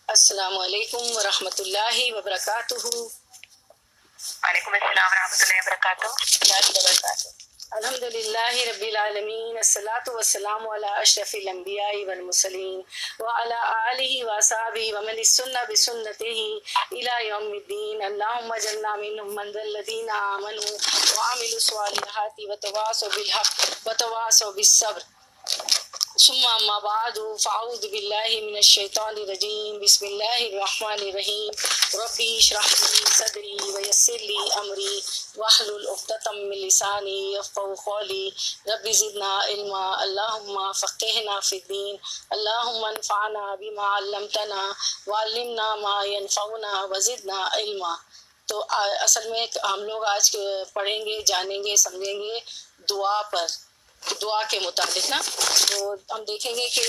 السلام علیکم ورحمۃ اللہ وبرکاتہ۔ وعلیکم السلام ورحمۃ اللہ وبرکاتہ۔ الحمد للہ رب العالمین، الصلاۃ والسلام علی اشرف الانبیاء والمرسلین وعلی آلہ وصحبہ ومن استنى بسنتہ الی یوم الدین۔ اللہم اجعلنا منهم من الذین آمنوا وعملوا الصالحات وتواصوا بالحق وتواصوا بالصبر۔ ثم اما بعد فاعوذ باللہ من الشیطان الرجیم، بسم اللہ الرحمن الرحیم۔ ربی اشرح لی صدری ویسر لی امری واحلل عقدۃ من لسانی یفقہوا قولی۔ رب زدنا علما، اللہم فقہنا فی الدین، اللہم انفعنا بما علمتنا وعلمنا ما ینفعنا وزدنا علما۔ تو اصل میں ہم لوگ آج پڑھیں گے، جانیں گے، سمجھیں گے دعا پر، دعا کے متعلق نا۔ تو ہم دیکھیں گے کہ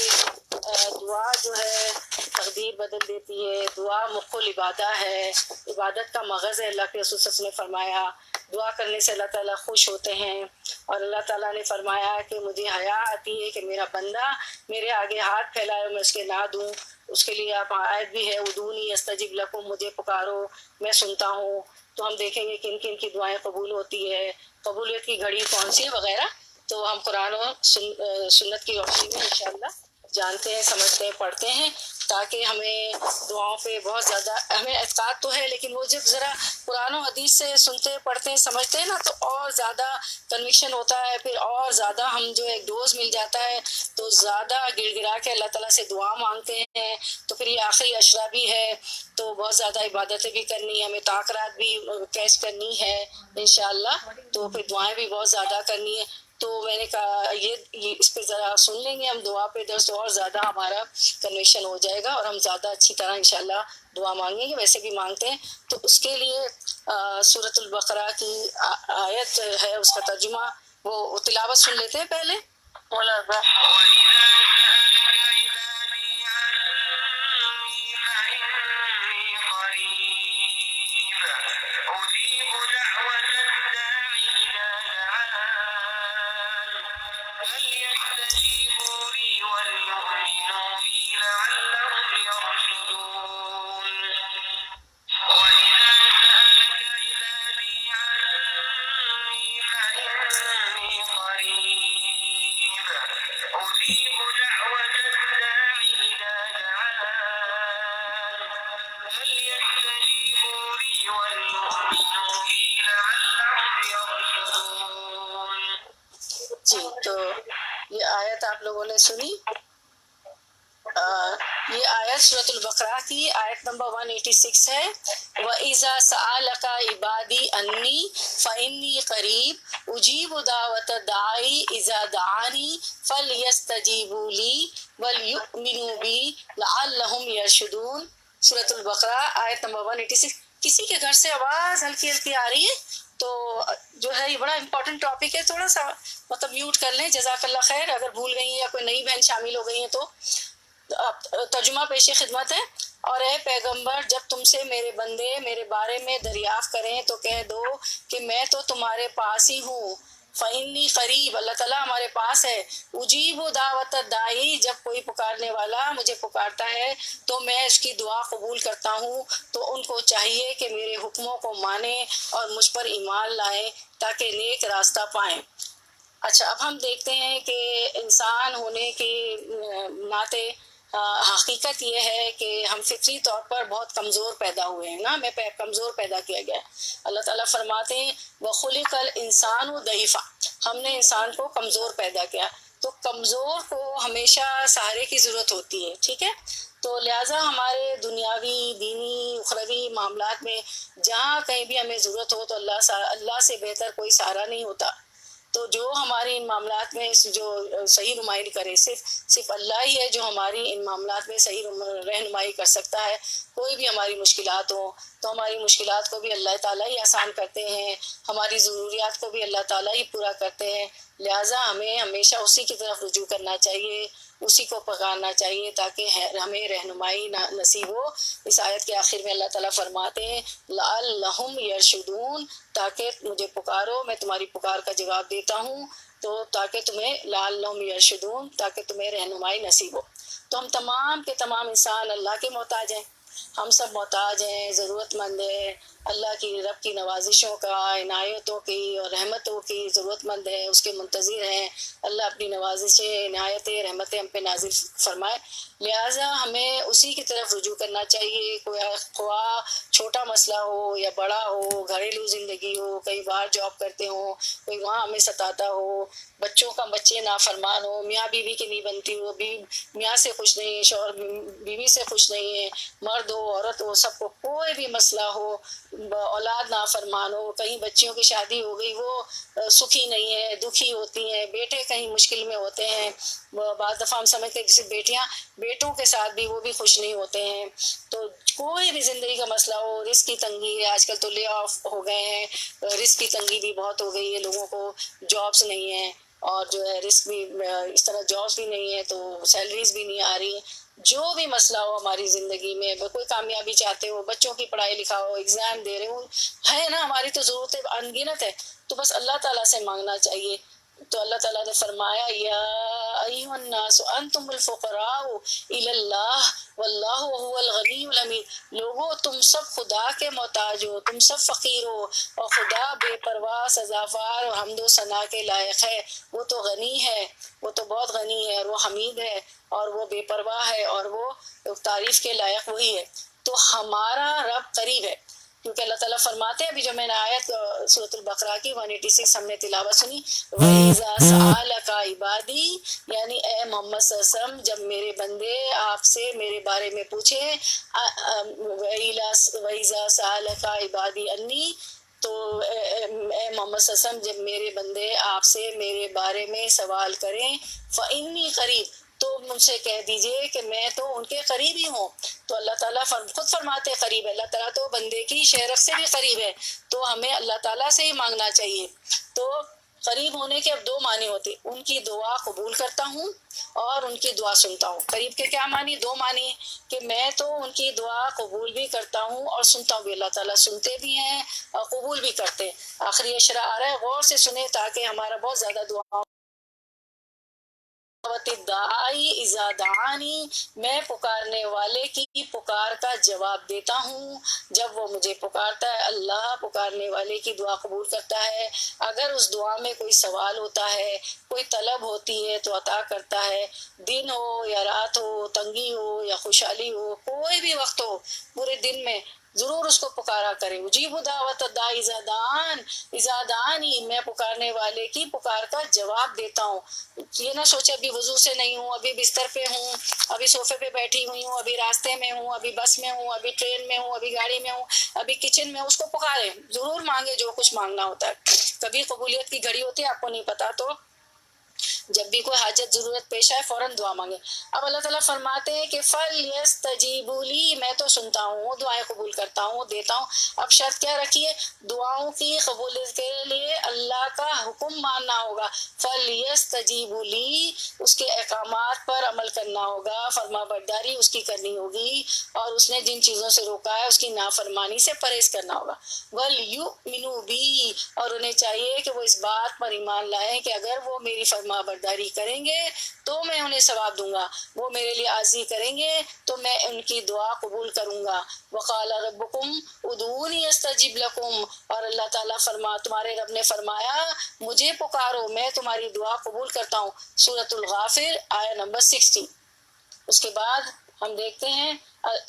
دعا جو ہے تقدیر بدل دیتی ہے، دعا مخ العبادہ ہے، عبادت کا مغز ہے۔ اللہ کے رسول صلی اللہ علیہ وسلم نے فرمایا دعا کرنے سے اللہ تعالیٰ خوش ہوتے ہیں، اور اللہ تعالیٰ نے فرمایا کہ مجھے حیا آتی ہے کہ میرا بندہ میرے آگے ہاتھ پھیلائے اور میں اس کے نہ دوں۔ اس کے لیے آپ آیت بھی ہے ادعونی استجب لکم، مجھے پکارو میں سنتا ہوں۔ تو ہم دیکھیں گے کن کن کی دعائیں قبول ہوتی ہے، قبولیت کی گھڑی کون سی ہے وغیرہ۔ تو ہم قرآن و سنت کی روشنی میں انشاءاللہ جانتے ہیں، سمجھتے ہیں، پڑھتے ہیں، تاکہ ہمیں دعاؤں پہ بہت زیادہ ہمیں اعتقاد تو ہے، لیکن وہ جب ذرا قرآن و حدیث سے سنتے پڑھتے ہیں سمجھتے ہیں نا تو اور زیادہ کنوکشن ہوتا ہے، پھر اور زیادہ ہم جو ایک ڈوز مل جاتا ہے تو زیادہ گڑ گڑا کے اللہ تعالیٰ سے دعا مانگتے ہیں۔ تو پھر یہ آخری عشرہ بھی ہے تو بہت زیادہ عبادتیں بھی کرنی ہے، ہمیں تاخرات بھی کیش کرنی ہے انشاءاللہ، تو پھر دعائیں بھی بہت زیادہ کرنی ہے۔ تو میں نے کہا یہ اس پہ ذرا سن لیں گے ہم دعا پہ درس، اور زیادہ ہمارا کنویکشن ہو جائے گا اور ہم زیادہ اچھی طرح انشاءاللہ دعا مانگیں گے، ویسے بھی مانگتے ہیں۔ تو اس کے لیے سورۃ البقرہ کی آیت ہے، اس کا ترجمہ وہ تلاوت سن لیتے ہیں پہلے۔ جی، تو یہ آیت آپ لوگوں نے سنی، یہ آیت سورۃ البقرہ کی آیت نمبر 186 ہے۔ وَإِذَا سَأَلَكَ عِبَادِي أَنِّي فَإِنِّي قَرِيبٌ أُجِيبُ دَعْوَةَ الدَّاعِ إِذَا دَعَانِي فَلْيَسْتَجِيبُوا لِي وَلْيُؤْمِنُوا بِي لَعَلَّهُمْ يَرْشُدُونَ۔ سورۃ البقرہ آیت نمبر 186۔ کسی کے گھر سے آواز ہلکی ہلکی آ رہی ہے تو جو ہے یہ بڑا امپورٹنٹ ٹاپک ہے، تھوڑا سا مطلب میوٹ کر لیں، جزاک اللہ خیر۔ اگر بھول گئی ہیں یا کوئی نئی بہن شامل ہو گئی ہیں تو ترجمہ پیش خدمت ہے۔ اور اے پیغمبر، جب تم سے میرے بندے میرے بارے میں دریافت کریں تو کہہ دو کہ میں تو تمہارے پاس ہی ہوں۔ فَإِنِّي قریب، اللہ تعالیٰ ہمارے پاس ہے۔ اجیب دعوت الداعی، جب کوئی پکارنے والا مجھے پکارتا ہے تو میں اس کی دعا قبول کرتا ہوں۔ تو ان کو چاہیے کہ میرے حکموں کو مانیں اور مجھ پر ایمان لائیں تاکہ نیک راستہ پائیں۔ اچھا، اب ہم دیکھتے ہیں کہ انسان ہونے کے ناطے حقیقت یہ ہے کہ ہم فطری طور پر بہت کمزور پیدا ہوئے ہیں نا، ہمیں کمزور پیدا کیا گیا ہے۔ اللہ تعالیٰ فرماتے ہیں وَخُلِقَ الْإِنسَانُ ضَعِيفًا، ہم نے انسان کو کمزور پیدا کیا۔ تو کمزور کو ہمیشہ سہارے کی ضرورت ہوتی ہے، ٹھیک ہے۔ تو لہٰذا ہمارے دنیاوی، دینی، اخروی معاملات میں جہاں کہیں بھی ہمیں ضرورت ہو تو اللہ سے بہتر کوئی سہارا نہیں ہوتا۔ تو جو ہماری ان معاملات میں جو صحیح رہنمائی کرے صرف اللہ ہی ہے جو ہماری ان معاملات میں صحیح رہنمائی کر سکتا ہے۔ کوئی بھی ہماری مشکلات ہوں تو ہماری مشکلات کو بھی اللہ تعالیٰ ہی آسان کرتے ہیں، ہماری ضروریات کو بھی اللہ تعالیٰ ہی پورا کرتے ہیں۔ لہٰذا ہمیں ہمیشہ اسی کی طرف رجوع کرنا چاہیے، اسی کو پکارنا چاہیے تاکہ ہمیں رہنمائی نصیب ہو۔ اس آیت کے آخر میں اللہ تعالیٰ فرماتے ہیں لعلہم یرشدون، تاکہ مجھے پکارو، میں تمہاری پکار کا جواب دیتا ہوں، تو تاکہ تمہیں لعلہم یرشدون، تاکہ تمہیں رہنمائی نصیب ہو۔ تو ہم تمام کے تمام انسان اللہ کے محتاج ہیں، ہم سب محتاج ہیں، ضرورت مند ہیں، اللہ کی رب کی نوازشوں کا، عنایتوں کی اور رحمتوں کی ضرورت مند ہے، اس کے منتظر ہیں۔ اللہ اپنی نوازشیں، عنایتیں، رحمتیں ہم پہ نازل فرمائے، لہٰذا ہمیں اسی کی طرف رجوع کرنا چاہیے۔ کوئی خواہ چھوٹا مسئلہ ہو یا بڑا ہو، گھریلو زندگی ہو، کئی بار جاب کرتے ہوں، کوئی وہاں ہمیں ستاتا ہو، بچے نافرمان ہو، میاں بیوی کی نہیں بنتی ہو، میاں سے خوش نہیں ہے، شوہر بیوی سے خوش نہیں ہے، مرد ہو عورت ہو، سب کو کوئی بھی مسئلہ ہو، اولاد نافرمان ہو، کہیں بچیوں کی شادی ہو گئی وہ سکھی نہیں ہے، دکھی ہوتی ہیں، بیٹے کہیں مشکل میں ہوتے ہیں، بعض دفعہ ہم سمجھتے ہیں جیسے بیٹیاں بیٹوں کے ساتھ بھی وہ بھی خوش نہیں ہوتے ہیں۔ تو کوئی بھی زندگی کا مسئلہ ہو، رزق کی تنگی ہے، آج کل تو لے آف ہو گئے ہیں، رزق کی تنگی بھی بہت ہو گئی ہے، لوگوں کو جابس نہیں ہیں، اور جو ہے رزق بھی اس طرح جابس بھی نہیں ہے تو سیلریز بھی نہیں آ رہی۔ جو بھی مسئلہ ہو ہماری زندگی میں، کوئی کامیابی چاہتے ہو، بچوں کی پڑھائی لکھا ہو، ایگزام دے رہے ہو، ہے نا، ہماری تو ضرورتیں ان گنت ہے، تو بس اللہ تعالیٰ سے مانگنا چاہیے۔ تو اللہ تعالیٰ نے فرمایا یا ایھا الناس انتم الفقراء الی اللہ واللہ هو الغنی الحمید، لوگو تم سب خدا کے محتاج ہو، تم سب فقیر ہو، اور خدا بے پرواہ سزاوار اور حمد و ثنا کے لائق ہے، وہ تو غنی ہے، وہ تو بہت غنی ہے، اور وہ حمید ہے، اور وہ بے پرواہ ہے، اور وہ تعریف کے لائق وہی ہے۔ تو ہمارا رب قریب ہے، کیونکہ اللہ تعالیٰ فرماتے ہیں، ابھی جو میں نے آیت سورۃ البقرہ کی 186 ہم نے تلاوت سنی، وَإِذَا سَأَلَكَ عِبَادِي، یعنی اے محمد صلی اللہ علیہ وسلم جب میرے بندے آپ سے میرے بارے میں پوچھے، وَإِذَا سَأَلَكَ عِبَادِي عَنِّي، تو اے محمد صلی اللہ علیہ وسلم جب میرے بندے آپ سے میرے بارے میں سوال کریں، فَإِنِّي قریب، تو مجھ سے کہہ دیجئے کہ میں تو ان کے قریب ہی ہوں۔ تو اللہ تعالیٰ خود فرماتے قریب ہے، اللہ تعالیٰ تو بندے کی شہرت سے بھی قریب ہے، تو ہمیں اللہ تعالیٰ سے ہی مانگنا چاہیے۔ تو قریب ہونے کے اب دو معنی ہوتے، ان کی دعا قبول کرتا ہوں اور ان کی دعا سنتا ہوں۔ قریب کے کیا معنی؟ دو معنی، کہ میں تو ان کی دعا قبول بھی کرتا ہوں اور سنتا ہوں بھی، اللہ تعالیٰ سنتے بھی ہیں اور قبول بھی کرتے ہیں۔ آخری اشرا آ رہا ہے، غور سے سنیں تاکہ ہمارا بہت زیادہ دعا الداعی اذا دعانی، میں پکارنے والے کی پکار کا جواب دیتا ہوں جب وہ مجھے پکارتا ہے۔ اللہ پکارنے والے کی دعا قبول کرتا ہے، اگر اس دعا میں کوئی سوال ہوتا ہے، کوئی طلب ہوتی ہے تو عطا کرتا ہے، دن ہو یا رات ہو، تنگی ہو یا خوشحالی ہو، کوئی بھی وقت ہو، پورے دن میں ضرور اس کو پکارا کریں۔ اجیب دعوت الداعی اذا دعانی، میں پکارنے والے کی پکار کا جواب دیتا ہوں۔ یہ نہ سوچے ابھی وضو سے نہیں ہوں، ابھی بستر پہ ہوں، ابھی صوفے پہ بیٹھی ہوئی ہوں، ابھی راستے میں ہوں، ابھی بس میں ہوں، ابھی ٹرین میں ہوں، ابھی گاڑی میں ہوں، ابھی کچن میں ہوں، اس کو پکاریں، ضرور مانگے جو کچھ مانگنا ہوتا ہے۔ کبھی قبولیت کی گھڑی ہوتی ہے، آپ کو نہیں پتا، تو جب بھی کوئی حاجت ضرورت پیش آئے فوراً دعا مانگے۔ اب اللہ تعالیٰ فرماتے ہیں کہ فَلْيَسْتَجِيبُوا لِي، میں تو سنتا ہوں، دعائیں قبول کرتا ہوں، دیتا ہوں۔ اب شرط کیا رکھی ہے؟ دعاؤں کی قبولیت کے لیے اللہ کا حکم ماننا ہوگا۔ فَلْيَسْتَجِيبُوا لِي، اس کے احکامات پر عمل کرنا ہوگا، فرما برداری اس کی کرنی ہوگی، اور اس نے جن چیزوں سے روکا ہے اس کی نافرمانی سے پرہیز کرنا ہوگا۔ وَلْيُؤْمِنُوا بِي، اور انہیں چاہیے کہ وہ اس بات پر ایمان لائیں کہ اگر وہ میری فرما برداری کریں گے تو میں انہیں ثواب دوں گا، وہ میرے لیے عاجزی کریں گے تو میں ان کی دعا قبول کروں گا۔ وقال ربکم ادعونی استجب لکم، اور اللہ تعالیٰ تمہارے رب نے فرمایا مجھے پکارو میں تمہاری دعا قبول کرتا ہوں۔ سورۃ الغافر آیہ نمبر 60۔ اس کے بعد ہم دیکھتے ہیں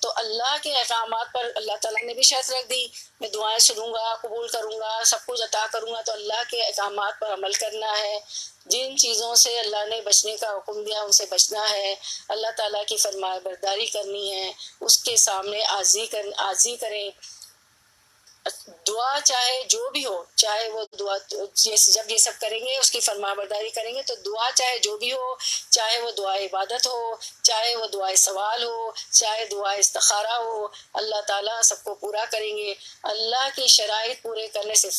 تو اللہ کے احکامات پر اللہ تعالیٰ نے بھی شرط رکھ دی، میں دعائیں سنوں گا، قبول کروں گا، سب کچھ عطا کروں گا، تو اللہ کے احکامات پر عمل کرنا ہے، جن چیزوں سے اللہ نے بچنے کا حکم دیا ان سے بچنا ہے، اللہ تعالیٰ کی فرما برداری کرنی ہے، اس کے سامنے عاجزی کریں، دعا چاہے جو بھی ہو، چاہے وہ دعا جب یہ سب کریں گے، اس کی فرما برداری کریں گے، تو دعا چاہے جو بھی ہو، چاہے وہ دعا عبادت ہو، چاہے وہ دعا سوال ہو، چاہے دعا استخارہ ہو، اللہ تعالیٰ سب کو پورا کریں گے۔ اللہ کی شرائط پورے کرنے سے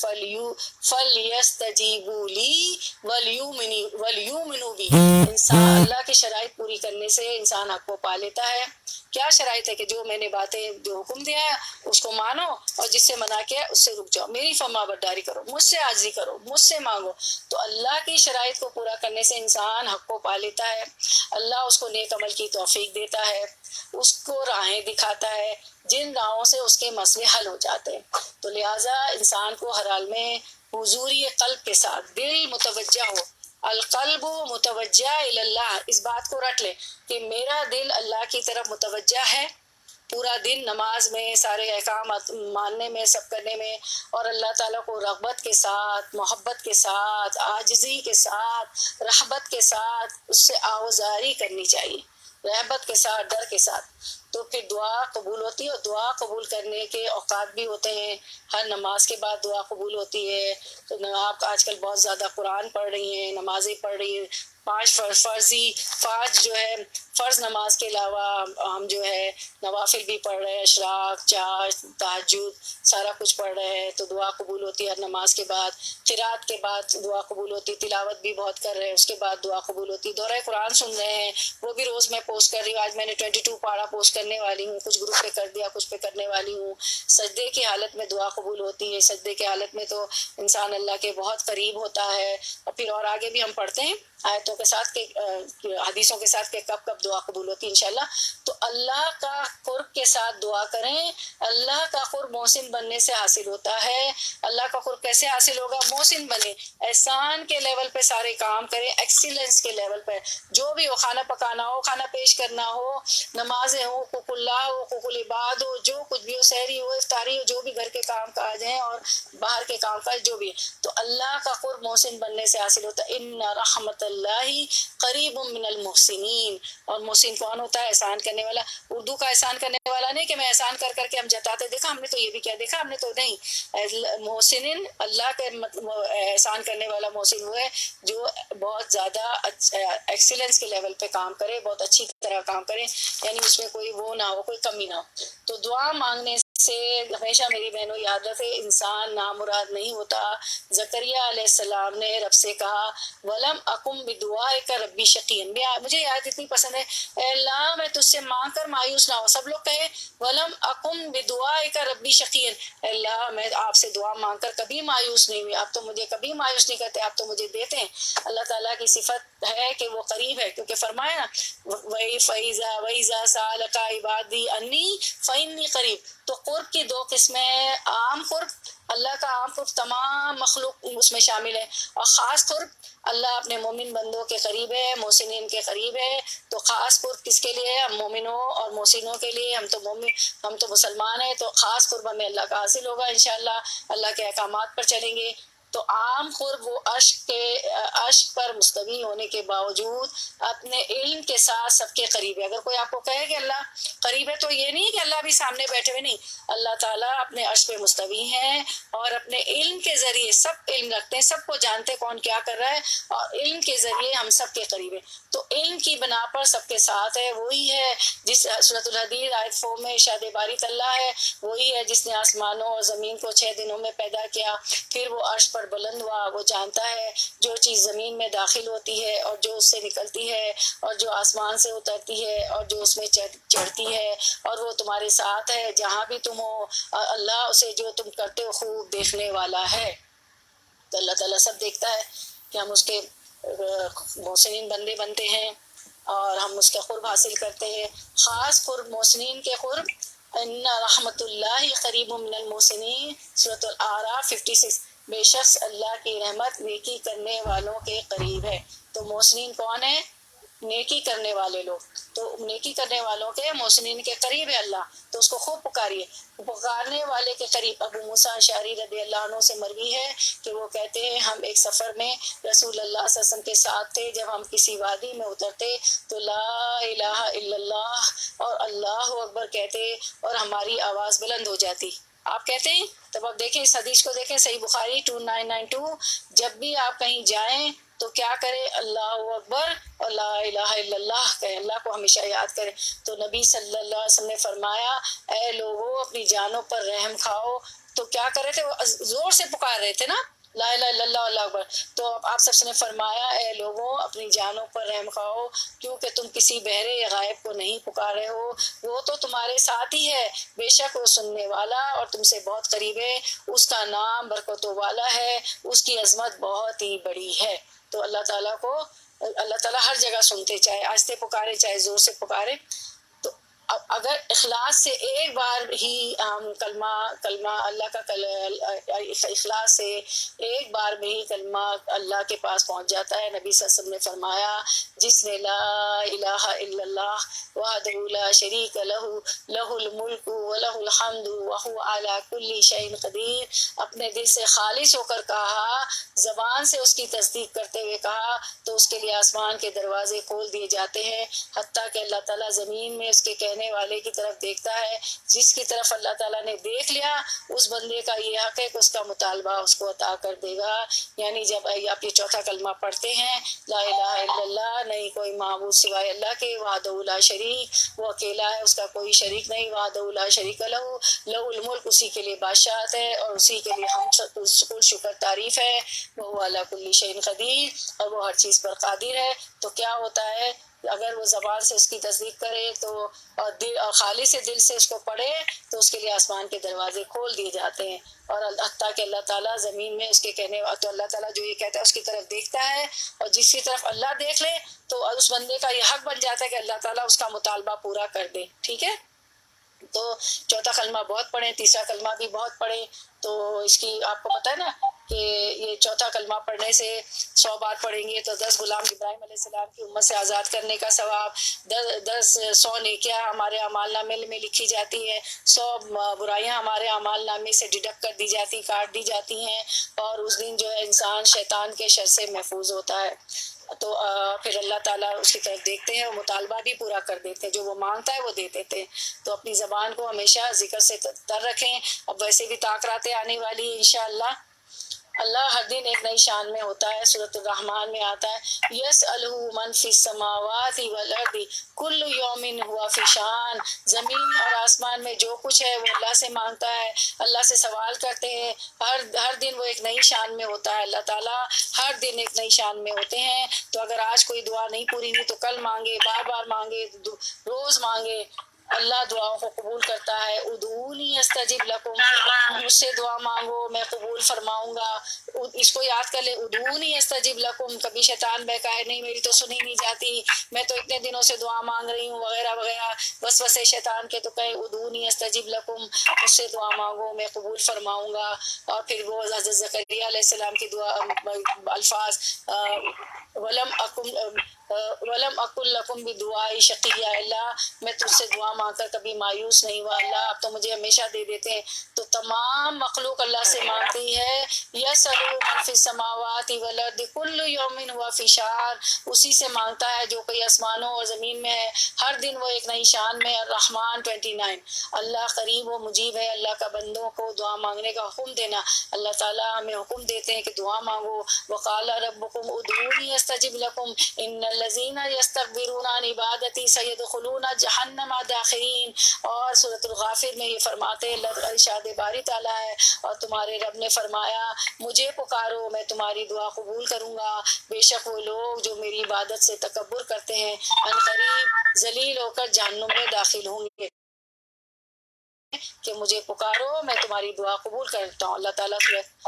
فَلْيَسْتَجِيبُوا لِي وَلْيُؤْمِنُوا بِي، انسان اللہ کی شرائط پوری کرنے سے انسان حق کو پا لیتا ہے۔ کیا شرائط ہے؟ کہ جو میں نے باتیں جو حکم دیا ہے اس کو مانو، اور جس سے منع کیا ہے اس سے رک جاؤ، میری فرما برداری کرو، مجھ سے عاجزی کرو، مجھ سے مانگو۔ تو اللہ کی شرائط کو پورا کرنے سے انسان حق کو پا لیتا ہے، اللہ اس کو نیک عمل کی توفیق دیتا ہے، اس کو راہیں دکھاتا ہے جن راہوں سے اس کے مسئلے حل ہو جاتے ہیں۔ تو لہٰذا انسان کو ہر حال میں حضوری قلب کے ساتھ دل متوجہ ہو، القلب متوجہ اللہ، اس بات کو رٹ لے کہ میرا دل اللہ کی طرف متوجہ ہے، پورا دن نماز میں، سارے احکامات ماننے میں، سب کرنے میں، اور اللہ تعالیٰ کو رغبت کے ساتھ، محبت کے ساتھ، عاجزی کے ساتھ، رحبت کے ساتھ اس سے آوازاری کرنی چاہیے، رحبت کے ساتھ، ڈر کے ساتھ، تو پھر دعا قبول ہوتی ہے۔ اور دعا قبول کرنے کے اوقات بھی ہوتے ہیں، ہر نماز کے بعد دعا قبول ہوتی ہے۔ تو آپ آج کل بہت زیادہ قرآن پڑھ رہی ہیں، نمازیں پڑھ رہی ہیں، 5 جو ہے فرض نماز کے علاوہ ہم جو ہے نوافل بھی پڑھ رہے ہیں، اشراق، چاش، تہجد، سارا کچھ پڑھ رہے ہیں، تو دعا قبول ہوتی ہے ہر نماز کے بعد۔ قرات کے بعد دعا قبول ہوتی ہے، تلاوت بھی بہت کر رہے ہیں، اس کے بعد دعا قبول ہوتی ہے۔ دورہ قرآن سن رہے ہیں، وہ بھی روز میں پوسٹ کر رہی ہوں، آج میں نے 22 پارہ پوسٹ کرنے والی ہوں، کچھ گروپ پہ کر دیا، کچھ پہ کرنے والی ہوں۔ سجدے کی حالت میں دعا قبول ہوتی ہے، سجدے کی حالت میں تو انسان اللہ کے بہت قریب ہوتا ہے۔ اور پھر اور آگے بھی ہم پڑھتے ہیں آیتوں کے ساتھ کہ حدیثوں کے ساتھ کہ کب کب دعا قبول ہوتی ہے انشاءاللہ۔ تو اللہ کا قرب کے ساتھ دعا کریں، اللہ کا قرب محسن بننے سے حاصل ہوتا ہے۔ اللہ کا قرب کیسے حاصل ہوگا؟ محسن بنے، احسان کے لیول پہ سارے کام کریں، ایکسیلنس کے لیول پہ، جو بھی ہو، کھانا پکانا ہو، کھانا پیش کرنا ہو، نمازیں ہو، حقوق اللہ ہو، حقوق العباد ہو، جو کچھ بھی ہو، سحری ہو، افطاری ہو، جو بھی گھر کے کام کاج ہیں اور باہر کے کام کاج جو بھی ہے، تو اللہ کا قرب محسن بننے سے حاصل ہوتا ہے۔ ان رحمت اللہ قریب من المحسنین، اور محسن کون ہوتا ہے؟ احسان کرنے والا۔ اردو کا احسان کرنے والا نہیں کہ میں احسان کر کر کے ہم جتاتے دیکھا ہم نے تو یہ بھی کیا، دیکھا ہم نے تو نہیں۔ محسنین اللہ کے احسان کرنے والا محسن وہ ہے جو بہت زیادہ ایکسیلنس کے لیول پہ کام کرے، بہت اچھی طرح کام کرے، یعنی اس میں کوئی وہ نہ ہو، کوئی کمی نہ ہو۔ تو دعا مانگنے سے ہمیشہ میری بہنوں یاد رکھے انسان نامراد نہیں ہوتا۔ زکریا علیہ السلام نے رب سے کہا وَلَمْ أَكُمْ بِدُعَائِكَ رَبِّ شَقِيًّا، مجھے یہ آیت اتنی پسند ہے، اے اللہ میں تجھ سے مانگ کر مایوس نہ ہو۔ سب لوگ کہے وَلَمْ أَكُمْ بِدُعَائِكَ رَبِّ شَقِيًّا، اے اللہ میں آپ سے دعا مانگ کر کبھی مایوس نہیں ہوئی، آپ تو مجھے کبھی مایوس نہیں کرتے، آپ تو مجھے دیتے ہیں۔ اللہ تعالیٰ کی صفت ہے کہ وہ قریب ہے، کیونکہ فرمایا نا وَإِذَا سَأَلَكَ عِبَادِي عَنِّي فَإِنِّي قَرِيب۔ تو قرب کی 2 قسمیں، عام قرب، اللہ کا عام قرب تمام مخلوق اس میں شامل ہے، اور خاص قرب اللہ اپنے مومن بندوں کے قریب ہے، محسنین کے قریب ہے۔ تو خاص قرب کس کے لیے ہے؟ ہم مومنوں اور محسنوں کے لیے، ہم تو مسلمان ہیں، تو خاص قرب ہمیں اللہ کا حاصل ہوگا انشاءاللہ، اللہ کے احکامات پر چلیں گے۔ تو عام قرب وہ عشق پر مستوی ہونے کے باوجود اپنے علم کے ساتھ سب کے قریب ہے۔ اگر کوئی آپ کو کہے کہ اللہ قریب ہے تو یہ نہیں کہ اللہ بھی سامنے بیٹھے ہوئے، نہیں، اللہ تعالیٰ اپنے عرش پہ مستوی ہیں اور اپنے علم کے ذریعے سب علم رکھتے ہیں، سب کو جانتے کون کیا کر رہا ہے، اور علم کے ذریعے ہم سب کے قریب ہیں۔ تو علم کی بنا پر سب کے ساتھ ہے، وہی ہے جس سورۃ الحدید آیت 4 میں ارشاد باری تعالیٰ ہے، وہی ہے جس نے آسمانوں اور زمین کو 6 دنوں میں پیدا کیا، پھر وہ عرش پر بلند ہوا، وہ جانتا ہے جو چیز زمین میں داخل ہوتی ہے اور جو اس سے نکلتی ہے اور جو آسمان سے اترتی ہے اور جو اس میں چڑھتی ہے، اور وہ تمہارے ساتھ ہے جہاں بھی تم ہو، اللہ اسے جو تم کرتے ہو خوب دیکھنے والا ہے۔ تو اللہ تعالیٰ سب دیکھتا ہے کہ ہم اس کے محسنین بندے بنتے ہیں اور ہم اس کا قرب حاصل کرتے ہیں۔ خاص قرب محسنین کے قرب، ان رحمت اللہ قریب من المحسنین، سورۃ الاعراف 56، بے شخص اللہ کی رحمت نیکی کرنے والوں کے قریب ہے۔ تو محسنین کون ہیں؟ نیکی کرنے والے لوگ، تو نیکی کرنے والوں کے محسنین کے قریب ہے اللہ، تو اس کو خوب پکاریے۔ پکارنے والے کے قریب ابو موسیٰ اشعری رضی اللہ عنہ سے مروی ہے کہ وہ کہتے ہیں ہم ایک سفر میں رسول اللہ صلی اللہ علیہ وسلم کے ساتھ تھے، جب ہم کسی وادی میں اترتے تو لا الہ الا اللہ اور اللہ اکبر کہتے اور ہماری آواز بلند ہو جاتی، آپ کہتے ہیں، تب آپ دیکھیں اس حدیث کو دیکھیں، صحیح بخاری 2992، جب بھی آپ کہیں جائیں تو کیا کریں؟ اللہ اکبر اور لا الہ الا اللہ کہیں، اللہ کو ہمیشہ یاد کریں۔ تو نبی صلی اللہ علیہ وسلم نے فرمایا اے لوگوں اپنی جانوں پر رحم کھاؤ، تو کیا کر رہے تھے؟ وہ زور سے پکار رہے تھے نا، لا الہ الا اللہ اللہ اکبر۔ تو آپ سب نے فرمایا اے لوگوں اپنی جانوں پر رحم کھاؤ، کیونکہ تم کسی بہرے یا غائب کو نہیں پکار رہے ہو، وہ تو تمہارے ساتھ ہی ہے، بے شک وہ سننے والا اور تم سے بہت قریب ہے، اس کا نام برکتوں والا ہے، اس کی عظمت بہت ہی بڑی ہے۔ تو اللہ تعالیٰ کو، اللہ تعالیٰ ہر جگہ سنتے، چاہے آہستہ پکارے چاہے زور سے پکارے۔ تو اگر اخلاص سے ایک بار ہی کلمہ اللہ کا اخلاص سے ایک بار میں ہی کلمہ اللہ کے پاس پہنچ جاتا ہے۔ نبی صلی اللہ علیہ وسلم نے فرمایا جس نے لا الہ الا اللہ وحدہ لا شریک لہ لہ الملک ولہ الحمد وہو علی کل شیء قدیر، اپنے دل سے خالص ہو کر کہا، زبان سے اس کی تصدیق کرتے ہوئے کہا، تو اس کے لیے آسمان کے دروازے کھول دیے جاتے ہیں، حتیٰ کہ اللہ تعالیٰ زمین میں اس کے کہنے والے کی طرف دیکھتا ہے۔ جس کی طرف اللہ تعالیٰ نے دیکھ لیا اس بندے کا یہ حق ہے کہ اس کا مطالبہ اس کو عطا کر دے گا۔ یعنی جب آپ یہ چوتھا کلمہ پڑھتے ہیں، لا الہ الا اللہ، نہیں کوئی معبود سوائے اللہ کے، وحدہ لا شریک، وہ اکیلا ہے، اس کا کوئی شریک نہیں، وحدہ لا شریک لہ لہ الملک، اسی کے لیے بادشاہت ہے اور اسی کے لیے ہم کل شکر تعریف ہے، وہ علی کل شیء قدیر، اور وہ ہر چیز پر قادر ہے۔ تو کیا ہوتا ہے اگر وہ زبان سے اس کی تصدیق کرے تو اور خالص دل سے اس کو پڑھے تو اس کے لیے آسمان کے دروازے کھول دیے جاتے ہیں، اور حتیٰ کہ اللہ تعالیٰ زمین میں اس کے کہنے، تو اللہ تعالیٰ جو یہ کہتا ہے اس کی طرف دیکھتا ہے، اور جس کی طرف اللہ دیکھ لے تو اس بندے کا یہ حق بن جاتا ہے کہ اللہ تعالیٰ اس کا مطالبہ پورا کر دے۔ ٹھیک ہے، تو چوتھا کلمہ بہت پڑھیں، تیسرا کلمہ بھی بہت پڑھیں۔ تو اس کی آپ کو پتہ ہے نا کہ یہ چوتھا کلمہ پڑھنے سے 100 بار پڑھیں گے تو 10 غلام ابراہیم علیہ السلام کی امت سے آزاد کرنے کا ثواب، 100 نیکیاں ہمارے اعمال نامے میں لکھی جاتی ہیں، 100 برائیاں ہمارے اعمال نامے سے ڈیڈکٹ کر دی جاتی، کاٹ دی جاتی ہیں، اور اس دن جو ہے انسان شیطان کے شر سے محفوظ ہوتا ہے۔ تو پھر اللہ تعالیٰ اس کی طرف دیکھتے ہیں اور مطالبہ بھی پورا کر دیتے ہیں، جو وہ مانگتا ہے وہ دے دیتے ہیں۔ تو اپنی زبان کو ہمیشہ ذکر سے تر رکھیں۔ اب ویسے بھی تاخراتیں آنے والی ہیں انشاءاللہ۔ اللہ ہر دن ایک نئی شان میں ہوتا ہے، سورۃ الرحمن میں آتا ہے یسألہ من فی السماوات والارض کل یوم ہوا فی شان، زمین اور آسمان میں جو کچھ ہے وہ اللہ سے مانگتا ہے، اللہ سے سوال کرتے ہیں، ہر دن وہ ایک نئی شان میں ہوتا ہے، اللہ تعالیٰ ہر دن ایک نئی شان میں ہوتے ہیں۔ تو اگر آج کوئی دعا نہیں پوری ہوئی تو کل مانگے، بار بار مانگے، روز مانگے، اللہ دعاؤں کو قبول کرتا ہے۔ ادعونی استجب لکم، مجھ سے دعا مانگو میں قبول فرماؤں گا۔ اس کو یاد کر لے، ادعونی استجب لکم، کبھی شیطان بہکائے نہیں میری تو سنی نہیں جاتی، میں تو اتنے دنوں سے دعا مانگ رہی ہوں وغیرہ وغیرہ وسوسے شیطان کے، تو کہیں ادعونی استجب لکم، مجھ سے دعا مانگو میں قبول فرماؤں گا۔ اور پھر وہ حضرت زکریا علیہ السلام کی دعا الفاظ، ولم اکن لکم بدعائی شقیہ، اللہ میں تجھ سے دعا مانگ کر کبھی مایوس نہیں ہوا، اللہ آپ تو مجھے ہمیشہ دے دیتے ہیں۔ تو تمام مخلوق اللہ سے مانگتی ہے، یسألہ من فی السماوات والارض کل یوم ہوا فی شان، اسی سے مانگتا ہے جو کوئی آسمانوں اور زمین میں ہے، ہر دن وہ ایک نئی شان میں۔ الرحمن 29، اللہ قریب و مجیب ہے، اللہ کا بندوں کو دعا مانگنے کا حکم دینا، اللہ تعالیٰ ہمیں حکم دیتے ہیں کہ دعا مانگو۔ وقال ربکم ادعونی استجب لکم ان الذین یستکبرون عن عبادتی سیدخلون جہنم داخرین، اور سورۃ الغافر میں یہ فرماتے ہیں، اللہ ارشاد باری تعالیٰ ہے اور تمہارے رب نے فرمایا مجھے پکارو میں تمہاری دعا قبول کروں گا، بے شک وہ لوگ جو میری عبادت سے تکبر کرتے ہیں عنقریب ذلیل ہو کر جہنم میں داخل ہوں گے، کہ مجھے پکارو میں تمہاری دعا قبول کرتا ہوں۔ اللہ تعالیٰ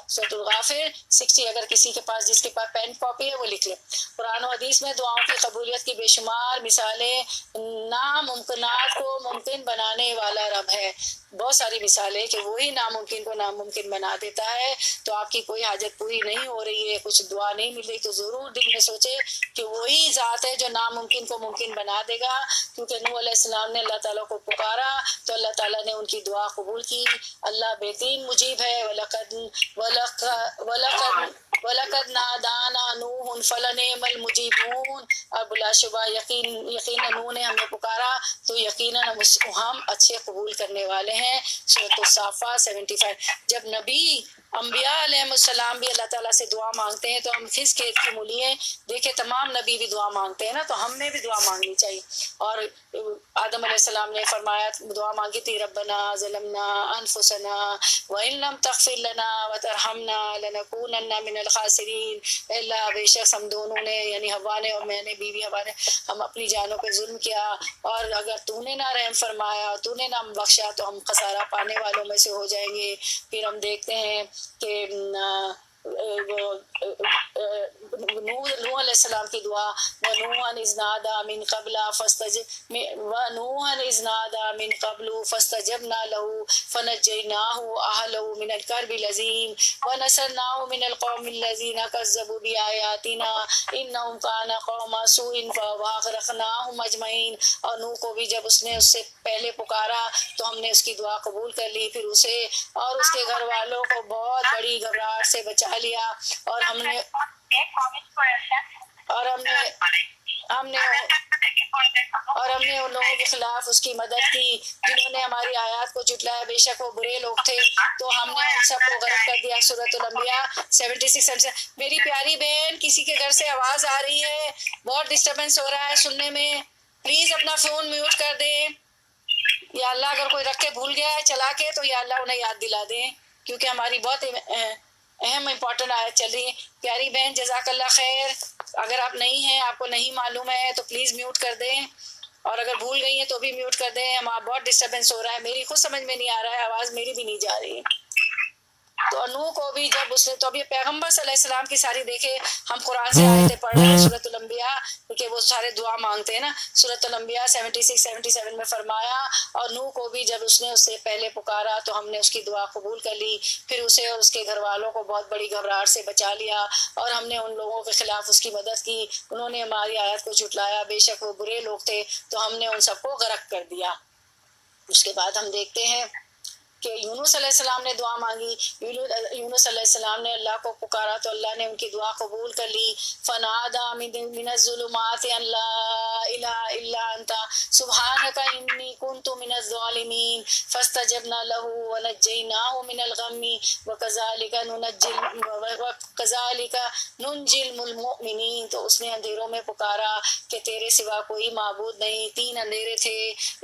سورۃ الغافر 60، اگر کسی کے پاس، جس کے پاس پین کاپی ہے وہ لکھ لے۔ قرآن و حدیث میں دعاؤں کی قبولیت کی بے شمار مثالیں، ناممکنات کو ممکن بنانے والا رب ہے، بہت ساری مثالیں کہ وہی ناممکن کو ناممکن بنا دیتا ہے۔ تو آپ کی کوئی حاجت پوری نہیں ہو رہی ہے، کچھ دعا نہیں مل رہی، تو ضرور دل میں سوچے کہ وہی ذات ہے جو ناممکن کو ممکن بنا دے گا، کیونکہ نوح علیہ السلام نے اللہ تعالیٰ کو پکارا تو اللہ تعالیٰ نے ان کی دعا قبول کی۔ اللہ بہترین مجیب ہے، وَلَقَدْ نَادَانَا نُوحٌ فَلَنِعْمَ الْمُجِيبُونَ، اور بلا شبہ یقیناً نوح نے ہمیں پکارا تو یقیناً ہم اچھے قبول کرنے والے ہیں۔ سورۃ الصافات 75۔ جب نبی انبیاء علیہ السلام بھی اللہ تعالیٰ سے دعا مانگتے ہیں تو ہم کس کھیت کی مولی ہیں؟ دیکھیں تمام نبی بھی دعا مانگتے ہیں نا، تو ہم نے بھی دعا مانگنی چاہیے۔ اور آدم علیہ السلام نے فرمایا، دعا مانگی تھی، ربنا ظلمنا انفسنا وان لم تغفر لنا وترحمنا لنکونن من الخاسرین۔ اے اللہ بے شک ہم دونوں نے، یعنی حوا نے اور میں نے، بیوی حوا نے، ہم اپنی جانوں پہ ظلم کیا، اور اگر تو نے نہ رحم فرمایا، تو نے نہ بخشا تو ہم خسارہ پانے والوں میں سے ہو جائیں گے۔ پھر ہم دیکھتے ہیں کہ نوح علیہ السلام کی دعا، وَنُوحًا إِذْ نَادَىٰ مِن قَبْلُ فَاسْتَجَبْنَا لَهُ فَنَجَّيْنَاهُ وَأَهْلَهُ مِنَ الْكَرْبِ الْعَظِيمِ وَنَصَرْنَاهُ مِنَ الْقَوْمِ الَّذِينَ كَذَّبُوا بِآيَاتِنَا إِنَّهُمْ كَانُوا قَوْمَ سُوءٍ فَأَغْرَقْنَاهُمْ أَجْمَعِينَ۔ اور نوح کو بھی جب اس نے اس سے پہلے پکارا تو ہم نے اس کی دعا قبول کر لی، پھر اسے اور اس کے گھر والوں کو بہت بڑی گھبراہٹ سے بچا لیا، اور ہم نے ان لوگوں کے خلاف اس کی مدد کی جنہوں نے ہماری آیات کو جھٹلایا، بے شک وہ برے لوگ تھے، تو ہم نے ان سب کو غرق کر دیا۔ سورۃ الانبیاء 76۔ میری پیاری بہن، کسی کے گھر سے آواز آ رہی ہے، بہت ڈسٹربنس ہو رہا ہے سننے میں، پلیز اپنا فون میوٹ کر دیں، یا اللہ اگر کوئی رکھ کے بھول گیا ہے چلا کے تو یا اللہ انہیں یاد دلا دیں، کیونکہ ہماری بہت اہم امپورٹنٹ آیت چل رہی ہے۔ پیاری بہن جزاک اللہ خیر، اگر آپ نہیں ہیں، آپ کو نہیں معلوم ہے تو پلیز میوٹ کر دیں، اور اگر بھول گئی ہیں تو بھی میوٹ کر دیں، ہمارا بہت ڈسٹربنس ہو رہا ہے، میری خود سمجھ میں نہیں آ رہا ہے، آواز میری بھی نہیں جا رہی ہے۔ تو نوح کو بھی جب اس نے، تو اب یہ پیغمبر صلی اللہ علیہ وسلم کی ساری دیکھے، ہم قرآن سے آیتیں پڑھ رہے ہیں سورۃ الانبیاء، کیونکہ وہ سارے دعا مانگتے ہیں نا۔ سورۃ الانبیاء 76 77 میں فرمایا، اور نوح کو بھی جب اس نے اس سے پہلے پکارا تو ہم نے اس کی دعا قبول کر لی، پھر اسے اور اس کے گھر والوں کو بہت بڑی گھبراہٹ سے بچا لیا، اور ہم نے ان لوگوں کے خلاف اس کی مدد کی، انہوں نے ہماری آیت کو جھٹلایا، بے شک وہ برے لوگ تھے، تو ہم نے ان سب کو غرق کر دیا۔ اس کے بعد ہم دیکھتے ہیں کہ یونس علیہ السلام نے دعا مانگی، یونس علیہ السلام نے اللہ کو پکارا تو اللہ نے ان کی دعا قبول کر لی۔ فَنَادَىٰ مِنَ الظُّلُمَاتِ أَن لَّا إِلَٰهَ إِلَّا أَنتَ سُبْحَانَكَ إِنِّي كُنتُ مِنَ الظَّالِمِينَ فَاسْتَجَبْنَا لَهُ وَنَجَّيْنَاهُ مِنَ الْغَمِّ وَكَذَٰلِكَ نُنجِي الْمُؤْمِنِينَ۔ تو اس نے اندھیروں میں پکارا کہ تیرے سوا کوئی معبود نہیں۔ تین اندھیرے تھے،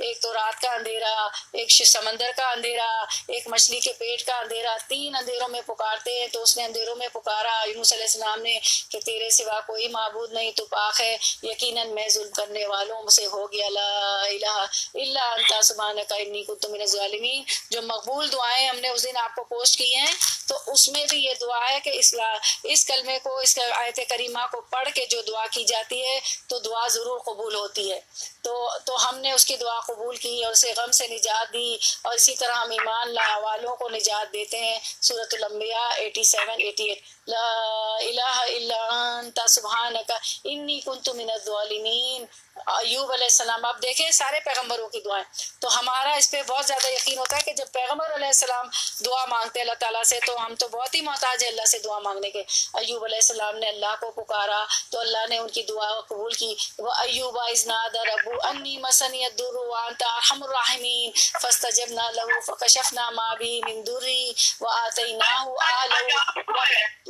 ایک تو رات کا اندھیرا، ایک سمندر کا اندھیرا، ایک مچھلی کے پیٹ کا اندھیرا، تین اندھیروں میں پکارتے ہیں۔ تو اس نے اندھیروں میں پکارا یونس علیہ السلام نے کہ تیرے سوا کوئی معبود نہیں، تو پاک ہے، یقیناً میں ظلم کرنے والوں سے ہو گیا، لا الہ الا انت سبحانک انی کنت من الظالمین۔ جو مقبول دعائیں ہم نے اس دن آپ کو پوسٹ کی ہیں، تو اس میں بھی یہ دعا ہے کہ اس کلمے کو، اس آیت کریمہ کو پڑھ کے جو دعا کی جاتی ہے تو دعا ضرور قبول ہوتی ہے۔ تو ہم نے اس کی دعا قبول کی اور اسے غم سے نجات دی، اور اسی طرح ہم ایمان لانے والوں کو نجات دیتے ہیں۔ سورۃ الانبیاء 87 88۔ لا الہ الا انت سبحانک انی کنت من الظالمین۔ ایوب علیہ السلام، آپ دیکھیں سارے پیغمبروں کی دعائیں، تو ہمارا اس پہ بہت زیادہ یقین ہوتا ہے کہ جب پیغمبر علیہ السلام دعا مانگتے ہیں اللہ تعالیٰ سے، تو ہم تو بہت ہی محتاج ہیں اللہ سے دعا مانگنے کے۔ ایوب علیہ السلام نے اللہ کو پکارا تو اللہ نے ان کی دعا قبول کی۔ وَأَيُّوبَ إِذْ نَادَىٰ رَبَّهُ أَنِّي مَسَّنِيَ الضُّرُّ وَأَنتَ أَرْحَمُ الرَّاحِمِينَ فَاسْتَجَبْنَا لَهُ فَكَشَفْنَا مَا بِهِ مِن ضُرٍّ وَآتَيْنَاهُ أَهْلَهُ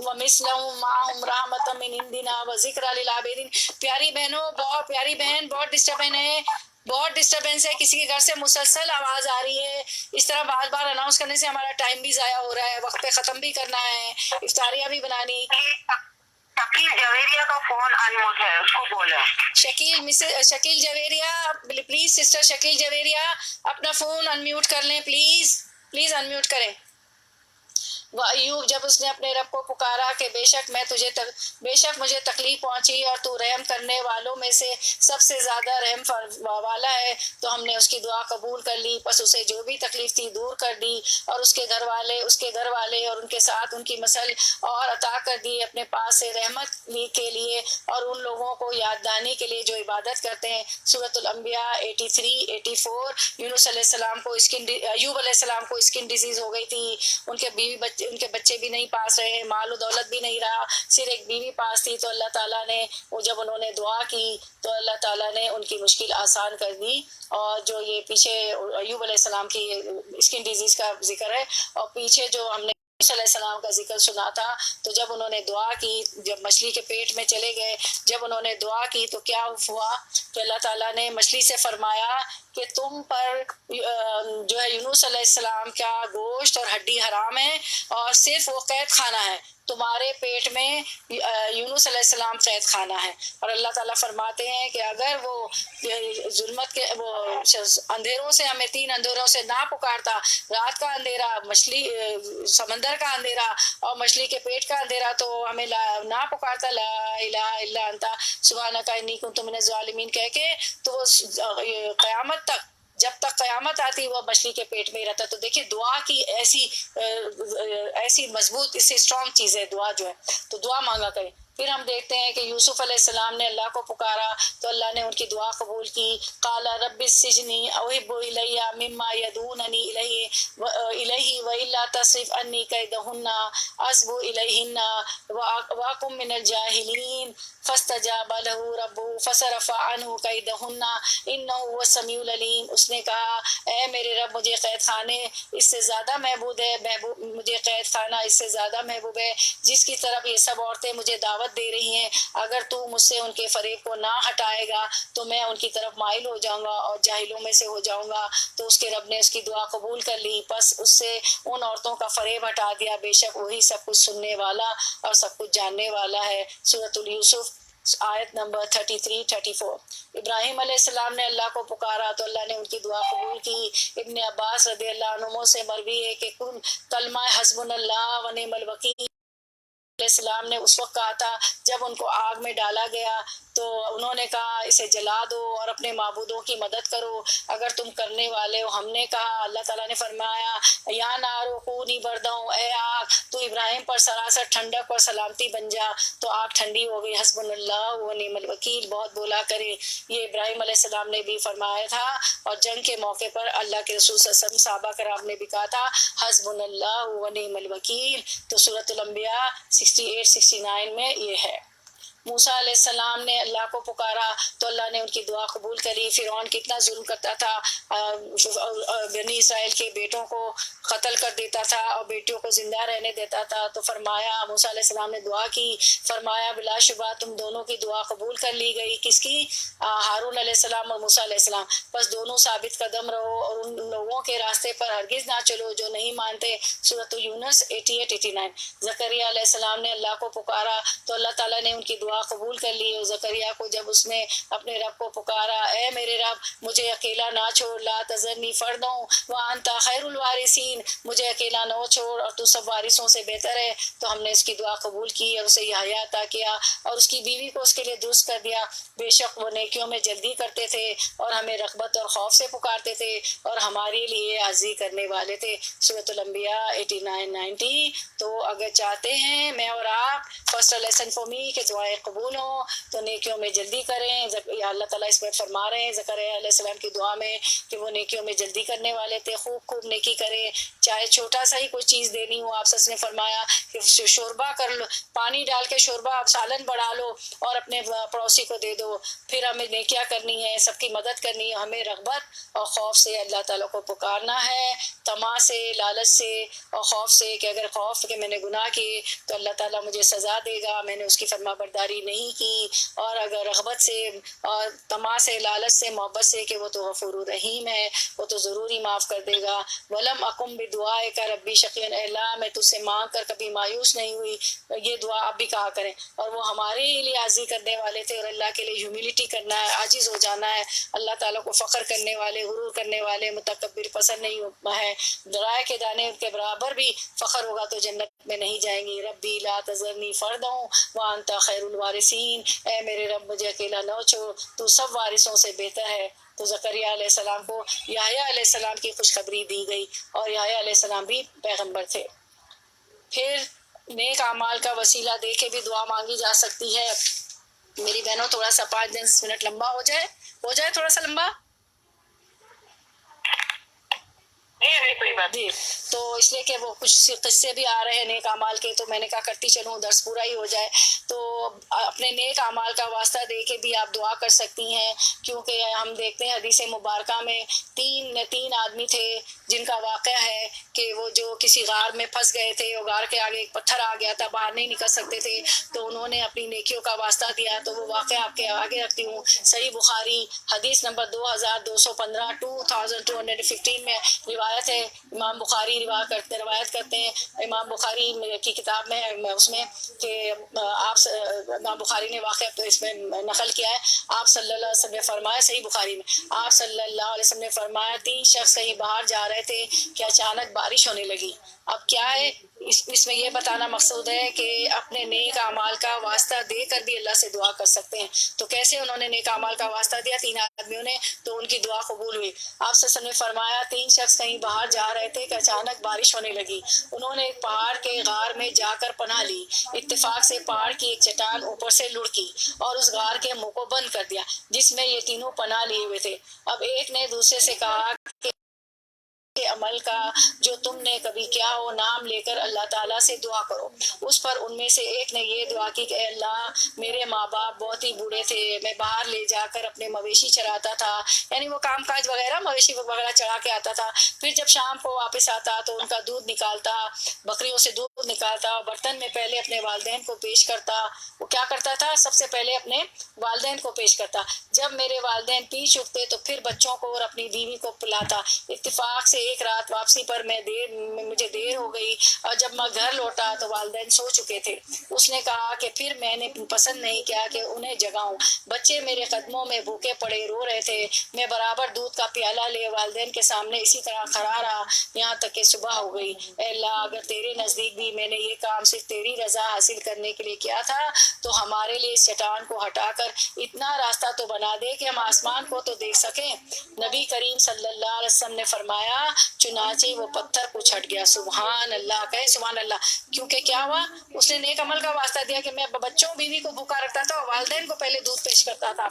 وَمِثْلَهُم مَّعَهُمْ رَحْمَةً مِّنْ عِندِنَا وَذِكْرَىٰ لِلْعَابِدِينَ۔ پیاری بہنوں، پیاری بہن بہت ڈسٹربنس ہے، کسی کے گھر سے مسلسل آواز آ رہی ہے، اس طرح بار بار اناؤنس کرنے سے ہمارا ٹائم بھی ضائع ہو رہا ہے، وقت پہ ختم بھی کرنا ہے، افطاریاں بھی بنانی۔ شکیل جویریہ کا فون انمیوٹ ہے، اس کو بولیں۔ شکیل جویریہ، پلیز سسٹر شکیل جویریہ اپنا فون انمیوٹ کر لیں، پلیز انمیوٹ کریں۔ وہ ایوب، جب اس نے اپنے رب کو پکارا کہ بے شک مجھے تکلیف پہنچی اور تو رحم کرنے والوں میں سے سب سے زیادہ رحم والا ہے، تو ہم نے اس کی دعا قبول کر لی، پس اسے جو بھی تکلیف تھی دور کر دی، اور اس کے گھر والے اور ان کے ساتھ ان کی مسل اور عطا کر دی اپنے پاس سے رحمت کے لیے اور ان لوگوں کو یاد دہانی کے لیے جو عبادت کرتے ہیں۔ سورۃ الانبیاء 83 84۔ ایوب علیہ السلام کو اسکن ڈیزیز ہو گئی تھی، ان کے بیوی بچے ان کے بچے بھی نہیں پاس رہے، مال و دولت بھی نہیں رہا، صرف ایک بیوی پاس تھی، تو اللہ تعالیٰ نے جب انہوں نے دعا کی تو اللہ تعالیٰ نے ان کی مشکل آسان کر دی. اور جو یہ پیچھے ایوب علیہ السلام کی اسکن ڈیزیز کا ذکر ہے، اور پیچھے جو ہم نے موسیٰ علیہ السلام کا ذکر سنا تھا، تو جب انہوں نے دعا کی، جب مچھلی کے پیٹ میں چلے گئے، جب انہوں نے دعا کی تو کیا ہوا کہ اللہ تعالیٰ نے مچھلی سے فرمایا کہ تم پر جو ہے یونس علیہ السلام کا گوشت اور ہڈی حرام ہے، اور صرف وہ قید خانہ ہے، تمہارے پیٹ میں یونس علیہ السلام قید خانہ ہے. اور اللہ تعالیٰ فرماتے ہیں کہ اگر وہ ظلمت کے وہ اندھیروں سے ہمیں 3 اندھیروں سے نہ پکارتا، رات کا اندھیرا، مچھلی سمندر کا اندھیرا اور مچھلی کے پیٹ کا اندھیرا، تو ہمیں نہ پکارتا لا الہ الا انت سبحانک انی کنت من الظالمین کہہ کے، تو وہ قیامت تک، جب تک قیامت آتی وہ مچھلی کے پیٹ میں ہی رہتا. تو دیکھیے دعا کی ایسی مضبوط، اس سے اسٹرانگ چیز ہے دعا جو ہے. تو دعا مانگا کریں. پھر ہم دیکھتے ہیں کہ یوسف علیہ السلام نے اللہ کو پکارا تو اللہ نے ان کی دعا قبول کی. قال رب السجن احب الی مما یدعوننی الیہ والا تصرف عنی کیدہن اصب الیہن واکن من الجاہلین فاستجاب له ربه فصرف عنہ کیدہن انہ هو السمیع العلیم. اس نے کہا اے میرے رب، مجھے قید خانے اس سے زیادہ محبوب ہے، مجھے قید خانہ اس سے زیادہ محبوب ہے جس کی طرف یہ سب عورتیں مجھے دعوت دے رہی ہیں. اگر تو مجھ سے ان کے فریب کو نہ ہٹائے گا تو میں ان کی طرف مائل ہو جاؤں گا اور جاہلوں میں سے ہو جاؤں گا. تو اس کے رب نے اس کی دعا قبول کر لی، پس اس سے ان عورتوں کا فریب ہٹا دیا. بے شک وہی سب کچھ سننے والا اور سب کچھ جاننے والا ہے. سورۃ یوسف آیت نمبر 33-34. ابراہیم علیہ السلام نے اللہ کو پکارا تو اللہ نے ان کی دعا قبول کی. ابن عباس رضی اللہ عنہما سے مروی ہے کہ کلمہ حسبنا اللہ و نعم الوکیل علیہ السلام نے اس وقت کہا تھا جب ان کو آگ میں ڈالا گیا تو انہوں نے کہا اسے جلا دو اور اپنے معبودوں کی مدد کرو اگر تم کرنے والے ہو. ہم نے کہا، اللہ تعالیٰ نے فرمایا یا نار کونی برداں، اے آگ تو ابراہیم پر سراسر ٹھنڈک اور سلامتی بن جا. تو آگ ٹھنڈی ہو گئی. حسبنا اللہ و نعم الوکیل بہت بولا کرے. یہ ابراہیم علیہ السلام نے بھی فرمایا تھا، اور جنگ کے موقع پر اللہ کے رسول صلی اللہ علیہ وسلم صحابہ کرام نے بھی کہا تھا حسبنا اللہ و نعم الوکیل. تو سورۃ الانبیاء 68-69 میں یہ ہے. موسیٰ علیہ السلام نے اللہ کو پکارا تو اللہ نے ان کی دعا قبول کری. فرعون کتنا ظلم کرتا تھا، بنی اسرائیل کے بیٹوں کو قتل کر دیتا تھا اور بیٹیوں کو زندہ رہنے دیتا تھا. تو فرمایا، موسیٰ علیہ السلام نے دعا کی، فرمایا بلا شبہ تم دونوں کی دعا قبول کر لی گئی. کس کی؟ ہارون علیہ السلام اور موسیٰ علیہ السلام. بس دونوں ثابت قدم رہو اور ان لوگوں کے راستے پر ہرگز نہ چلو جو نہیں مانتے. سورۃ یونس 88-89. زکریہ علیہ السلام نے اللہ کو پکارا تو اللہ تعالیٰ نے ان کی دعا قبول کر لی. اور زکریا کو جب اس نے اپنے رب کو پکارا، اے میرے رب مجھے اکیلا نہ چھوڑ، لا تذرنی فردا وانت خیر الوارثین، مجھے اکیلا نہ چھوڑ اور تو سب وارثوں سے بہتر ہے. تو ہم نے اس کی دعا قبول کی اور اسے یحییٰ عطا کیا اور اس کی بیوی کو اس کے لیے درست کر دیا. بے شک وہ نیکیوں میں جلدی کرتے تھے اور ہمیں رغبت اور خوف سے پکارتے تھے اور ہمارے لیے عاجزی کرنے والے تھے. سورۃ الانبیاء 89-90. تو اگر چاہتے ہیں میں اور آپ فرسٹ لیسن فار می کہ دعائیں قبول ہوں تو نیکیوں میں جلدی کریں. یا اللہ تعالیٰ اس میں فرما رہے ہیں زکریا علیہ السلام کی دعا میں کہ وہ نیکیوں میں جلدی کرنے والے تھے. خوب نیکی کریں، چاہے چھوٹا سا ہی کوئی چیز دینی ہو. آپ نے فرمایا کہ شوربہ کر لو، پانی ڈال کے شوربہ، آپ سالن بڑھا لو اور اپنے پڑوسی کو دے دو. پھر ہمیں نیکیاں کرنی ہے، سب کی مدد کرنی ہے. ہمیں رغبت اور خوف سے اللہ تعالیٰ کو پکارنا ہے، طمع سے، لالچ سے اور خوف سے کہ اگر خوف کہ میں نے گناہ کیے تو اللہ تعالیٰ مجھے سزا دے گا، میں نے اس کی فرما برداری نہیں کی. اور اگر رغبت سے اور طمع سے، لالچ سے، محبت سے کہ وہ تو غفور الرحیم ہے، وہ تو ضرور ہی معاف کر دے گا. ولم اکم بدعائک ربی شقیا، اللہ میں تجھ سے مانگ کر کبھی مایوس نہیں ہوئی. یہ دعا آپ بھی کہا کریں. اور وہ ہمارے لیے عاجزی کرنے والے تھے اور اللہ کے لیے ہیوملٹی کرنا ہے، عاجز ہو جانا ہے. اللہ تعالیٰ کو فخر کرنے والے، غرور کرنے والے، متکبر پسند نہیں ہے. رائے کے دانے کے برابر بھی فخر ہوگا تو جنت میں نہیں جائیں گی. ربی لا تذرنی فردا وانت خیر الوارثین، اے میرے رب مجھے اکیلا نہ چھوڑ، تو سب وارثوں سے بہتر ہے. تو زکریا علیہ السلام کو یحییٰ علیہ السلام کی خوشخبری دی گئی اور یحییٰ علیہ السلام بھی پیغمبر تھے. پھر نیک اعمال کا وسیلہ دے کے بھی دعا مانگی جا سکتی ہے. میری بہنوں تھوڑا سا 5-10 منٹ لمبا ہو جائے تھوڑا سا لمبا. جی بالکل بس جی، تو اس لیے کہ وہ کچھ قصے بھی آ رہے ہیں نیک اعمال کے، تو میں نے کہا کرتی چلوں، درس پورا ہی ہو جائے۔ تو اپنے نیک اعمال کا واسطہ دے کے بھی آپ دعا کر سکتی ہیں، کیونکہ ہم دیکھتے ہیں حدیث مبارکہ میں تین آدمی تھے جن کا واقعہ ہے کہ وہ جو کسی غار میں پھنس گئے تھے، اور غار کے آگے ایک پتھر آ گیا تھا، باہر نہیں نکل سکتے تھے، تو انہوں نے اپنی نیکیوں کا واسطہ دیا۔ تو وہ واقعہ آپ کے آگے رکھتی ہوں، صحیح بخاری حدیث نمبر 2215 2215 میں روایت ہے، امام بخاری روایت کرتے ہیں، امام بخاری کی کتاب میں اس میں کہ امام بخاری نے واقعہ اس میں نقل کیا ہے، آپ صلی اللہ علیہ وسلم نے فرمایا، صحیح بخاری میں آپ صلی اللہ علیہ وسلم نے فرمایا 3 شخص کہیں باہر جا رہے تھے کہ اچانک بارش ہونے لگی۔ اب کیا ہے اس میں یہ بتانا مقصود ہے کہ اپنے نیک اعمال کا واسطہ دے کر بھی اللہ سے دعا کر سکتے ہیں۔ تو کیسے انہوں نے نیک اعمال کا واسطہ دیا 3 آدمیوں نے، تو ان کی دعا قبول ہوئی۔ آپ صلی اللہ علیہ وسلم نے فرمایا 3 شخص کہیں باہر جا رہے تھے کہ اچانک بارش ہونے لگی، انہوں نے ایک پہاڑ کے غار میں جا کر پناہ لی، اتفاق سے پہاڑ کی ایک چٹان اوپر سے لڑکی اور اس غار کے منہ کو بند کر دیا جس میں یہ تینوں پناہ لیے ہوئے تھے۔ اب ایک نے دوسرے سے کہا کہ عمل کا جو تم نے کبھی کیا ہو نام لے کر اللہ تعالیٰ سے دعا کرو۔ اس پر ان میں سے ایک نے یہ دعا کی کہ اے اللہ میرے ماں باپ بہت ہی بوڑھے تھے، میں باہر لے جا کر اپنے مویشی چراتا تھا، یعنی وہ کام کاج وغیرہ مویشی وغیرہ چرا کے آتا تھا، پھر جب شام کو واپس آتا تو ان کا دودھ نکالتا، بکریوں سے دودھ نکالتا، برتن میں پہلے اپنے والدین کو پیش کرتا۔ وہ کیا کرتا تھا؟ سب سے پہلے اپنے والدین کو پیش کرتا، جب میرے والدین پی چکتے تو پھر بچوں کو اور اپنی بیوی کو پلاتا۔ اتفاق سے ایک رات واپسی پر مجھے دیر ہو گئی اور جب میں گھر لوٹا تو والدین سو چکے تھے۔ اس نے کہا کہ پھر میں نے پسند نہیں کیا کہ انہیں جگاؤں، بچے میرے قدموں میں بھوکے پڑے رو رہے تھے، میں برابر دودھ کا پیالہ لے والدین کے سامنے اسی طرح کھڑا رہا یہاں تک کہ صبح ہو گئی۔ اے اللہ اگر تیرے نزدیک بھی میں نے یہ کام صرف تیری رضا حاصل کرنے کے لیے کیا تھا تو ہمارے لیے اس چٹان کو ہٹا کر اتنا راستہ تو بنا دے کہ ہم آسمان کو تو دیکھ سکیں۔ نبی کریم صلی اللہ علیہ وسلم نے فرمایا چنانچہ وہ پتھر کچھ ہٹ گیا۔ سبحان اللہ، کہیں سبحان اللہ، کیونکہ کیا ہوا؟ اس نے نیک عمل کا واسطہ دیا کہ میں بچوں بیوی کو بھوکا رکھتا تھا اور والدین کو پہلے دودھ پیش کرتا تھا۔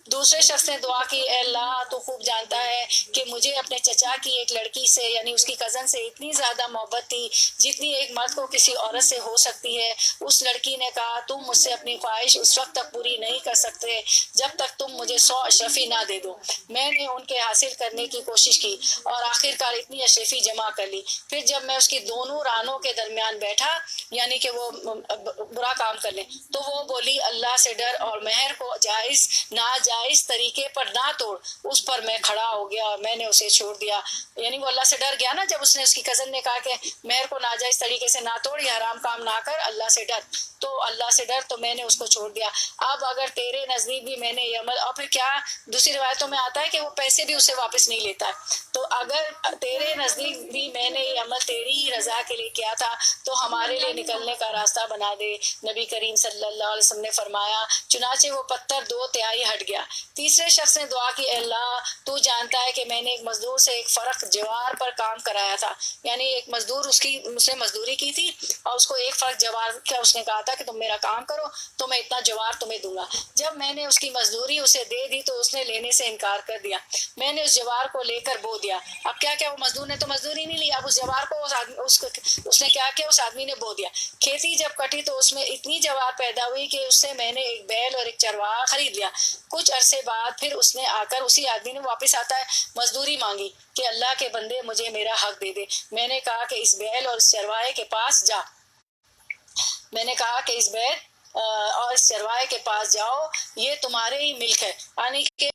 دوسرے شخص نے دعا کی اے اللہ تو خوب جانتا ہے کہ مجھے اپنے چچا کی ایک لڑکی سے یعنی اس کی کزن سے اتنی زیادہ محبت تھی جتنی ایک مرد کو کسی عورت سے ہو سکتی ہے۔ اس لڑکی نے کہا تم مجھ سے اپنی خواہش اس وقت تک پوری نہیں کر سکتے جب تک تم مجھے 100 اشرفی نہ دے دو۔ میں نے ان کے حاصل کرنے کی کوشش کی اور آخر کار اتنی اشرفی جمع کر لی۔ پھر جب میں اس کی دونوں رانوں کے درمیان بیٹھا یعنی کہ وہ برا کام کر لیں تو وہ بولی اللہ سے ڈر اور مہر کو جائز ناجائز طریقے پر نہ توڑ۔ اس پر میں کھڑا ہو گیا اور میں نے اسے چھوڑ دیا، یعنی وہ اللہ سے ڈر گیا نا جب اس نے اس کی کزن نے کہا کہ مہر کو ناجائز طریقے سے نہ توڑ، یہ حرام کام نہ کر، اللہ سے ڈر، تو اللہ سے ڈر تو میں نے اس کو چھوڑ دیا۔ اب اگر تیرے نزدیک بھی میں نے یہ عمل، اور پھر کیا دوسری روایتوں میں آتا ہے کہ وہ پیسے بھی اسے واپس نہیں لیتا ہے، تو اگر تیرے نزدیک بھی میں نے یہ عمل تیری ہی رضا کے لیے کیا تھا تو ہمارے لیے نکلنے کا راستہ بنا دے۔ نبی کریم صلی اللہ علیہ وسلم نے فرمایا چنانچہ وہ پتھر 2/3 ہٹ گیا۔ تیسرے شخص نے دعا کی اے اللہ تو جانتا ہے کہ میں نے ایک مزدور سے ایک فرق جوار پر کام کرایا تھا، یعنی ایک مزدور اس نے مزدوری کی تھی اور اس کو ایک فرق جوار کا اس نے کہا تھا کہ تم میرا کام کرو تو میں اتنا جوار تمہیں دوں گا۔ جب میں نے اس کی مزدوری اسے دے دی تو اس نے لینے سے انکار کر دیا۔ میں نے اس جوار کو لے کر بو دیا۔ اب کیا وہ مزدور نے تو مزدوری نہیں لی، اب اس جوار کو اس نے کیا کیا اس آدمی نے بو دیا۔ کھیتی جب کٹی تو اس میں اتنی جوار پیدا ہوئی کہ اس سے میں نے ایک بیل اور ایک چرواہا خرید لیا۔ کچھ عرصے بعد پھر اس نے آ کر اسی آدمی نے واپس آتا ہے مزدوری مانگی کہ اللہ کے بندے مجھے میرا حق دے دے۔ میں نے کہا کہ اس بیل اور اس چرواہے کے پاس جا، میں نے کہا کہ اس بیل اور اس چرواہے کے پاس جاؤ، یہ تمہارے ہی ملک ہے، یعنی کہ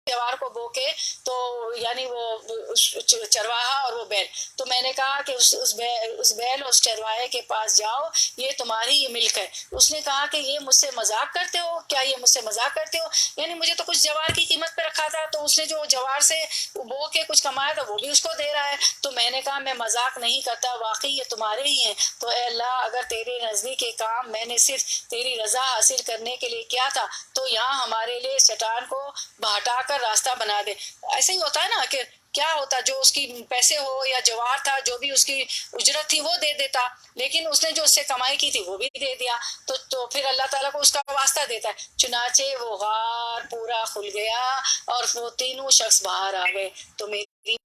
جوار کو بو کے تو یعنی وہ چرواہا اور وہ بیل، تو میں نے کہا کہ اس بیل اور اس چرواہے کے پاس جاؤ، یہ تمہاری ہی ملک ہے۔ اس نے کہا کہ یہ مجھ سے مذاق کرتے ہو، کیا یہ مجھ سے مذاق کرتے ہو؟ یعنی مجھے تو کچھ جوار کی قیمت پہ رکھا تھا تو اس نے جو جوار سے بو کے کچھ کمایا تھا وہ بھی اس کو دے رہا ہے۔ تو میں نے کہا میں مذاق نہیں کرتا، واقعی یہ تمہارے ہی ہیں، تو اے اللہ اگر تیرے نزدیک یہ کام میں نے صرف تیری رضا حاصل کرنے کے لیے کیا تھا تو یہاں ہمارے لیے اس چٹان کو ہٹا کر راستہ بنا دے۔ ایسے ہی ہوتا ہے نا کہ کیا ہوتا جو اس کی پیسے ہو یا جوار تھا جو بھی اس کی اجرت تھی وہ دے دیتا، لیکن اس نے جو اس سے کمائی کی تھی وہ بھی دے دیا تو پھر اللہ تعالیٰ کو اس کا واسطہ دیتا ہے۔ چنانچہ وہ غار پورا کھل گیا اور وہ تینوں شخص باہر آ گئے۔ تو میری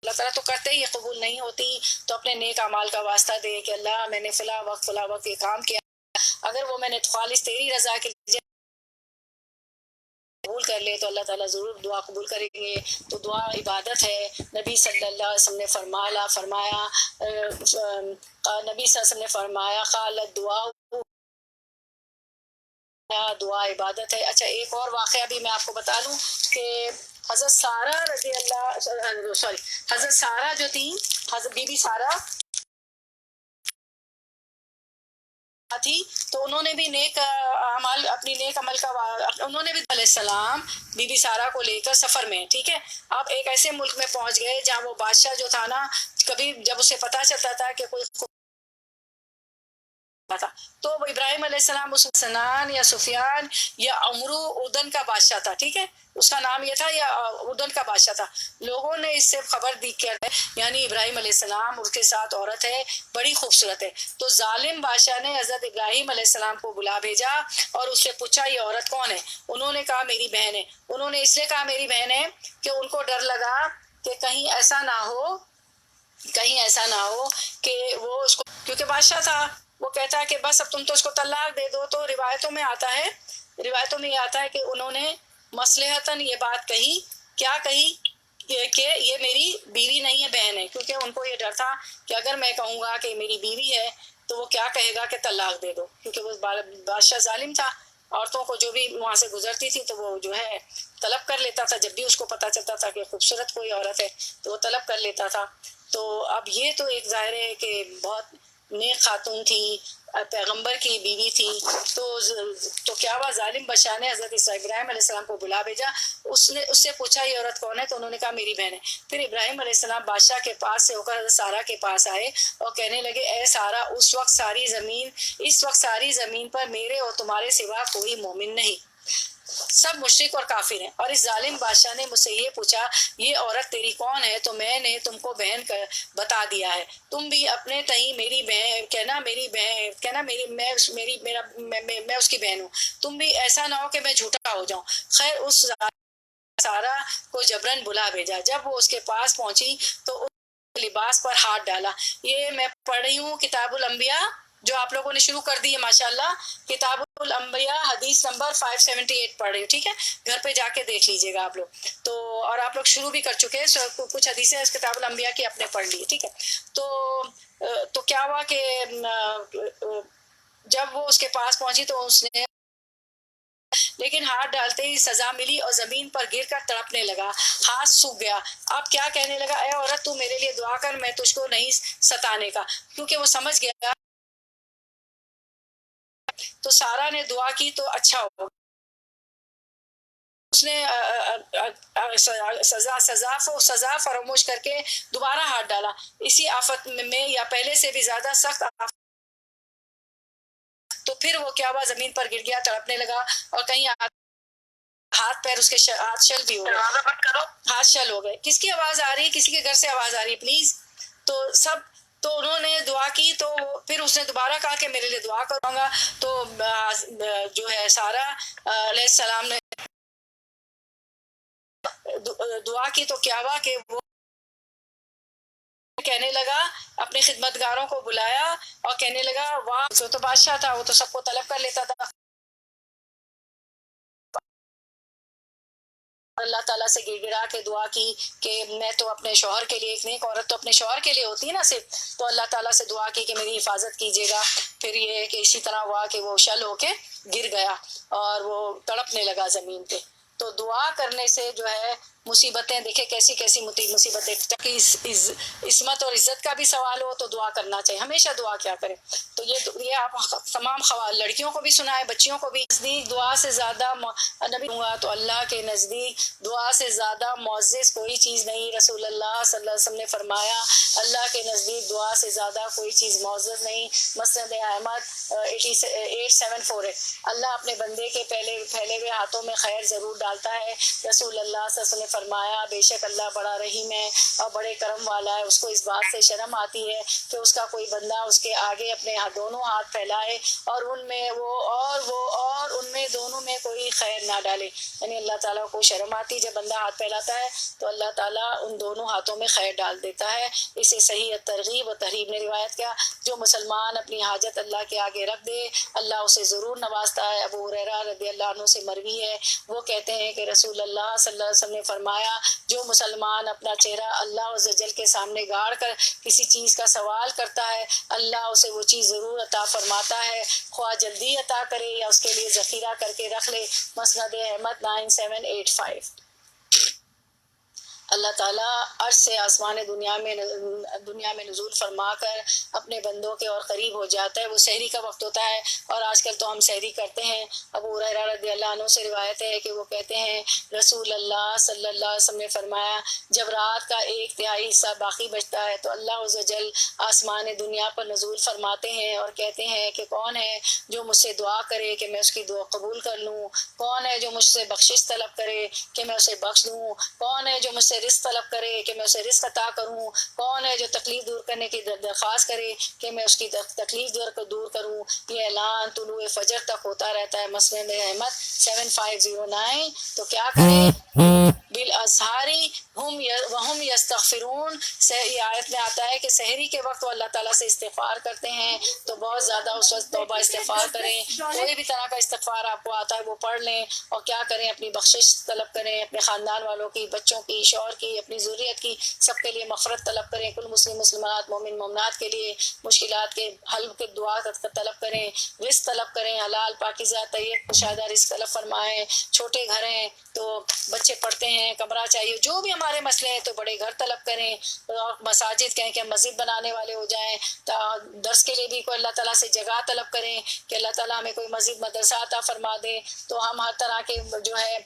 اللہ تعالیٰ تو کرتے ہی قبول نہیں ہوتی، تو اپنے نیک اعمال کا واسطہ دے کہ اللہ میں نے فلاں وقت یہ کام کیا، اگر وہ میں نے خالص تیری رضا کے لیے قبول کر لے تو اللہ تعالیٰ ضرور دعا قبول کریں گے۔ تو دعا عبادت ہے۔ نبی صلی اللہ علیہ وسلم نے فرمایا نبی صلی اللہ علیہ وسلم نے فرمایا قالت دعا عبادت ہے۔ اچھا ایک اور واقعہ بھی میں آپ کو بتا دوں کہ حضرت سارہ جو تھی، حضرت بی بی سارہ تھی، تو انہوں نے بھی نیک اعمال اپنی نیک عمل کا انہوں نے بھی علیہ السلام بی بی سارہ کو لے کر سفر میں، ٹھیک ہے، آپ ایک ایسے ملک میں پہنچ گئے جہاں وہ بادشاہ جو تھا نا، کبھی جب اسے پتا چلتا تھا کہ کوئی تھا تو وہ ابراہیم علیہ السلام اس سنان یا سفیان یا عمرو اردن کا بادشاہ تھا، ٹھیک ہے، اس کا نام یہ تھا، یا اردن کا بادشاہ تھا۔ لوگوں نے اس سے خبر دی کہ یعنی ابراہیم علیہ السلام، اس کے ساتھ عورت ہے بڑی خوبصورت ہے، تو ظالم بادشاہ نے حضرت ابراہیم علیہ السلام کو بلا بھیجا اور اس سے پوچھا یہ عورت کون ہے؟ انہوں نے کہا میری بہن ہے۔ انہوں نے اس لیے کہا میری بہن ہے کہ ان کو ڈر لگا کہ کہیں ایسا نہ ہو کہ وہ اس کو، کیونکہ بادشاہ تھا، وہ کہتا ہے کہ بس اب تم تو اس کو طلاق دے دو۔ تو روایتوں میں یہ آتا ہے کہ انہوں نے مصلحتاً یہ بات کہی، کیا کہی کہ یہ میری بیوی نہیں ہے، بہن ہے، کیونکہ ان کو یہ ڈر تھا کہ اگر میں کہوں گا کہ میری بیوی ہے تو وہ کیا کہے گا کہ طلاق دے دو، کیونکہ وہ بادشاہ ظالم تھا، عورتوں کو جو بھی وہاں سے گزرتی تھی تو وہ جو ہے طلب کر لیتا تھا، جب بھی اس کو پتا چلتا تھا کہ خوبصورت کوئی عورت ہے تو وہ طلب کر لیتا تھا۔ تو اب یہ تو ایک ظاہر ہے کہ بہت نیک خاتون تھی، پیغمبر کی بیوی تھی، تو کیا ہوا، ظالم بادشاہ نے حضرت ابراہیم علیہ السلام کو بلا بھیجا، اس سے پوچھا یہ عورت کون ہے؟ تو انہوں نے کہا میری بہن ہے۔ پھر ابراہیم علیہ السلام بادشاہ کے پاس سے ہو کر حضرت سارہ کے پاس آئے اور کہنے لگے اے سارہ، اس وقت ساری زمین پر میرے اور تمہارے سوا کوئی مومن نہیں، سب مشرک اور کافر ہیں، اور اس ظالم بادشاہ نے مجھ سے یہ پوچھا یہ عورت تیری کون ہے، تو میں نے تم کو بہن بتا دیا ہے، تم بھی اپنے تئیں میری بہن کہنا، میں اس کی بہن ہوں، تم بھی ایسا نہ ہو کہ میں جھوٹا ہو جاؤں۔ خیر اس سارہ کو جبرن بلا بھیجا، جب وہ اس کے پاس پہنچی تو اس لباس پر ہاتھ ڈالا۔ یہ میں پڑھ رہی ہوں کتاب الانبیاء جو آپ لوگوں نے شروع کر دی ہے ماشاءاللہ، کتاب الانبیاء حدیث نمبر 578 پڑھ رہی ہوں، ٹھیک ہے، گھر پہ جا کے دیکھ لیجئے گا آپ لوگ تو، اور آپ لوگ شروع بھی کر چکے ہیں، کچھ حدیثیں اس کتاب الانبیاء کی اپنے پڑھ لی، ٹھیک ہے۔ تو کیا ہوا کہ جب وہ اس کے پاس پہنچی تو اس نے لیکن ہاتھ ڈالتے ہی سزا ملی اور زمین پر گر کر تڑپنے لگا، ہاتھ سوکھ گیا۔ اب کیا کہنے لگا، اے عورت تو میرے لیے دعا کر، میں تجھ کو نہیں ستانے کا، کیونکہ وہ سمجھ گیا۔ تو سارہ نے دعا کی تو اچھا ہو، اس نے سزا فراموش کر کے دوبارہ ہاتھ ڈالا، اسی آفت میں یا پہلے سے بھی زیادہ سخت آفت، تو پھر وہ کیا ہوا، زمین پر گر گیا، تڑپنے لگا، اور کہیں ہاتھ پیر اس کے ہاتھ شل بھی ہو گئے، ہاتھ شل ہو گئے۔ کس کی آواز آ رہی ہے؟ کسی کے گھر سے آواز آ رہی ہے پلیز؟ تو انہوں نے دعا کی، تو پھر اس نے دوبارہ کہا کہ میرے لیے دعا کروں گا، تو جو ہے سارہ علیہ السلام نے دعا کی، تو کیا ہوا کہ وہ کہنے لگا، اپنے خدمتگاروں کو بلایا اور کہنے لگا واہ، تو بادشاہ تھا، وہ تو سب کو طلب کر لیتا تھا، اللہ تعالیٰ سے گر گرا کے دعا کی کہ میں تو اپنے شوہر کے لیے، ایک نیک عورت تو اپنے شوہر کے لیے ہوتی ہے نا صرف، تو اللہ تعالیٰ سے دعا کی کہ میری حفاظت کیجیے گا۔ پھر یہ کہ اسی طرح ہوا کہ وہ شل ہو کے گر گیا اور وہ تڑپنے لگا زمین پہ۔ تو دعا کرنے سے جو ہے مصیبتیں، دیکھیں کیسی کیسی مصیبتیں، عصمت اور عزت کا بھی سوال ہو تو دعا کرنا چاہیے، ہمیشہ دعا کیا کریں۔ تو یہ آپ تمام لڑکیوں کو بھی سنائیں، بچیوں کو بھی، نزدیک دعا سے زیادہ نبی ہوا تو اللہ کے نزدیک دعا سے زیادہ معزز کوئی چیز نہیں۔ رسول اللہ صلی اللہ علیہ وسلم نے فرمایا اللہ کے نزدیک دعا سے زیادہ کوئی چیز معزز نہیں۔ مسند احمد 874 اللہ اپنے بندے کے پھیلے ہوئے ہاتھوں میں خیر ضرور ڈالتا ہے۔ رسول اللہ صلی اللہ علیہ وسلم نے فرمایا بے شک اللہ بڑا رحیم ہے اور بڑے کرم والا ہے، اس کو اس بات سے شرم آتی ہے کہ اس کا کوئی بندہ اس کے آگے اپنے دونوں ہاتھ پھیلائے اور ان میں ان میں دونوں میں کوئی خیر نہ ڈالے. یعنی اللہ تعالیٰ کو شرم آتی جب بندہ ہاتھ پھیلاتا ہے تو اللہ تعالیٰ ان دونوں ہاتھوں میں خیر ڈال دیتا ہے. اسے صحیح ترغیب و ترہیب نے روایت کیا جو مسلمان اپنی حاجت اللہ کے آگے رکھ دے اللہ اسے ضرور نوازتا ہے. ابو ہریرہ رضی اللہ عنہ سے مروی ہے، وہ کہتے ہیں کہ رسول اللہ صلی اللہ علیہ وسلم نے فرمایا جو مسلمان اپنا چہرہ اللہ عز و جل کے سامنے گاڑ کر کسی چیز کا سوال کرتا ہے اللہ اسے وہ چیز ضرور عطا فرماتا ہے، خواہ جلدی عطا کرے یا اس کے لیے ذخیرہ کر کے رکھ لے. مسند احمد 9785. اللہ تعالیٰ عرش سے آسمان دنیا میں نزول فرما کر اپنے بندوں کے اور قریب ہو جاتا ہے. وہ سحری کا وقت ہوتا ہے اور آج کل تو ہم سحری کرتے ہیں. ابو ہریرہ رضی اللہ عنہ سے روایت ہے کہ وہ کہتے ہیں رسول اللہ صلی اللہ علیہ وسلم نے فرمایا جب رات کا 1/3 حصہ باقی بچتا ہے تو اللہ عز و جل آسمان دنیا پر نزول فرماتے ہیں اور کہتے ہیں کہ کون ہے جو مجھ سے دعا کرے کہ میں اس کی دعا قبول کر لوں، کون ہے جو مجھ سے بخشش طلب کرے کہ میں اسے بخش دوں، کون ہے جو مجھ سے رزق طلب کرے کہ میں اسے رزق عطا کروں، کون ہے جو تکلیف دور کرنے کی درخواست کرے کہ میں اس کی تکلیف دور کروں. یہ اعلان طلوع فجر تک ہوتا رہتا ہے. مسند احمد 7509. تو کیا کریں بالاسحاری وہم یستغفرون. یہ آیت میں آتا ہے کہ سحری کے وقت وہ اللہ تعالیٰ سے استغفار کرتے ہیں تو بہت زیادہ اس وقت توبہ استغفار کریں. کوئی بھی طرح کا استغفار آپ کو آتا ہے وہ پڑھ لیں اور کیا کریں اپنی بخشش طلب کریں، اپنے خاندان والوں کی، بچوں کی، شوہر کی، اپنی ذریت کی، سب کے لیے مغفرت طلب کریں. کل مسلم مسلمات مومن مومنات کے لیے مشکلات کے حل کے دعا طلب کریں، رزق طلب کریں، حلال پاکیزہ طیب کشادہ رزق طلب فرمائیں. چھوٹے گھر ہیں تو بچے پڑھتے ہیں کمرہ چاہیے، جو بھی ہمارے مسئلے ہیں تو بڑے گھر طلب کریں. اور مساجد کہیں کہ مسجد بنانے والے ہو جائیں، درس کے لیے بھی کوئی اللہ تعالیٰ سے جگہ طلب کریں کہ اللہ تعالیٰ ہمیں کوئی مسجد مدرسہ عطا فرما دے تو ہم ہر طرح کے جو ہے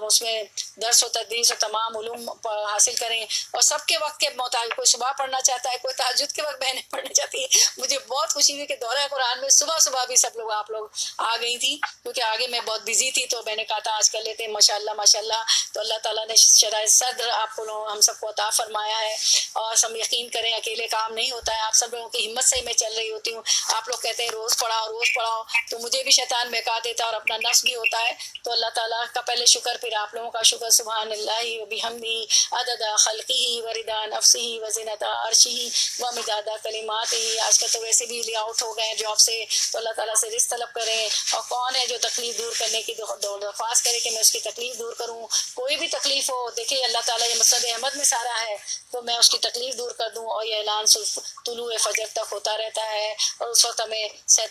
اس میں درس و تدریس و تمام علوم حاصل کریں. اور سب کے وقت کے مطابق کوئی صبح پڑھنا چاہتا ہے، کوئی تہجد کے وقت بہنیں پڑھنا چاہتی ہے. مجھے بہت خوشی ہوئی کہ دورہ قرآن میں صبح بھی سب لوگ آپ لوگ آ گئی تھی کیونکہ آگے میں بہت بزی تھی تو میں نے کہا تھا آج کر لیتے ہیں. ماشاءاللہ تو اللہ تعالیٰ نے شرح صدر آپ کو ہم سب کو عطا فرمایا ہے. اور ہم یقین کریں اکیلے کام نہیں ہوتا ہے، آپ سب لوگوں کی ہمت سے میں چل رہی ہوتی ہوں. آپ لوگ کہتے ہیں روز پڑھاؤ تو مجھے بھی شیطان بہکا دیتا اور اپنا نفس بھی ہوتا ہے. تو اللہ تعالیٰ کا پہلے شکر پھر آپ لوگوں کا شکر. سبحان اللہ وبحمدہ عدد خلقہ ورضا نفسہ وزنۃ عرشہ ومداد کلماتہ. آج کل تو ویسے بھی آؤٹ ہو گئے ہیں جاب سے تو اللہ تعالیٰ سے رزق طلب کریں. اور کون ہے جو تکلیف دور کرنے کی درخواست کرے کہ میں اس کی تکلیف دور کروں. کوئی بھی تکلیف ہو دیکھیے اللہ تعالیٰ یہ مسند احمد میں سارا ہے تو میں اس کی تکلیف دور کر دوں. اور یہ اعلان طلوع فجر تک ہوتا رہتا ہے اور اس وقت ہمیں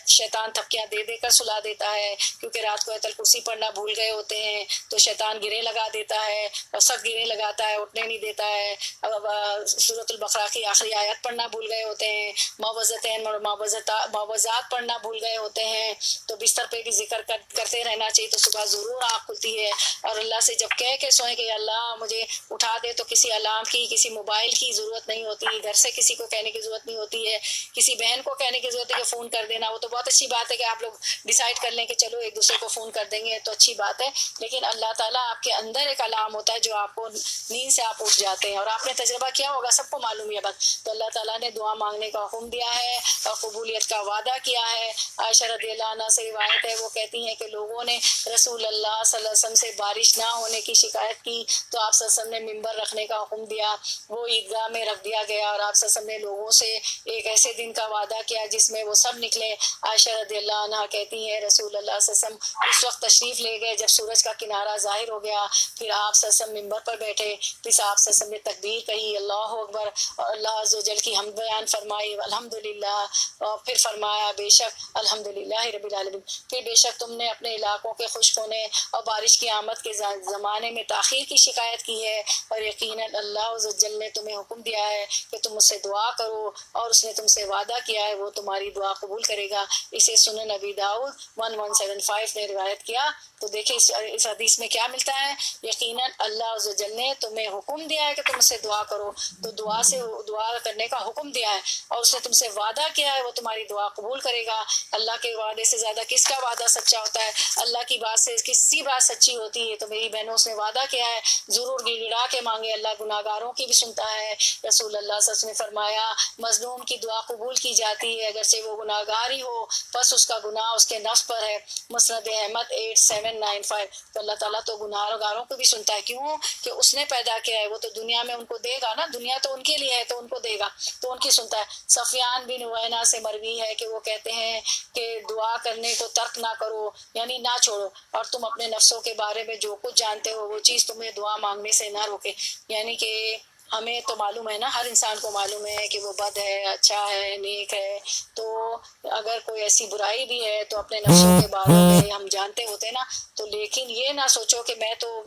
شیطان تھپکیاں دے کر سلا دیتا ہے کیونکہ رات کو آیت الکرسی پڑھنا بھول گئے ہوتے ہیں تو شیطان گرے لگا دیتا ہے اور سخت گرے لگاتا ہے، اٹھنے نہیں دیتا ہے. اب سورۃ البقرہ کی آخری آیت پڑھنا بھول گئے ہوتے ہیں، معوذتین اور معوذات پڑھنا بھول گئے ہوتے ہیں تو بستر پہ بھی ذکر کرتے رہنا چاہیے. تو صبح ضرور آنکھ کھلتی ہے اور اللہ سے جب کہہ کے سوئیں کہ اللہ مجھے اٹھا دے تو کسی الارم کی، کسی موبائل کی ضرورت نہیں ہوتی، گھر سے کسی کو کہنے کی ضرورت نہیں ہوتی ہے، کسی بہن کو کہنے کی ضرورت ہے کہ فون کر دینا. وہ تو بہت اچھی بات ہے کہ آپ لوگ ڈیسائیڈ کر لیں کہ چلو ایک دوسرے کو فون کر دیں گے تو اچھی بات ہے، لیکن اللہ تعالیٰ آپ کے اندر ایک الارم ہوتا ہے جو آپ کو نیند سے آپ اٹھ جاتے ہیں اور آپ نے تجربہ کیا ہوگا، سب کو معلوم ہے بات. تو اللہ تعالیٰ نے دعا مانگنے کا حکم دیا ہے اور قبولیت کا وعدہ کیا ہے. عائشہ رضی اللہ عنہ سے روایت ہے، وہ کہتی ہیں کہ لوگوں نے رسول اللہ صلی اللہ علیہ وسلم سے بارش نہ ہونے کی شکایت کی تو آپ صلی اللہ علیہ وسلم نے ممبر رکھنے کا حکم دیا. وہ عیدگاہ میں رکھ دیا گیا اور آپ صلی اللہ علیہ وسلم نے لوگوں سے ایک ایسے دن کا وعدہ کیا جس میں وہ سب نکلے. عائشہ رضی اللہ عنہ کہتی ہیں رسول اللہ صلی اللہ علیہ وسلم اس وقت تشریف لے گئے جب سورج کا کنارہ ظاہر ہو گیا. پھر آپ صلی اللہ علیہ وسلم ممبر پر بیٹھے، پھر آپ صلی اللہ علیہ وسلم نے تکبیر کہی اللہ اکبر اور اللہ عز و جل کی حمد بیان فرمائی الحمدللہ. اور پھر فرمایا بے شک الحمدللہ رب العالمین. پھر بے شک تم نے اپنے علاقوں کے خشک ہونے اور بارش کی آمد کے زمانے میں تاخیر کی شکایت کی ہے اور یقیناً اللہ عز و جل نے تمہیں حکم دیا ہے کہ تم اس سے دعا کرو اور اس نے تم سے وعدہ کیا ہے وہ تمہاری دعا قبول کرے گا. اسے سنن نبی داؤد 1175 نے روایت کیا. تو دیکھیں اس حدیث میں کیا ملتا ہے، یقیناً اللہ عز و جل نے تمہیں حکم دیا ہے کہ تم اس سے دعا کرو تو دعا کرنے کا حکم دیا ہے اور اس نے تم سے وعدہ کیا ہے وہ تمہاری دعا قبول کرے گا. اللہ کے وعدے سے زیادہ کس کا وعدہ سچا ہوتا ہے؟ اللہ کی بات سے کسی بات سچی ہوتی ہے. تو میری بہنوں آمنوا، اس نے وعدہ کیا ہے ضرور گڑ گڑا کے مانگے، اللہ گناہ گاروں کی بھی سنتا ہے۔ رسول اللہ صلی اللہ علیہ وسلم نے فرمایا مظلوم کی دعا قبول کی جاتی ہے اگرچہ وہ گناہ گار ہی ہو، بس اس کا گناہ اس کے نفس پر ہے۔ مسند احمد 8795۔ تو اللہ تعالیٰ تو گناہ گاروں کو بھی سنتا ہے، کیوں کہ اس نے پیدا کیا ہے، وہ تو دنیا میں ان کو دے گا نا، دنیا تو ان کے لیے ہے تو ان کو دے گا، تو ان کی سنتا ہے۔ سفیان بن عیینہ سے مروی ہے کہ وہ کہتے ہیں کہ دعا کرنے کو ترک نہ کرو، یعنی نہ چھوڑو، اور تم اپنے نفسوں کے بارے میں جو کچھ جانتے ہو وہ چیز تمہیں دعا مانگنے سے نہ روکے۔ یعنی کہ ہمیں تو معلوم ہے نا، ہر انسان کو معلوم ہے کہ وہ بد ہے، اچھا ہے، نیک ہے، تو اگر کوئی ایسی برائی بھی ہے تو اپنے نفسوں کے بارے میں ہم جانتے ہوتے نا، تو لیکن یہ نہ سوچو کہ میں تو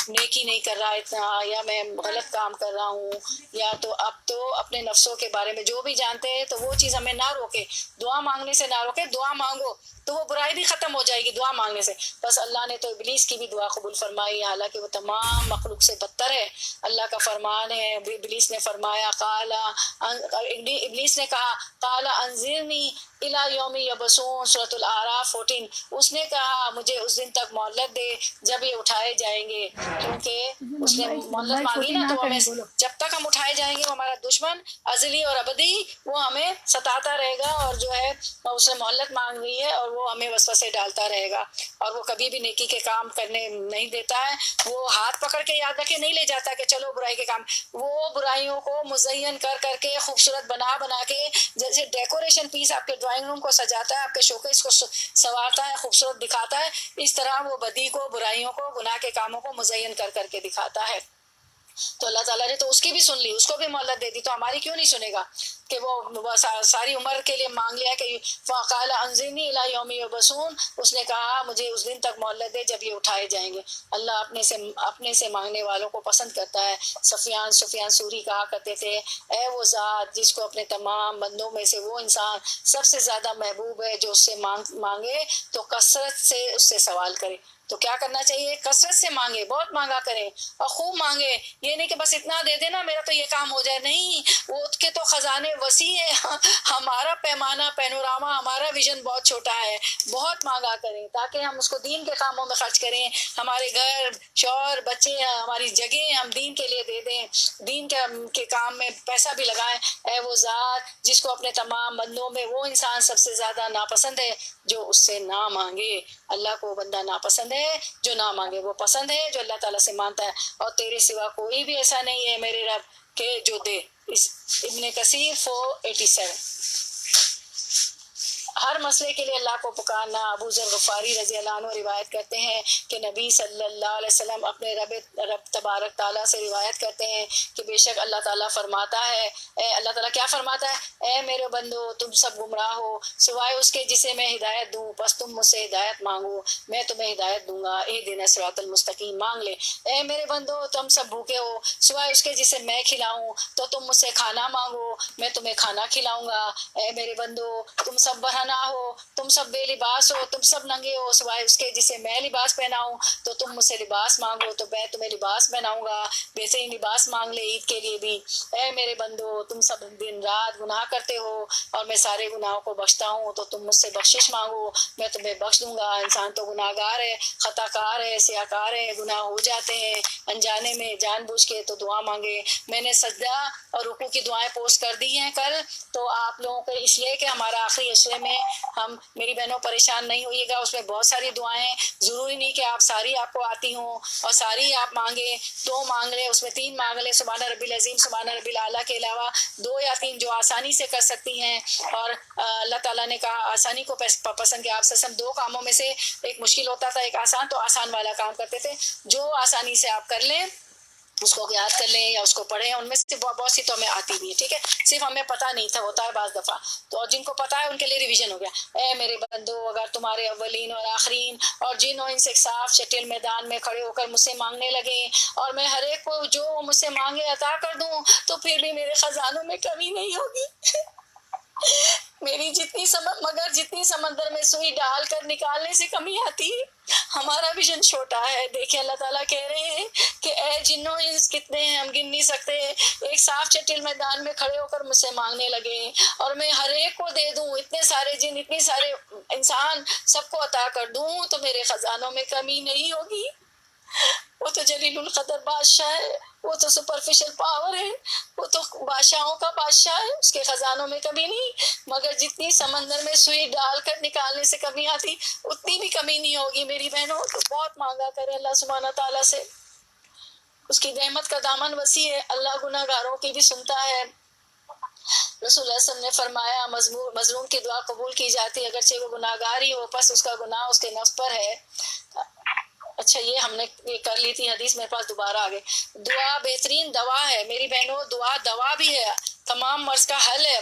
نیکی نہیں کر رہا اتنا، یا میں غلط کام کر رہا ہوں، یا تو اب تو اپنے نفسوں کے بارے میں جو بھی جانتے ہیں تو وہ چیز ہمیں نہ روکے، دعا مانگنے سے نہ روکے، دعا مانگو تو وہ برائی بھی ختم ہو جائے گی دعا مانگنے سے۔ بس اللہ نے تو ابلیس کی بھی دعا قبول فرمائی، حالانکہ وہ تمام مخلوق سے بدتر ہے۔ اللہ کا فرمان ہے، ابلیس نے فرمایا ابلیس نے کہا قال انظرنی الی یوم یبعثون، سورۃ الاعراف 14۔ اس نے کہا مجھے اس دن تک مہلت دے جب یہ اٹھائے جائیں گے، کیونکہ اس نے مہلت مانگی نا، تو ہمیں جب تک ہم اٹھائے جائیں گے وہ ہمارا دشمن ازلی اور ابدی وہ ہمیں ستاتا رہے گا، اور جو ہے اس نے مہلت مانگ لی ہے اور وہ ہمیں وسوسے ڈالتا رہے گا، اور وہ کبھی بھی نیکی کے کام کرنے نہیں دیتا ہے۔ وہ ہاتھ پکڑ کے یاد رکھے نہیں لے جاتا کہ چلو برائی کے کام، وہ برائیوں کو مزین کر کر کے خوبصورت بنا بنا کے، جیسے ڈیکوریشن پیس آپ کے ڈرائنگ روم کو سجاتا ہے، آپ کے شوکیس کو سنوارتا ہے، خوبصورت دکھاتا ہے، اس طرح وہ بدی کو، برائیوں کو، گناہ کے کاموں کو مزین کر کر کے دکھاتا ہے۔ تو اللہ تعالیٰ نے تو اس کی بھی سن لی، اس کو بھی مہلت دے دی، تو ہماری کیوں نہیں سنے گا کہ وہ ساری عمر کے لیے مانگ لیا کہ فقال انظرنی الی یوم یبعثون، اس نے کہا مجھے اس دن تک مہلت دے جب یہ اٹھائے جائیں گے۔ اللہ اپنے سے مانگنے والوں کو پسند کرتا ہے۔ سفیان سوری کہا کرتے تھے اے وہ ذات جس کو اپنے تمام بندوں میں سے وہ انسان سب سے زیادہ محبوب ہے جو اس سے مانگے تو کثرت سے اس سے سوال کرے۔ تو کیا کرنا چاہیے؟ کثرت سے مانگے، بہت مانگا کریں اور خوب مانگے، یہ نہیں کہ بس اتنا دے دینا میرا تو یہ کام ہو جائے، نہیں، وہ اس کے تو خزانے وسیع ہیں، ہمارا پیمانہ پینوراما، ہمارا ویژن بہت چھوٹا ہے۔ بہت مانگا کریں تاکہ ہم اس کو دین کے کاموں میں خرچ کریں، ہمارے گھر، شوہر، بچے، ہماری جگہ ہم دین کے لیے دے دیں، دین کے کام میں پیسہ بھی لگائیں۔ اے وہ ذات جس کو اپنے تمام بندوں میں وہ انسان سب سے زیادہ ناپسند ہے جو اس سے نہ مانگے۔ اللہ کو وہ بندہ ناپسند ہے جو نہ مانگے، وہ پسند ہے جو اللہ تعالیٰ سے مانتا ہے، اور تیرے سوا کوئی بھی ایسا نہیں ہے میرے رب کہ جو دے۔ ابن کثیر 487۔ ہر مسئلے کے لیے اللہ کو پکارنا۔ ابو ذر غفاری رضی اللہ عنہ روایت کرتے ہیں کہ نبی صلی اللہ علیہ وسلم اپنے رب تبارک تعالیٰ سے روایت کرتے ہیں کہ بے شک اللہ تعالیٰ فرماتا ہے، اے اللہ تعالیٰ کیا فرماتا ہے؟ اے میرے بندو تم سب گمراہ ہو سوائے اس کے جسے میں ہدایت دوں، بس تم مجھ سے ہدایت مانگو میں تمہیں ہدایت دوں گا، اہدنا الصراط المستقیم مانگ لے۔ اے میرے بندو تم سب بھوکے ہو سوائے اس کے جسے میں کھلاؤں، تو تم مجھ سے کھانا مانگو میں تمہیں کھانا کھلاؤں گا۔ اے میرے بندو تم سب برہنہ ہو، تم سب بے لباس ہو، تم سب ننگے ہو سوائے اس کے جسے میں لباس پہناؤں، تو تم مجھ سے لباس مانگو تو میں تمہیں لباس پہناؤں گا، بہترین لباس مانگ لے عید کے لیے بھی۔ اے میرے بندو تم سب دن رات گناہ کرتے ہو اور میں سارے گناہوں کو بخشتا ہوں، تو تم مجھ سے بخشش مانگو میں تمہیں بخش دوں گا۔ انسان تو گناہ گار ہے، خطا کار ہے، سیاہ کار ہے، گناہ ہو جاتے ہیں انجانے میں، جان بوجھ کے، تو دعا مانگے۔ میں نے سجدہ اور رکوع کی دعائیں پوسٹ کر دی ہیں کل، تو آپ لوگوں کو اس لیے کہ ہمارا آخری عشرے میں ہم، میری بہنوں پریشان نہیں ہوئیے گا، اس میں بہت ساری دعائیں، ضروری نہیں کہ آپ ساری آپ کو آتی ہوں اور ساری آپ مانگے، 2 مانگ لیں، اس میں 3 مانگ لیں، سبحان ربی العظیم سبحان ربی الاعلیٰ کے علاوہ 2 یا 3 جو آسانی سے کر سکتی ہیں۔ اور اللہ تعالیٰ نے کہا آسانی کو پسند کیا، آپ سے 2 کاموں میں سے ایک مشکل ہوتا تھا ایک آسان، تو آسان والا کام کرتے تھے، جو آسانی سے آپ کر لیں اس کو یاد کر لیں یا اس کو پڑھیں، ان میں سے بہت سی تو ہمیں آتی بھی ہے، ٹھیک ہے، صرف ہمیں پتہ نہیں تھا، ہوتا ہے بعض دفعہ، تو اور جن کو پتہ ہے ان کے لیے ریویژن ہو گیا۔ اے میرے بندو اگر تمہارے اولین اور آخرین اور جن و انس ایک صاف چٹیل میدان میں کھڑے ہو کر مجھ سے مانگنے لگے اور میں ہر ایک کو جو وہ مجھ سے مانگے عطا کر دوں، تو پھر بھی میرے خزانوں میں کمی نہیں ہوگی۔ میری مگر جتنی سمندر میں سوئی ڈال کر نکالنے سے کمی آتی ہے، ہمارا ویژن چھوٹا ہے۔ دیکھیں اللہ تعالیٰ کہہ رہے ہیں کہ اے جنوں انس کتنے ہیں ہم گن نہیں سکتے، ایک صاف چٹیل میدان میں کھڑے ہو کر مجھ سے مانگنے لگے اور میں ہر ایک کو دے دوں، اتنے سارے جن اتنے سارے انسان سب کو عطا کر دوں، تو میرے خزانوں میں کمی نہیں ہوگی۔ وہ تو جلیل القدر بادشاہ ہے، وہ تو سپرفیشل پاور ہے، وہ تو بادشاہوں کا بادشاہ ہے، اس کے خزانوں میں کمی نہیں، مگر جتنی سمندر میں سوئی ڈال کر نکالنے سے کمی آتی اتنی بھی کمی نہیں ہوگی میری بہنوں۔ تو بہت مانگا کرے اللہ سبحانہ تعالیٰ سے، اس کی رحمت کا دامن وسیع ہے، اللہ گناہ گاروں کی بھی سنتا ہے۔ رسول اللہ صلی اللہ علیہ وسلم نے فرمایا مظلوم کی دعا قبول کی جاتی ہے اگرچہ وہ گناہ گار ہی ہو، پس اس کا گناہ اس کے نفس پر ہے۔ اچھا یہ ہم نے یہ کر لی تھی حدیث، میرے پاس دوبارہ آ گئی۔ دعا بہترین دوا ہے میری بہنوں، دعا دوا بھی ہے، تمام مرض کا حل ہے،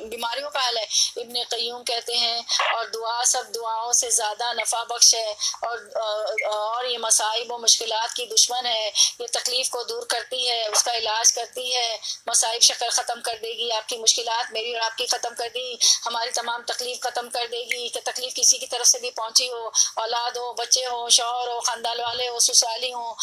بیماریوں کا حل ہے۔ ابن قیوم کہتے ہیں اور دعا سب دعاؤں سے زیادہ نفع بخش ہے، اور یہ مصائب و مشکلات کی دشمن ہے، یہ تکلیف کو دور کرتی ہے، اس کا علاج کرتی ہے، مصائب شکل ختم کر دے گی، آپ کی مشکلات میری اور آپ کی ختم کر دی، ہماری تمام تکلیف ختم کر دے گی، کہ تکلیف کسی کی طرف سے بھی پہنچی ہو، اولاد ہو، بچے ہو، شوہر ہو، خاندان والے ہو، سسرالی ہو،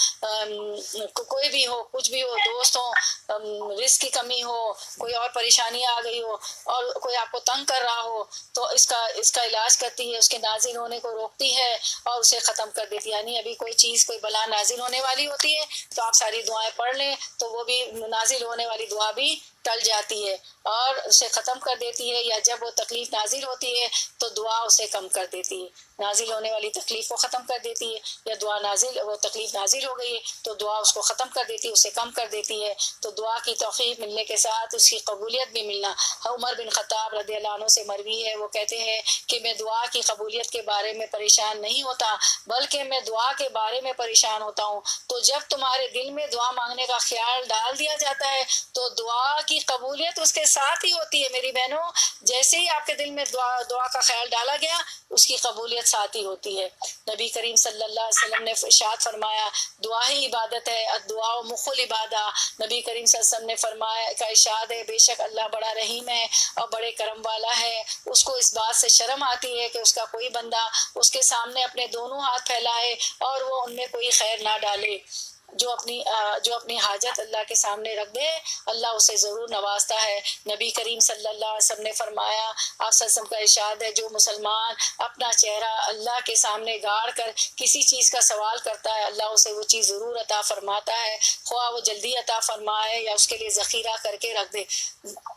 کوئی بھی ہو، کچھ بھی ہو، دوست ہو، رزق کی کمی ہو، کوئی اور پریشانی آ گئی ہو، اور کوئی آپ کو تنگ کر رہا ہو، تو اس کا علاج کرتی ہے، اس کے نازل ہونے کو روکتی ہے اور اسے ختم کر دیتی ہے۔ یعنی ابھی کوئی چیز کوئی بلا نازل ہونے والی ہوتی ہے تو آپ ساری دعائیں پڑھ لیں تو وہ بھی نازل ہونے والی دعا بھی ٹل جاتی ہے اور اسے ختم کر دیتی ہے، یا جب وہ تکلیف نازل ہوتی ہے تو دعا اسے کم کر دیتی ہے، نازل ہونے والی تکلیف کو ختم کر دیتی ہے، یا وہ تکلیف نازل ہو گئی ہے تو دعا اس کو ختم کر دیتی ہے، اسے کم کر دیتی ہے۔ تو دعا کی توفیق ملنے کے ساتھ اس کی قبولیت بھی ملنا۔ عمر بن خطاب رضی اللہ عنہ سے مروی ہے، وہ کہتے ہیں کہ میں دعا کی قبولیت کے بارے میں پریشان نہیں ہوتا، بلکہ میں دعا کے بارے میں پریشان ہوتا ہوں۔ تو جب تمہارے دل میں دعا مانگنے کا خیال ڈال دیا جاتا ہے تو دعا کی قبولیت اس کے ساتھ ہی ہوتی ہے میری بہنوں، جیسے ہی آپ کے دل میں دعا کا خیال ڈالا گیا اس کی قبولیت ساتھ ہی ہوتی ہے۔ نبی کریم صلی اللہ علیہ وسلم نے ارشاد فرمایا دعا ہی عبادت ہے، الدعاء مخ العبادہ۔ نبی کریم صلی اللہ علیہ وسلم نے فرمایا کا ارشاد ہے بے شک اللہ بڑا رحیم ہے اور بڑے کرم والا ہے، اس کو اس بات سے شرم آتی ہے کہ اس کا کوئی بندہ اس کے سامنے اپنے دونوں ہاتھ پھیلائے اور وہ ان میں کوئی خیر نہ ڈالے۔ جو اپنی حاجت اللہ کے سامنے رکھ دے اللہ اسے ضرور نوازتا ہے۔ نبی کریم صلی اللہ علیہ وسلم نے فرمایا، آپ صلی اللہ علیہ وسلم کا ارشاد ہے جو مسلمان اپنا چہرہ اللہ کے سامنے گاڑ کر کسی چیز کا سوال کرتا ہے اللہ اسے وہ چیز ضرور عطا فرماتا ہے، خواہ وہ جلدی عطا فرمائے یا اس کے لیے ذخیرہ کر کے رکھ دے۔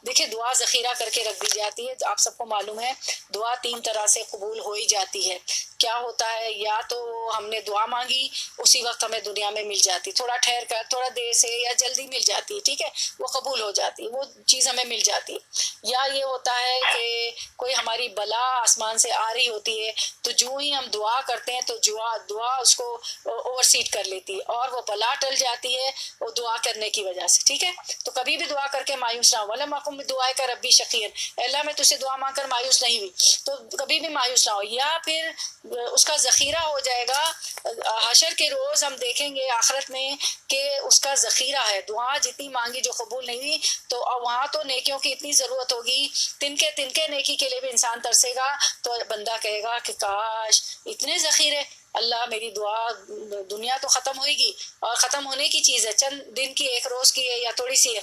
دیکھیں دعا ذخیرہ کر کے رکھ دی جاتی ہے، آپ سب کو معلوم ہے دعا 3 طرح سے قبول ہو ہی جاتی ہے۔ کیا ہوتا ہے، یا تو ہم نے دعا مانگی اسی وقت ہمیں دنیا میں مل جاتی، تھوڑا ٹھہر کر تھوڑا دیر سے یا جلدی مل جاتی، ٹھیک ہے وہ قبول ہو جاتی، وہ چیز ہمیں مل جاتی۔ یا یہ ہوتا ہے کہ کوئی ہماری بلا آسمان سے آ رہی ہوتی ہے تو جو ہی ہم دعا کرتے ہیں تو دعا اس کو اوور سیٹ کر لیتی ہے اور وہ بلا ٹل جاتی ہے وہ دعا کرنے کی وجہ سے، ٹھیک ہے۔ تو کبھی بھی دعا کر کے مایوس نہ ہو، ولم اکن بدعائک ربی شقیا، اللہ میں تجھ سے دعا مانگ کر مایوس نہیں ہوئی، تو کبھی بھی مایوس نہ ہو۔ یا پھر اس کا ذخیرہ ہو جائے گا، حشر کے روز ہم دیکھیں گے آخرت میں کہ اس کا ذخیرہ ہے، دعا جتنی مانگی جو قبول نہیں ہوئی تو وہاں تو نیکیوں کی اتنی ضرورت ہوگی، تنکے نیکی کے لیے بھی انسان ترسے گا، تو بندہ کہے گا کہ کاش اتنے ذخیرے، اللہ میری دعا، دنیا تو ختم ہوئے گی اور ختم ہونے کی چیز ہے، چند دن کی، 1 روز کی ہے یا تھوڑی سی ہے،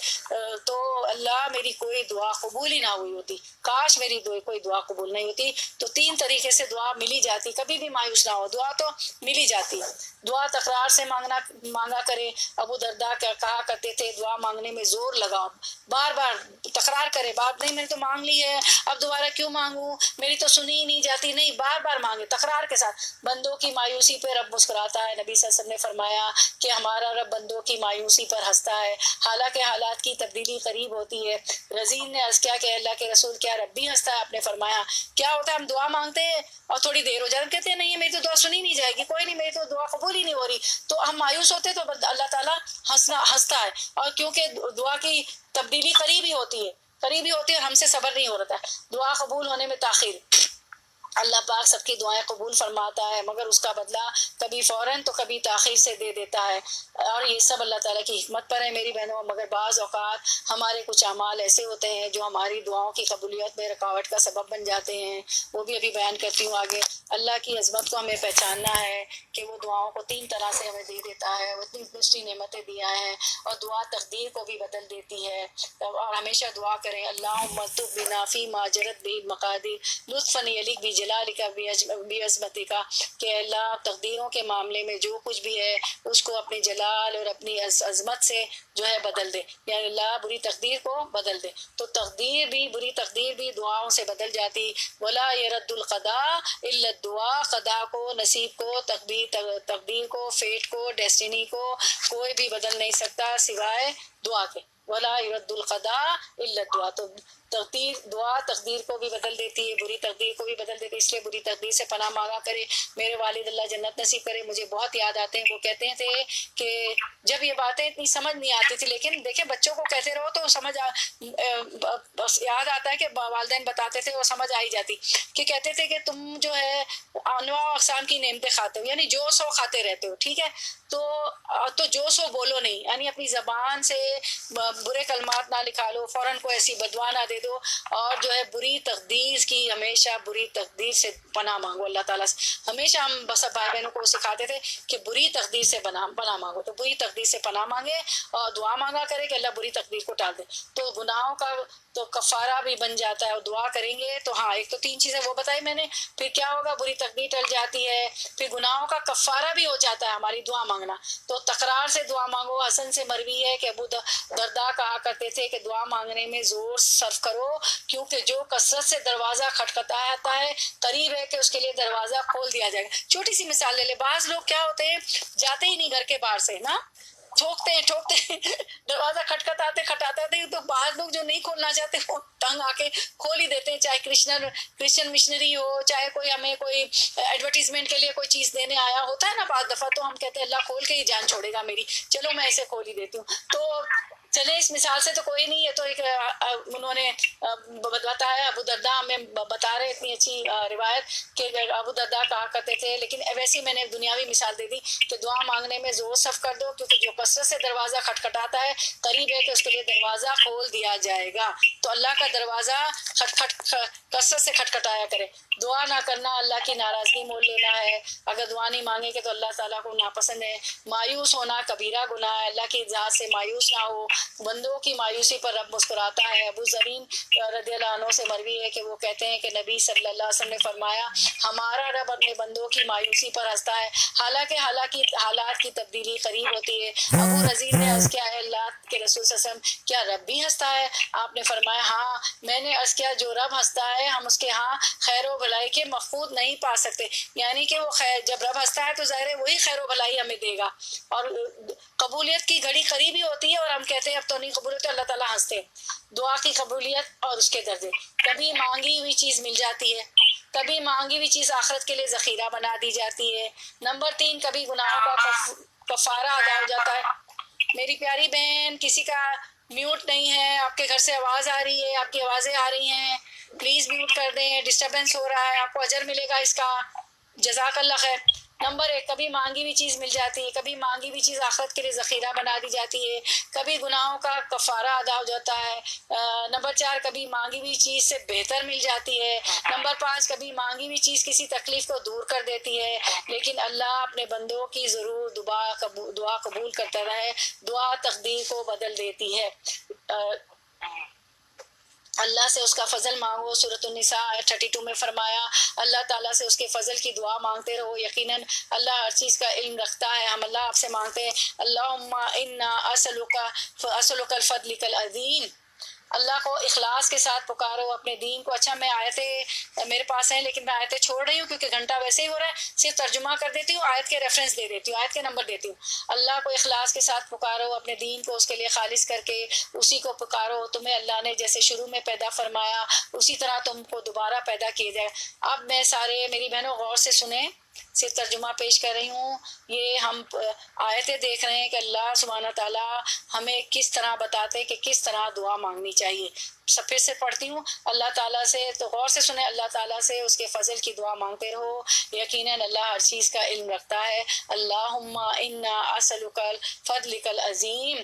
تو اللہ میری کوئی دعا قبول ہی نہ ہوئی ہوتی، کاش میری کوئی دعا قبول نہیں ہوتی۔ تو 3 طریقے سے دعا ملی جاتی، کبھی بھی مایوس نہ ہو، دعا تو ملی جاتی۔ دعا تکرار سے مانگا کرے، ابو درداء کہا کرتے تھے دعا مانگنے میں زور لگاؤ، بار بار تکرار کرے، بات نہیں میں نے تو مانگ لی ہے اب دوبارہ کیوں مانگوں، میری تو سنی ہی نہیں جاتی، نہیں بار بار مانگے تکرار کے ساتھ۔ بندوں کی مایوسی پہ رب مسکراتا ہے، نبی صلی اللہ علیہ وسلم نے فرمایا کہ ہمارا رب بندوں کی مایوسی پر ہنستا ہے، حالانکہ حالات کی تبدیلی قریب ہوتی ہے۔ رزین نے عرض کیا کہ اللہ کے رسول کیا رب بھی ہنستا ہے؟ آپ نے فرمایا کیا ہوتا ہے ہم دعا مانگتے ہیں اور تھوڑی دیر ہو جاتی، کہتے ہیں نہیں میری تو دعا سنی نہیں جائے گی، کوئی نہیں میری تو دعا قبول ہی نہیں ہو رہی، تو ہم مایوس ہوتے تو اللہ تعالیٰ ہنستا ہے، اور کیونکہ دعا کی تبدیلی قریب ہی ہوتی ہے اور ہم سے صبر نہیں ہو رہا ہے، دعا قبول ہونے میں تاخیر۔ اللہ پاک سب کی دعائیں قبول فرماتا ہے مگر اس کا بدلہ کبھی فوراً تو کبھی تاخیر سے دے دیتا ہے، اور یہ سب اللہ تعالیٰ کی حکمت پر ہے میری بہنوں۔ مگر بعض اوقات ہمارے کچھ اعمال ایسے ہوتے ہیں جو ہماری دعاؤں کی قبولیت میں رکاوٹ کا سبب بن جاتے ہیں، وہ بھی ابھی بیان کرتی ہوں آگے۔ اللہ کی عظمت کو ہمیں پہچاننا ہے کہ وہ دعاؤں کو 3 طرح سے ہمیں دے دیتا ہے، وہ اتنی دوسری نعمتیں دیا ہیں، اور دعا تقدیر کو بھی بدل دیتی ہے۔ اور ہمیشہ دعا کریں اللہم الطف بنا فی ما جرت به المقادیر لطفا یلیق بجلالک بعظمتک، کہ اللہ تقدیروں کے معاملے میں جو کچھ بھی ہے اس کو اپنے جلال اور اپنی عظمت سے جو ہے بدل دے، یعنی اللہ بری تقدیر کو بدل دے۔ تو تقدیر بھی، بری تقدیر بھی دعاؤں سے بدل جاتی۔ ولا يرد القضاء الا الدعاء، قضاء کو، نصیب کو، تقدیر کو، فیٹ کو، ڈیسٹینی کو کوئی بھی بدل نہیں سکتا سوائے دعا کے۔ ولا يرد القضاء الا الدعاء، تو دعا تقدیر کو بھی بدل دیتی ہے، بری تقدیر کو بھی بدل دیتی ہے، اس لیے بری تقدیر سے پناہ مانگا کرے۔ میرے والد اللہ جنت نصیب کرے مجھے بہت یاد آتے ہیں، وہ کہتے تھے کہ جب یہ باتیں اتنی سمجھ نہیں آتی تھی، لیکن دیکھیں بچوں کو کہتے رہو تو بس یاد آتا ہے کہ والدین بتاتے تھے، وہ سمجھ آئی جاتی، کہ کہتے تھے کہ تم جو ہے انواع و اقسام کی نعمتیں کھاتے ہو، یعنی جو سو کھاتے رہتے ہو، ٹھیک ہے، تو جو سو بولو نہیں، یعنی اپنی زبان سے برے کلمات نہ نکالو، فوراً کو ایسی بدوا نہ دے دو، اور جو ہے بری تقدیر کی، ہمیشہ بری تقدیر سے پناہ مانگو اللہ تعالیٰ سے۔ ہمیشہ ہم بس بھائی بہنوں کو سکھاتے تھے کہ بری تقدیر سے پناہ مانگو، تو بری تقدیر سے پناہ مانگے اور دعا مانگا کرے کہ اللہ بری تقدیر کو ٹال دے، تو گناہوں کا تو کفارہ بھی بن جاتا ہے، اور دعا کریں گے تو ہاں، ایک تو 3 چیزیں وہ بتائی میں نے، پھر کیا ہوگا، بری تقدیر ٹل جاتی ہے، پھر گناہوں کا کفارہ بھی ہو جاتا ہے ہماری دعا مانگنا۔ تو تکرار سے دعا مانگو۔ حسن سے مروی ہے کہ ابو دردا کہا کرتے تھے کہ دعا مانگنے میں زور صرف کرو، کیونکہ جو کثرت سے دروازہ کھٹکھٹاتا ہے قریب ہے کہ اس کے لیے دروازہ کھول دیا جائے گا۔ چھوٹی سی مثال لے لے، بعض لوگ کیا ہوتے ہیں، جاتے ہی نہیں گھر کے باہر سے نا، ٹھوکتے ہیں دروازہ کھٹکھٹاتے، تو بعض لوگ جو نہیں کھولنا چاہتے وہ تنگ آ کے کھول ہی دیتے ہیں، چاہے کرسچن مشنری ہو، چاہے کوئی ہمیں کوئی ایڈورٹیزمنٹ کے لیے کوئی چیز دینے آیا ہوتا ہے نا بعض دفعہ، تو ہم کہتے ہیں اللہ کھول کے ہی جان چھوڑے گا میری، چلو میں اسے کھول ہی دیتی ہوں۔ تو چلیں اس مثال سے تو کوئی نہیں ہے، تو ایک انہوں نے بتایا، ابو دردا ہمیں بتا رہے اتنی اچھی روایت کہ ابو دردا کہا کرتے تھے، لیکن ویسے میں نے ایک دنیاوی مثال دے دی کہ دعا مانگنے میں زور صرف کر دو، کیونکہ جو کثرت سے دروازہ کھٹکھٹاتا ہے قریب ہے کہ اس کے لیے دروازہ کھول دیا جائے گا۔ تو اللہ کا دروازہ کثرت سے کھٹکھٹایا کرے۔ دعا نہ کرنا اللہ کی ناراضگی مول لینا ہے، اگر دعا نہیں مانگے گے تو اللہ تعالیٰ کو ناپسند ہے۔ مایوس ہونا کبیرہ گناہ ہے، اللہ کی ذات سے مایوس نہ ہو، بندوں کی مایوسی پر رب مسکراتا ہے۔ ابو ذرین رضی اللہ عنہ سے مروی ہے کہ وہ کہتے ہیں کہ نبی صلی اللہ علیہ وسلم نے فرمایا، ہمارا رب اپنے بندوں کی مایوسی پر ہنستا ہے، حالانکہ حالات کی تبدیلی قریب ہوتی ہے۔ ابو رضی نے عرض کیا ہے اللہ کے رسول صلی اللہ علیہ وسلم، کیا رب بھی ہنستا ہے؟ آپ نے فرمایا ہاں۔ میں نے عرض کیا جو رب ہنستا ہے ہم اس کے ہاں خیر و بھلائی کے مفقود نہیں پا سکتے، یعنی کہ وہ خیر، جب رب ہنستا ہے تو ظاہر ہے وہی خیر و بھلائی ہمیں دے گا، اور قبولیت کی گھڑی قریبی ہوتی ہے، اور ہم کہتے ہیں اب تو نہیں قبول ہوتی، اللہ تعالیٰ ہنستے ہیں۔ دعا کی قبولیت اور اس کے درجے، کبھی مانگی ہوئی چیز مل جاتی ہے، کبھی مانگی ہوئی چیز آخرت کے لیے ذخیرہ بنا دی جاتی ہے۔ نمبر 3، کبھی گناہوں کا کفارہ ادا ہو جاتا ہے۔ میری پیاری بہن، کسی کا میوٹ نہیں ہے، آپ کے گھر سے آواز آ رہی ہے، آپ کی آوازیں آ رہی ہیں، پلیز میوٹ کر دیں، ڈسٹربنس ہو رہا ہے، آپ کو اجر ملے گا اس کا، جزاک اللہ خیر۔ نمبر 1، کبھی مانگی ہوئی چیز مل جاتی ہے، کبھی مانگی ہوئی چیز آخرت کے لیے ذخیرہ بنا دی جاتی ہے، کبھی گناہوں کا کفارہ ادا ہو جاتا ہے۔ نمبر 4، کبھی مانگی ہوئی چیز سے بہتر مل جاتی ہے۔ نمبر 5، کبھی مانگی ہوئی چیز کسی تکلیف کو دور کر دیتی ہے، لیکن اللہ اپنے بندوں کی ضرور دعا قبول کرتا ہے، دعا تقدیر کو بدل دیتی ہے۔ اللہ سے اس کا فضل مانگو، سورۃ النساء آیت 32 میں فرمایا اللہ تعالیٰ سے اس کے فضل کی دعا مانگتے رہو، یقیناً اللہ ہر چیز کا علم رکھتا ہے۔ ہم اللہ آپ سے مانگتے ہیں اللہم انا اسألک الفضلک العظیم، اللہ کو اخلاص کے ساتھ پکارو اپنے دین کو۔ اچھا، میں آیتیں میرے پاس ہیں لیکن میں آیتیں چھوڑ رہی ہوں کیونکہ گھنٹہ ویسے ہی ہو رہا ہے، صرف ترجمہ کر دیتی ہوں، آیت کے ریفرنس دے دیتی ہوں، آیت کے نمبر دیتی ہوں۔ اللہ کو اخلاص کے ساتھ پکارو، اپنے دین کو اس کے لیے خالص کر کے اسی کو پکارو، تمہیں اللہ نے جیسے شروع میں پیدا فرمایا اسی طرح تم کو دوبارہ پیدا کیے جائے۔ اب میں سارے میری بہنوں غور سے سنیں، صرف ترجمہ پیش کر رہی ہوں۔ یہ ہم آیتیں دیکھ رہے ہیں کہ اللہ سبحانہ تعالیٰ ہمیں کس طرح بتاتے کہ کس طرح دعا مانگنی چاہیے۔ پھر سے پڑھتی ہوں، اللہ تعالیٰ سے، تو غور سے سنیں، اللہ تعالیٰ سے اس کے فضل کی دعا مانگتے رہو، یقیناً اللہ ہر چیز کا علم رکھتا ہے۔ اللہم انا اسألک الفضلک العظیم،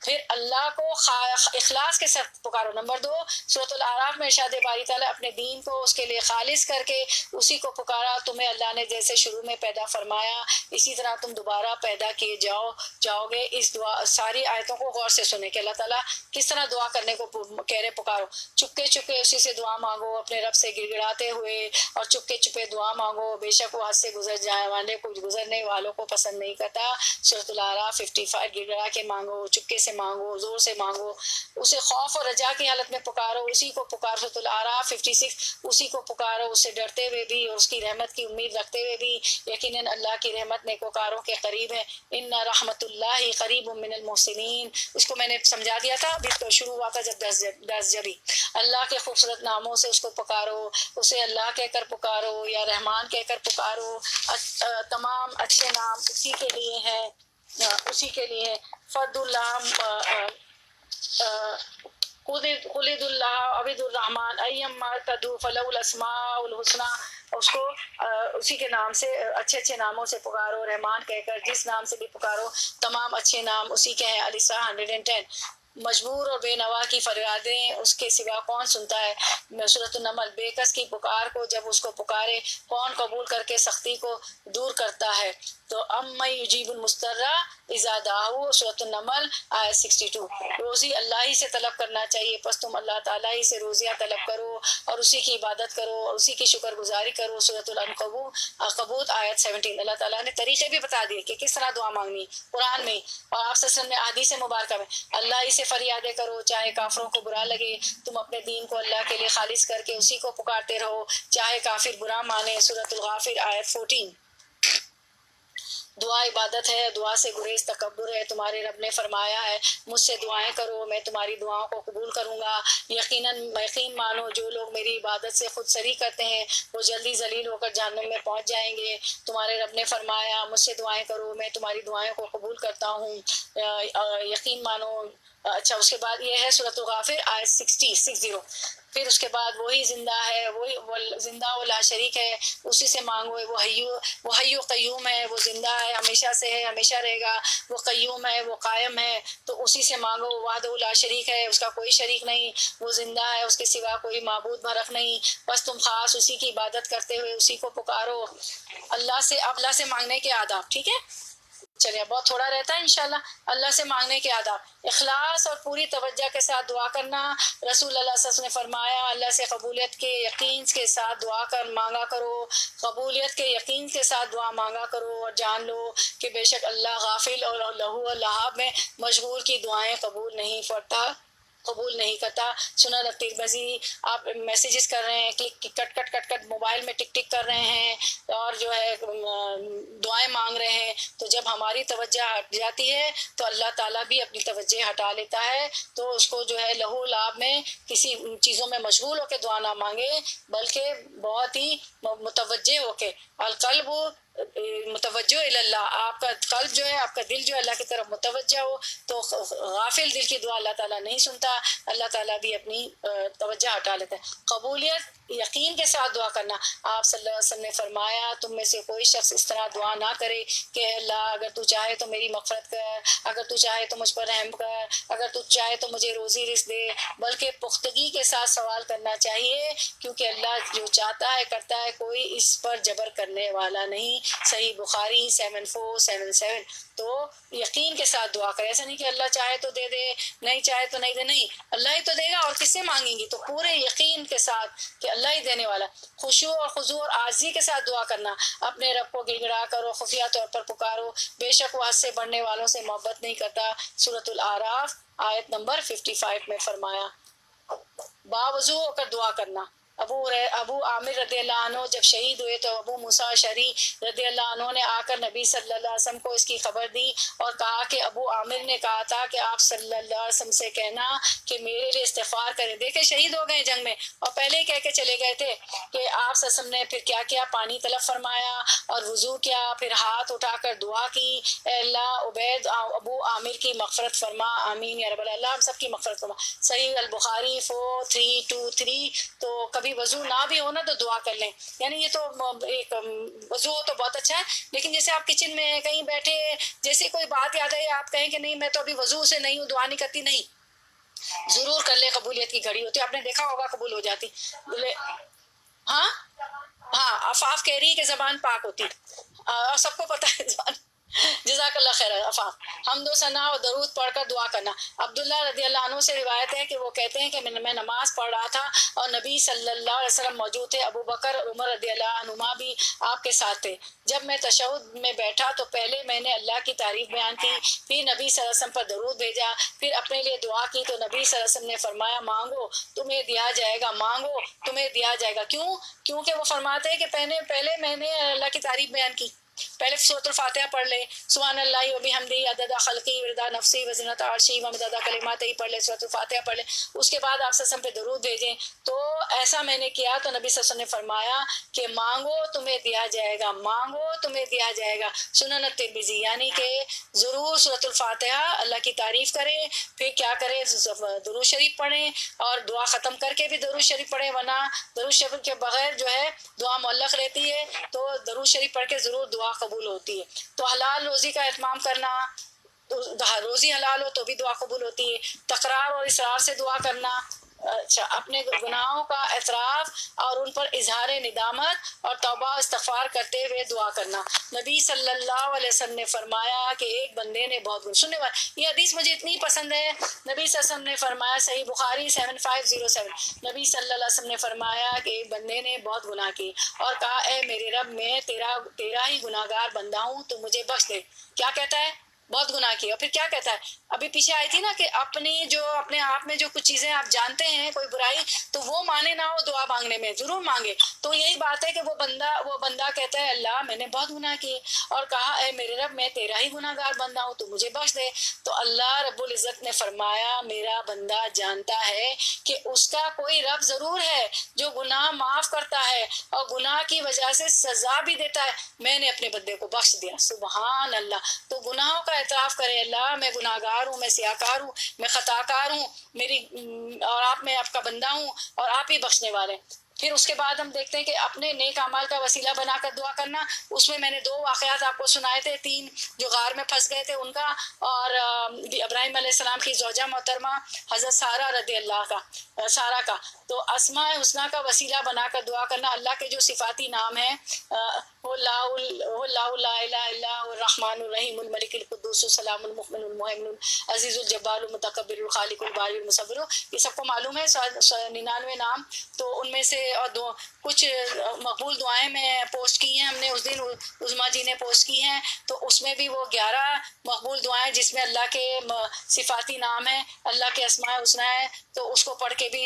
پھر اللہ کو اخلاص کے ساتھ پکارو. نمبر 2 سورۃ الاعراف میں ارشاد باری تعالیٰ اپنے دین کو اس کے لیے خالص کر کے اسی کو پکارا. تمہیں اللہ نے جیسے شروع میں پیدا فرمایا اسی طرح تم دوبارہ پیدا کیے جاؤ گے. اس دعا ساری آیتوں کو غور سے سنیں کہ اللہ تعالیٰ کس طرح دعا کرنے کو کہہ رہے. پکارو چپکے چپکے اسی سے دعا مانگو, اپنے رب سے گڑ گڑاتے ہوئے اور چپکے چپے دعا مانگو. بے شک وہ حد سے گزر جائے والے کو گزرنے والوں کو پسند نہیں کرتا. سورۃ الاعراف 55. گڑ گڑا کے مانگو, چپکے سے مانگو, زور سے مانگو, اسے خوف اور رجا کی حالت میں پکارو. اسی کو پکارو. سورۃ الاعراف 56. اسی کو پکارو اس سے ڈرتے ہوئے بھی اور اس کی رحمت کی امید رکھتے ہوئے بھی. یقیناً اللہ کی رحمت نیکوکاروں کے قریب ہے. ان رحمت اللہ قریب من المحسنین. اس کو میں نے سمجھا دیا تھا ابھی تو شروع ہوا تھا جب 10 جبھی. اللہ کے خوبصورت ناموں سے اس کو پکارو, اسے اللہ کہہ کر پکارو یا رحمان کہہ کر پکارو. تمام اچھے نام اسی کے لیے ہیں, اسی کے لیے. فرد اللہ خلد اللہ عبد الرحمن ایما تدعو فلہ الاسماء الحسنی. اس کو اسی کے نام سے اچھے اچھے ناموں سے پکارو. رحمان کہہ کر جس نام سے بھی پکارو تمام اچھے نام اسی کے ہیں. الاسراء 110. مجبور اور بے نوا کی فریادیں اس کے سوا کون سنتا ہے. سورۃ النمل. بے کس کی پکار کو جب اس کو پکارے کون قبول کر کے سختی کو دور کرتا ہے. تو اما یجیب المضطر اذا دعاہ. سورۃ النمل آیت 62. روزی اللہ ہی سے طلب کرنا چاہیے, پس تم اللہ تعالیٰ ہی سے روزیاں طلب کرو اور اسی کی عبادت کرو اور اسی کی شکر گزاری کرو. سورۃ العنکبوت آیت 17. اللہ تعالیٰ نے طریقے بھی بتا دیے کہ کس طرح دعا مانگنی قرآن میں اور آپ صلی اللہ علیہ وسلم نے احادیث مبارکہ میں. اللہ ہی سے فریادیں کرو چاہے کافروں کو برا لگے. تم اپنے دین کو اللہ کے لیے خالص کر کے اسی کو پکارتے رہو چاہے کافر برا مانے. سورۃ الغافر آیت 14. دعا عبادت ہے, دعا سے گریز تکبر ہے. تمہارے رب نے فرمایا ہے مجھ سے دعائیں کرو میں تمہاری دعاؤں کو قبول کروں گا. یقین مانو جو لوگ میری عبادت سے خود سری کرتے ہیں وہ جلدی ذلیل ہو کر جہنم میں پہنچ جائیں گے. تمہارے رب نے فرمایا مجھ سے دعائیں کرو میں تمہاری دعائیں کو قبول کرتا ہوں. یقین مانو. اچھا اس کے بعد یہ ہے سورۃ الغافر آیت 60. پھر اس کے بعد وہی زندہ ہے, وہی زندہ و لا شریک ہے, اسی سے مانگو. وہ حی و قیوم ہے, وہ زندہ ہے ہمیشہ سے ہے ہمیشہ رہے گا. وہ قیوم ہے, وہ قائم ہے, تو اسی سے مانگو. وحدہ لا شریک ہے, اس کا کوئی شریک نہیں. وہ زندہ ہے, اس کے سوا کوئی معبود برحق نہیں. بس تم خاص اسی کی عبادت کرتے ہوئے اسی کو پکارو. اللہ سے مانگنے کے آداب. ٹھیک ہے, چلیے بہت تھوڑا رہتا ہے انشاءاللہ. اللہ سے مانگنے کے آداب. اخلاص اور پوری توجہ کے ساتھ دعا کرنا. رسول اللہ صلی اللہ علیہ وسلم نے فرمایا اللہ سے قبولیت کے یقین کے ساتھ دعا مانگا کرو. قبولیت کے یقین کے ساتھ دعا مانگا کرو اور جان لو کہ بے شک اللہ غافل اور لہو و لعب میں مشغول کی دعائیں قبول نہیں کرتا. سنن ترمذی. آپ میسیجز کر رہے ہیں کٹ موبائل میں ٹک کر رہے ہیں اور جو ہے دعائیں مانگ رہے ہیں, تو جب ہماری توجہ ہٹ جاتی ہے تو اللہ تعالیٰ بھی اپنی توجہ ہٹا لیتا ہے. تو اس کو جو ہے لہو لعب میں کسی چیزوں میں مشغول ہو کے دعا نہ مانگے بلکہ بہت ہی متوجہ ہو کے. القلب متوجہ اللہ. آپ کا قلب جو ہے آپ کا دل جو ہے اللہ کی طرف متوجہ ہو تو غافل دل کی دعا اللہ تعالیٰ نہیں سنتا. اللہ تعالیٰ بھی اپنی توجہ ہٹا لیتا ہے. قبولیت یقین کے ساتھ دعا کرنا. آپ صلی اللہ علیہ وسلم نے فرمایا تم میں سے کوئی شخص اس طرح دعا نہ کرے کہ اللہ اگر تو چاہے تو میری مغفرت کر, اگر تو چاہے تو مجھ پر رحم کر, اگر تو چاہے تو مجھے روزی رزق دے. بلکہ پختگی کے ساتھ سوال کرنا چاہیے کیونکہ اللہ جو چاہتا ہے کرتا ہے, کوئی اس پر جبر کرنے والا نہیں. صحیح بخاری 7477. تو یقین کے ساتھ دعا کرے. ایسا نہیں کہ اللہ چاہے تو دے دے نہیں چاہے تو نہیں دے. نہیں, اللہ ہی تو دے گا اور کس سے مانگیں گی. تو پورے یقین کے ساتھ کہ اللہ ہی دینے والا. خشوع اور خضوع اور عاجزی کے ساتھ دعا کرنا. اپنے رب کو گڑ گڑا کرو, خفیہ طور پر پکارو. بے شک وہ حد سے بڑھنے والوں سے محبت نہیں کرتا. سورۃ الاعراف آیت نمبر 55 میں فرمایا. باوضو ہو کر دعا کرنا. ابو عامر رضی اللہ عنہ جب شہید ہوئے تو ابو موسیٰ اشعری رضی اللہ عنہ نے آ کر نبی صلی اللہ علیہ وسلم کو اس کی خبر دی اور کہا کہ ابو عامر نے کہا تھا کہ آپ صلی اللہ علیہ وسلم سے کہنا کہ میرے لیے استغفار کریں. دیکھیں شہید ہو گئے جنگ میں اور پہلے ہی کہہ کے چلے گئے تھے کہ آپ صلی اللہ علیہ وسلم نے پھر کیا کیا, پانی طلب فرمایا اور وضو کیا, پھر ہاتھ اٹھا کر دعا کی اے اللہ عبید ابو عامر کی مغفرت فرما, آمین یا رب. اللہ ہم سب کی مغفرت فرما. صحیح البخاری 4323. تو کبھی ابھی وضو نہ بھی ہو نا تو دعا کر لیں. یعنی یہ تو ایک وضو ہو تو بہت اچھا ہے، لیکن جیسے آپ کچن میں کہیں بیٹھے جیسے کوئی بات یاد آئی آپ کہیں کہ نہیں میں تو ابھی وضو سے نہیں ہوں دعا نہیں کرتی، نہیں، ضرور کر لے، قبولیت کی گھڑی ہوتی ہے، آپ نے دیکھا ہوگا قبول ہو جاتی. بولے ہاں ہاں، عفاف کہہ رہی ہے کہ زبان پاک ہوتی، اور سب کو پتہ ہے زبان. جزاک اللہ خیر عفاف. حمد و ثنا اور درود پڑھ کر دعا کرنا. عبداللہ رضی اللہ عنہ سے روایت ہے کہ وہ کہتے ہیں کہ میں نماز پڑھ رہا تھا اور نبی صلی اللہ علیہ وسلم موجود تھے، ابو بکر عمر رضی اللہ عنہما بھی آپ کے ساتھ تھے. جب میں تشہد میں بیٹھا تو پہلے میں نے اللہ کی تعریف بیان کی، پھر نبی صلی اللہ علیہ وسلم پر درود بھیجا، پھر اپنے لیے دعا کی تو نبی صلی اللہ علیہ وسلم نے فرمایا مانگو تمہیں دیا جائے گا، مانگو تمہیں دیا جائے گا. کیونکہ وہ فرماتے ہیں کہ پہلے میں نے اللہ کی تعریف بیان کی. پہلے سورۃ الفاتحہ پڑھ لے، سبحان اللہ و بحمدہ عدد خلقی ورضا نفسی وزنۃ عرشی ومداد کلماتہ پڑھ لے، سورۃ الفاتحہ پڑھ لے، اس کے بعد آپ صلی اللہ علیہ وسلم پہ درود بھیجیں. تو ایسا میں نے کیا تو نبی صلی اللہ علیہ وسلم نے فرمایا کہ مانگو تمہیں دیا جائے گا، مانگو تمہیں دیا جائے گا. سنن ترمذی. یعنی کہ ضرور سورۃ الفاتحہ اللہ کی تعریف کریں، پھر کیا کریں درود شریف پڑھیں، اور دعا ختم کر کے بھی درود شریف پڑھیں، ورنہ درود شریف کے بغیر جو ہے دعا معلق رہتی ہے. تو درود شریف پڑھ کے ضرور دعا قبول ہوتی ہے. تو حلال روزی کا اہتمام کرنا، روزی حلال ہو تو بھی دعا قبول ہوتی ہے. تکرار اور اصرار سے دعا کرنا. اچھا، اپنے گناہوں کا اعتراف اور ان پر اظہار ندامت اور توبہ استغفار کرتے ہوئے دعا کرنا. نبی صلی اللہ علیہ وسلم نے فرمایا کہ ایک بندے نے بہت سننے والے، یہ حدیث مجھے اتنی پسند ہے. نبی صلی اللہ علیہ وسلم نے فرمایا، صحیح بخاری 7507، نبی صلی اللہ علیہ وسلم نے فرمایا کہ ایک بندے نے بہت گناہ کی اور کہا اے میرے رب میں تیرا ہی گناہ گار بندہ ہوں، تو مجھے بخش دے. کیا کہتا ہے؟ بہت گناہ کی. اور پھر کیا کہتا ہے؟ ابھی پیچھے آئی تھی نا کہ اپنے آپ میں جو کچھ چیزیں آپ جانتے ہیں کوئی برائی، تو وہ مانے نہ ہو دعا مانگنے میں، ضرور مانگے. تو یہی بات ہے کہ وہ بندہ کہتا ہے اللہ میں نے بہت گناہ کیے اور کہا اے میرے رب میں تیرا ہی گناہ گار بندہ ہوں، تو مجھے بخش دے. تو اللہ رب العزت نے فرمایا میرا بندہ جانتا ہے کہ اس کا کوئی رب ضرور ہے جو گناہ معاف کرتا ہے اور گناہ کی وجہ سے سزا بھی دیتا ہے، میں نے اپنے بندے کو بخش دیا. سبحان اللہ. تو گناہوں کا اعتراف کرے، اللہ میں گناہ گار ہوں، میں سیاہ کار ہوں، میں خطا کار ہوں، اور میں آپ کا بندہ ہوں اور آپ ہی بخشنے والے. پھر اس کے بعد ہم دیکھتے ہیں کہ اپنے نیک اعمال کا وسیلہ بنا کر دعا کرنا. اس میں میں نے 2 واقعات آپ کو سنائے تھے، 3 جو غار میں پھنس گئے تھے ان کا، اور ابراہیم علیہ السلام کی زوجہ محترمہ حضرت سارہ رضی اللہ کا، سارہ کا. تو اسماء حسنہ کا وسیلہ بنا کر دعا کرنا. اللہ کے جو صفاتی نام ہیں، وہ لا الہ الا هو الرحمن الرحیم الملک القدوس السلام المؤمن المہیمن العزیز الجبار المتکبر الخالق الباری المصور، یہ سب کو معلوم ہے 99 نام. تو ان میں سے کچھ مقبول دعائیں میں پوسٹ کی ہیں ہم نے، اس دن عظما جی نے پوسٹ کی ہیں. تو اس میں بھی وہ 11 مقبول دعائیں جس میں اللہ کے صفاتی نام ہیں، اللہ کے اسماء حسنہ ہیں، تو اس کو پڑھ کے بھی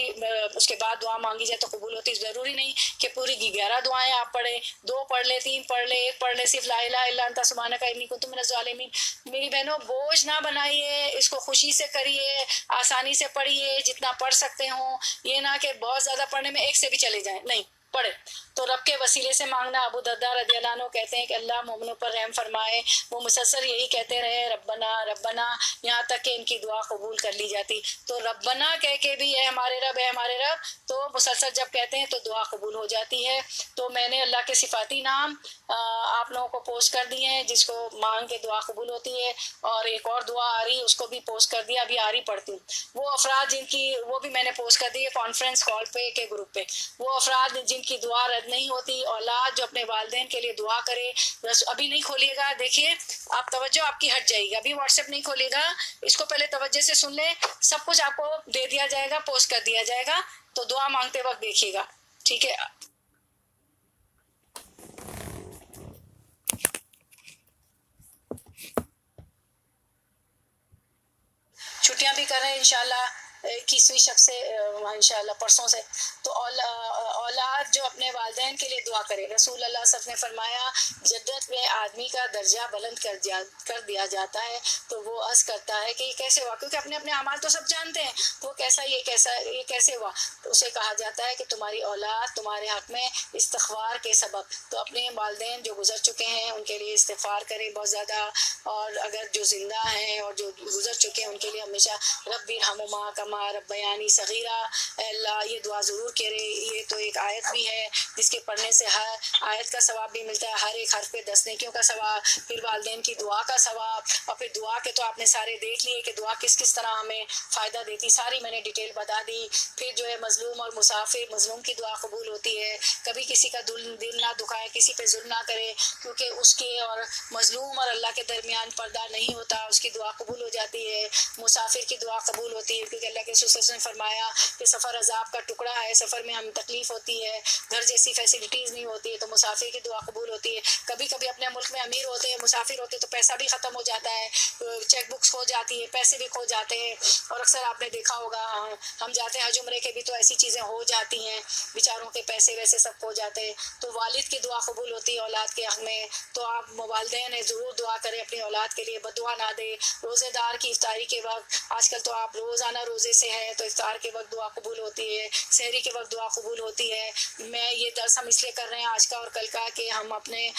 اس کے بعد دعا مانگی جائے تو قبول ہوتی. ضروری نہیں کہ پوری 11 دعائیں آپ پڑھیں، 2 پڑھ لیں، 3 پڑھ لیں، 1 پڑھ لیں، صرف لا الہ الا انت سبحانک انی کنت من الظالمین. میری بہنوں بوجھ نہ بنائیے، اس کو خوشی سے کریے، آسانی سے پڑھیے جتنا پڑھ سکتے ہوں. یہ نہ کہ بہت زیادہ پڑھنے میں ایک سے بھی چلے جائیں، نہیں، پڑھے. تو رب کے وسیلے سے مانگنا. ابو درداء رضی اللہ عنہ کہتے ہیں کہ اللہ مومنوں پر رحم فرمائے، وہ مسلسل یہی کہتے رہے ربنا ربنا، یہاں تک کہ ان کی دعا قبول کر لی جاتی. تو ربنا کہہ کے بھی اے ہمارے رب، اے ہمارے رب، تو مسلسل جب کہتے ہیں تو دعا قبول ہو جاتی ہے. تو میں نے اللہ کے صفاتی نام آپ لوگوں کو پوسٹ کر دیے ہیں جس کو مانگ کے دعا قبول ہوتی ہے. اور ایک اور دعا آ رہی اس کو بھی پوسٹ کر دیا، ابھی آ رہی پڑھتی ہوں. وہ افراد جن کی، وہ بھی میں نے پوسٹ کر دی ہے کانفرنس کال پہ کے گروپ پہ، وہ افراد جن کی دعا رد نہیں ہوتی، اولاد جو اپنے والدین کے لیے دعا کرے. ابھی نہیں کھولیے گا، دیکھیے آپ توجہ آپ کی ہٹ جائے گی، ابھی واٹس ایپ نہیں کھولے گا، اس کو پہلے توجہ سے سن لیں. سب کچھ آپ کو دے دیا جائے گا، پوسٹ کر دیا جائے گا، تو دعا مانگتے وقت دیکھیے گا، ٹھیک ہے. چھٹیاں بھی کر رہے ہیں انشاءاللہ 21ویں شب سے، انشاءاللہ پرسوں سے. تو اولاد جو اپنے والدین کے لیے دعا کرے. رسول اللہ صلی اللہ علیہ وسلم نے فرمایا جنت میں آدمی کا درجہ بلند کر دیا جاتا ہے. تو وہ عرض کرتا ہے کہ یہ کیسے ہوا، کیونکہ اپنے اپنے اعمال تو سب جانتے ہیں، تو یہ کیسے ہوا. تو اسے کہا جاتا ہے کہ تمہاری اولاد تمہارے حق میں استغفار کے سبب، تو اپنے والدین جو گزر چکے ہیں ان کے لیے استغفار کریں بہت زیادہ، اور اگر جو زندہ ہیں اور جو گزر چکے ہیں ان کے لیے ہمیشہ رب ارحمہما کما کما ربیانی صغیرہ، اے اللہ یہ دعا ضرور کرے. یہ تو ایک آیت بھی ہے جس کے پڑھنے سے ہر آیت کا ثواب بھی ملتا ہے، ہر ایک حرف پہ 10 نیکیوں کا ثواب، پھر والدین کی دعا کا ثواب، اور پھر دعا کے تو آپ نے سارے دیکھ لیے کہ دعا کس کس طرح ہمیں فائدہ دیتی، ساری میں نے ڈیٹیل بتا دی. پھر جو ہے مظلوم اور مسافر، مظلوم کی دعا قبول ہوتی ہے، کبھی کسی کا دل نہ دکھائے، کسی پہ ظلم نہ کرے، کیونکہ اس کے اور مظلوم اور اللہ کے درمیان پردہ نہیں ہوتا، اس کی دعا قبول ہو جاتی ہے. مسافر کی دعا قبول ہوتی ہے کیونکہ اللہ کے رسول صلی اللہ علیہ وسلم نے فرمایا کہ سفر عذاب کا ٹکڑا ہے، سفر میں ہم تکلیف ہوتی ہے، گھر جیسی فیسلٹیز نہیں ہوتی ہے، تو مسافر کی دعا قبول ہوتی ہے. کبھی کبھی اپنے ملک میں امیر ہوتے ہیں، مسافر ہوتے ہیں تو پیسہ بھی ختم ہو جاتا ہے، چیک بکس کھو جاتی ہے، پیسے بھی کھو جاتے ہیں، اور اکثر آپ نے دیکھا ہوگا ہم جاتے ہیں حج عمرے کے بھی تو ایسی چیزیں ہو جاتی ہیں، بیچاروں کے پیسے ویسے سب کھو جاتے ہیں. تو والد کی دعا قبول ہوتی ہے اولاد کے حق میں، تو آپ والدین ضرور دعا کریں اپنی اولاد کے لیے، بدعا نہ دے. روزے دار کی افطاری کے وقت، آج کل تو آپ روزانہ روزے سے ہیں تو افطار کے وقت دعا قبول ہوتی ہے، سحری کے وقت دعا قبول ہوتی ہے. میں یہ درس ہم اس لیے کر رہے ہیں آج کا اور کل کا کہ ہم اپنے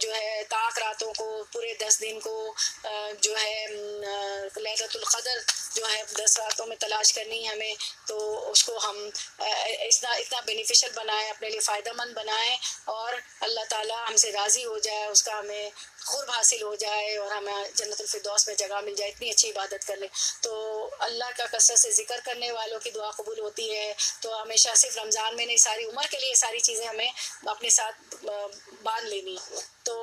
جو ہے طاق راتوں کو، پورے 10 دن کو جو ہے لیلۃ القدر جو ہے 10 راتوں میں تلاش کرنی ہے ہمیں، تو اس کو ہم اتنا بینیفیشل بنائیں، اپنے لیے فائدہ مند بنائیں، اور اللہ تعالیٰ ہم سے راضی ہو جائے، اس کا ہمیں قرب حاصل ہو جائے اور ہمیں جنت الفردوس میں جگہ مل جائے. اتنی اچھی عبادت کر لیں تو اللہ کا کثرت سے ذکر کرنے والوں کی دعا قبول ہوتی ہے. تو ہمیشہ صرف رمضان میں نہیں، ساری عمر کے لیے ساری چیزیں ہمیں اپنے ساتھ باندھ لینی. تو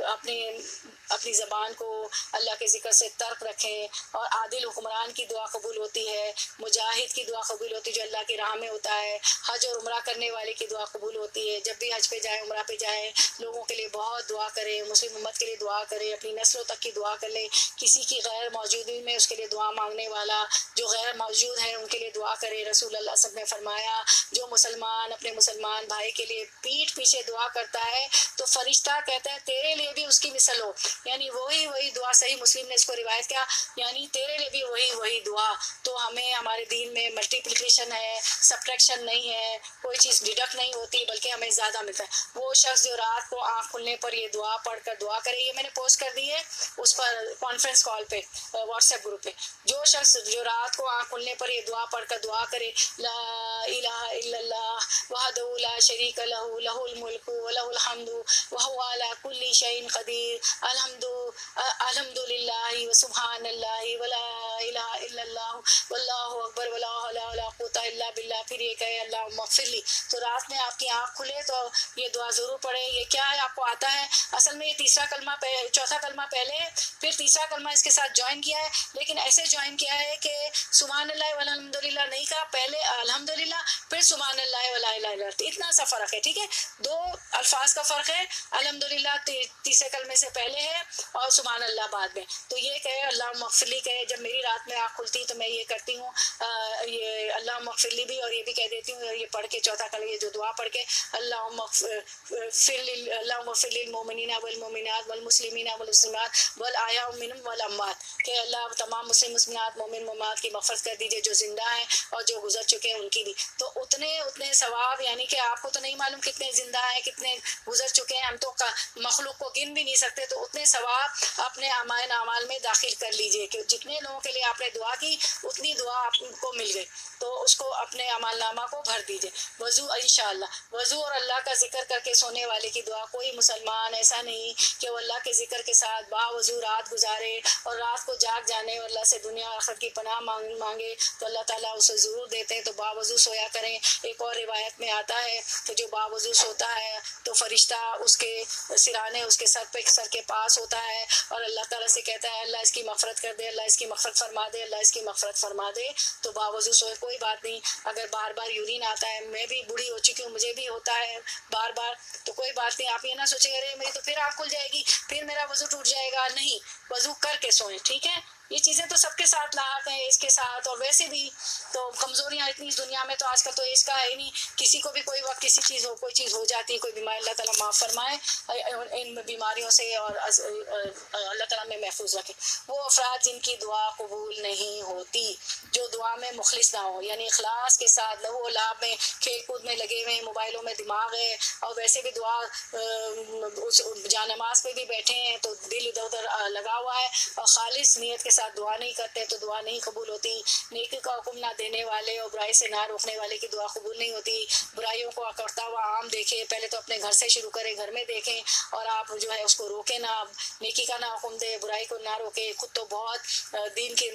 اپنی زبان کو اللہ کے ذکر سے ترک رکھیں، اور عادل حکمران کی دعا قبول ہوتی ہے، مجاہد کی دعا قبول ہوتی ہے جو اللہ کی راہ میں ہوتا ہے، حج اور عمرہ کرنے والے کی دعا قبول ہوتی ہے. جب بھی حج پہ جائیں، عمرہ پہ جائیں، لوگوں کے لیے بہت دعا کریں، مسلم امت کے لیے دعا کریں، اپنی نسلوں تک کی دعا کر لیں. کسی کی غیر موجودگی میں اس کے لیے دعا مانگنے والا جو غیر موجود ہے ان کے لیے دعا کرے. رسول اللہ صلی اللہ علیہ وسلم نے فرمایا جو مسلمان اپنے مسلمان بھائی کے لیے پیٹھ پیچھے دعا کرتا ہے تو فرشتہ کہتا ہے تیرے لیے بھی اس کی مثل ہو، یعنی وہی دعا. صحیح مسلم نے اس کو روایت کیا، یعنی تیرے لیے بھی وہی دعا. تو ہمیں ہمارے دین میں ملٹیپلیکیشن ہے، سبٹریکشن نہیں ہے، کوئی چیز ڈیڈکٹ نہیں ہوتی بلکہ ہمیں زیادہ ملتا ہے. وہ شخص جو رات کو آنکھ کھلنے پر یہ دعا پڑھ کر دعا کرے، یہ میں نے پوسٹ کر دی ہے اس پر کانفرنس کال پہ، واٹس ایپ گروپ پہ. جو شخص جو رات کو آنکھ کھلنے پر یہ دعا پڑھ کر دعا کرے، لا الہ الا اللہ وحدہ لا شریک لہ لہ الملک ولہ الحمد وہو علی کل شیء قدیر، الحمد للہ وسبحان اللہ ولا الہ الا اللہ واللہ اکبر ولا حول ولا قوۃ الا باللہ. پھر یہ کہے اللہم اغفر لی. تو رات میں آپ کی آنکھ کھلے تو یہ دعا ضرور پڑھیں. یہ کیا ہے آپ کو آتا ہے، اصل میں یہ چوتھا کلمہ پہلے ہے، پھر تیسرا کلمہ اس کے ساتھ جوائن کیا ہے، لیکن ایسے جوائن کیا ہے کہ سبحان اللہ والحمد للہ نہیں کہا، پہلے الحمد للہ پھر سبحان اللہ ولا الہ الا اللہ. اتنا سا فرق ہے، ٹھیک ہے، 2 الفاظ کا فرق ہے. الحمد للہ تیسرے کلمے سے پہلے ہے اور سبحان اللہ بعد میں. تو یہ کہے اللہم اغفر لی کہے. جب میری رات میں آنکھ کھلتی تو میں یہ کرتی ہوں، یہ اللہم اغفر لی بھی، اور یہ بھی کہہ دیتی ہوں، یہ پڑھ کے چوتھا کلمہ، یہ جو دعا پڑھ کے اللہم اغفر للمؤمنین والمؤمنات والمسلمین والمسلمات والاحیاء منہم والاموات، کہ اللہ تمام مسلم مسلمات مومن مومنات کی مغفرت کر دیجئے جو زندہ ہیں اور جو گزر چکے ہیں ان کی بھی. تو اتنے ثواب، یعنی کہ آپ کو تو نہیں معلوم کتنے زندہ ہیں کتنے گزر چکے ہیں، ہم تو مخلوق کو گن بھی نہیں سکتے. تو اتنے ثواب اپنے اعمال میں داخل کر لیجئے کہ جتنے لوگوں کے لیے آپ نے دعا کی اتنی دعا آپ کو مل گئی، تو اس کو اپنے اعمال نامہ کو بھر دیجئے. وضو انشاءاللہ، وضو اور اللہ کا ذکر کر کے سونے والے کی دعا. کوئی مسلمان ایسا نہیں کہ وہ اللہ کے ذکر کے ساتھ باوضو رات گزارے اور رات کو جاگ جانے اور اللہ سے دنیا اور آخرت کی پناہ مانگے تو اللہ تعالیٰ اسے ضرور دیتے ہیں. تو باوضو سویا کریں. ایک اور روایت میں آتا ہے کہ جو باوضو سوتا ہے تو فرشتہ اس کے سرانے اس کے سر کے پاس ہوتا ہے اور اللہ تعالیٰ سے کہتا ہے اللہ اس کی مغفرت کر دے، اللہ اس کی مغفرت فرما دے، اللہ اس کی مغفرت فرما دے. تو باوضو سوئے. کوئی بات نہیں اگر بار بار یورین آتا ہے، میں بھی بوڑھی ہو چکی ہوں، مجھے بھی ہوتا ہے بار بار، تو کوئی بات نہیں. آپ یہ نہ سوچیں ارے میری تو پھر آنکھ کھل جائے گی، پھر میرا وضو ٹوٹ جائے گا. نہیں، وضو کر کے سوئیں، ٹھیک ہے. یہ چیزیں تو سب کے ساتھ لاحق ہیں، اس کے ساتھ اور ویسے بھی. تو کمزوریاں اتنی اس دنیا میں تو آج کل تو اس کا ہے ہی نہیں، کسی کو بھی کوئی وقت کوئی چیز ہو جاتی ہے، کوئی بیماری، اللہ تعالیٰ معاف فرمائے ان بیماریوں سے اور اللہ تعالیٰ میں محفوظ رکھے. وہ افراد جن کی دعا قبول نہیں ہوتی، جو دعا میں مخلص نہ ہو، یعنی اخلاص کے ساتھ لہو و لعب میں کھیل کود میں لگے ہوئے ہیں، موبائلوں میں دماغ ہے اور ویسے بھی دعا جا نماز پہ بھی بیٹھے ہیں تو دل ادھر ادھر لگا ہوا ہے، اور خالص نیت کے ساتھ دعا نہیں کرتے تو دعا نہیں قبول ہوتی. نیکی کا حکم نہ دینے والے اور برائی سے نہ روکنے والے کی دعا قبول نہیں ہوتی. برائیوں کو کرتا ہوا عام دیکھے، پہلے تو اپنے گھر سے شروع کرے، گھر میں دیکھیں اور آپ جو ہے اس کو روکیں نہ. نیکی کا نہ حکم دے، برائی کو نہ روکے. خود تو بہت دین کے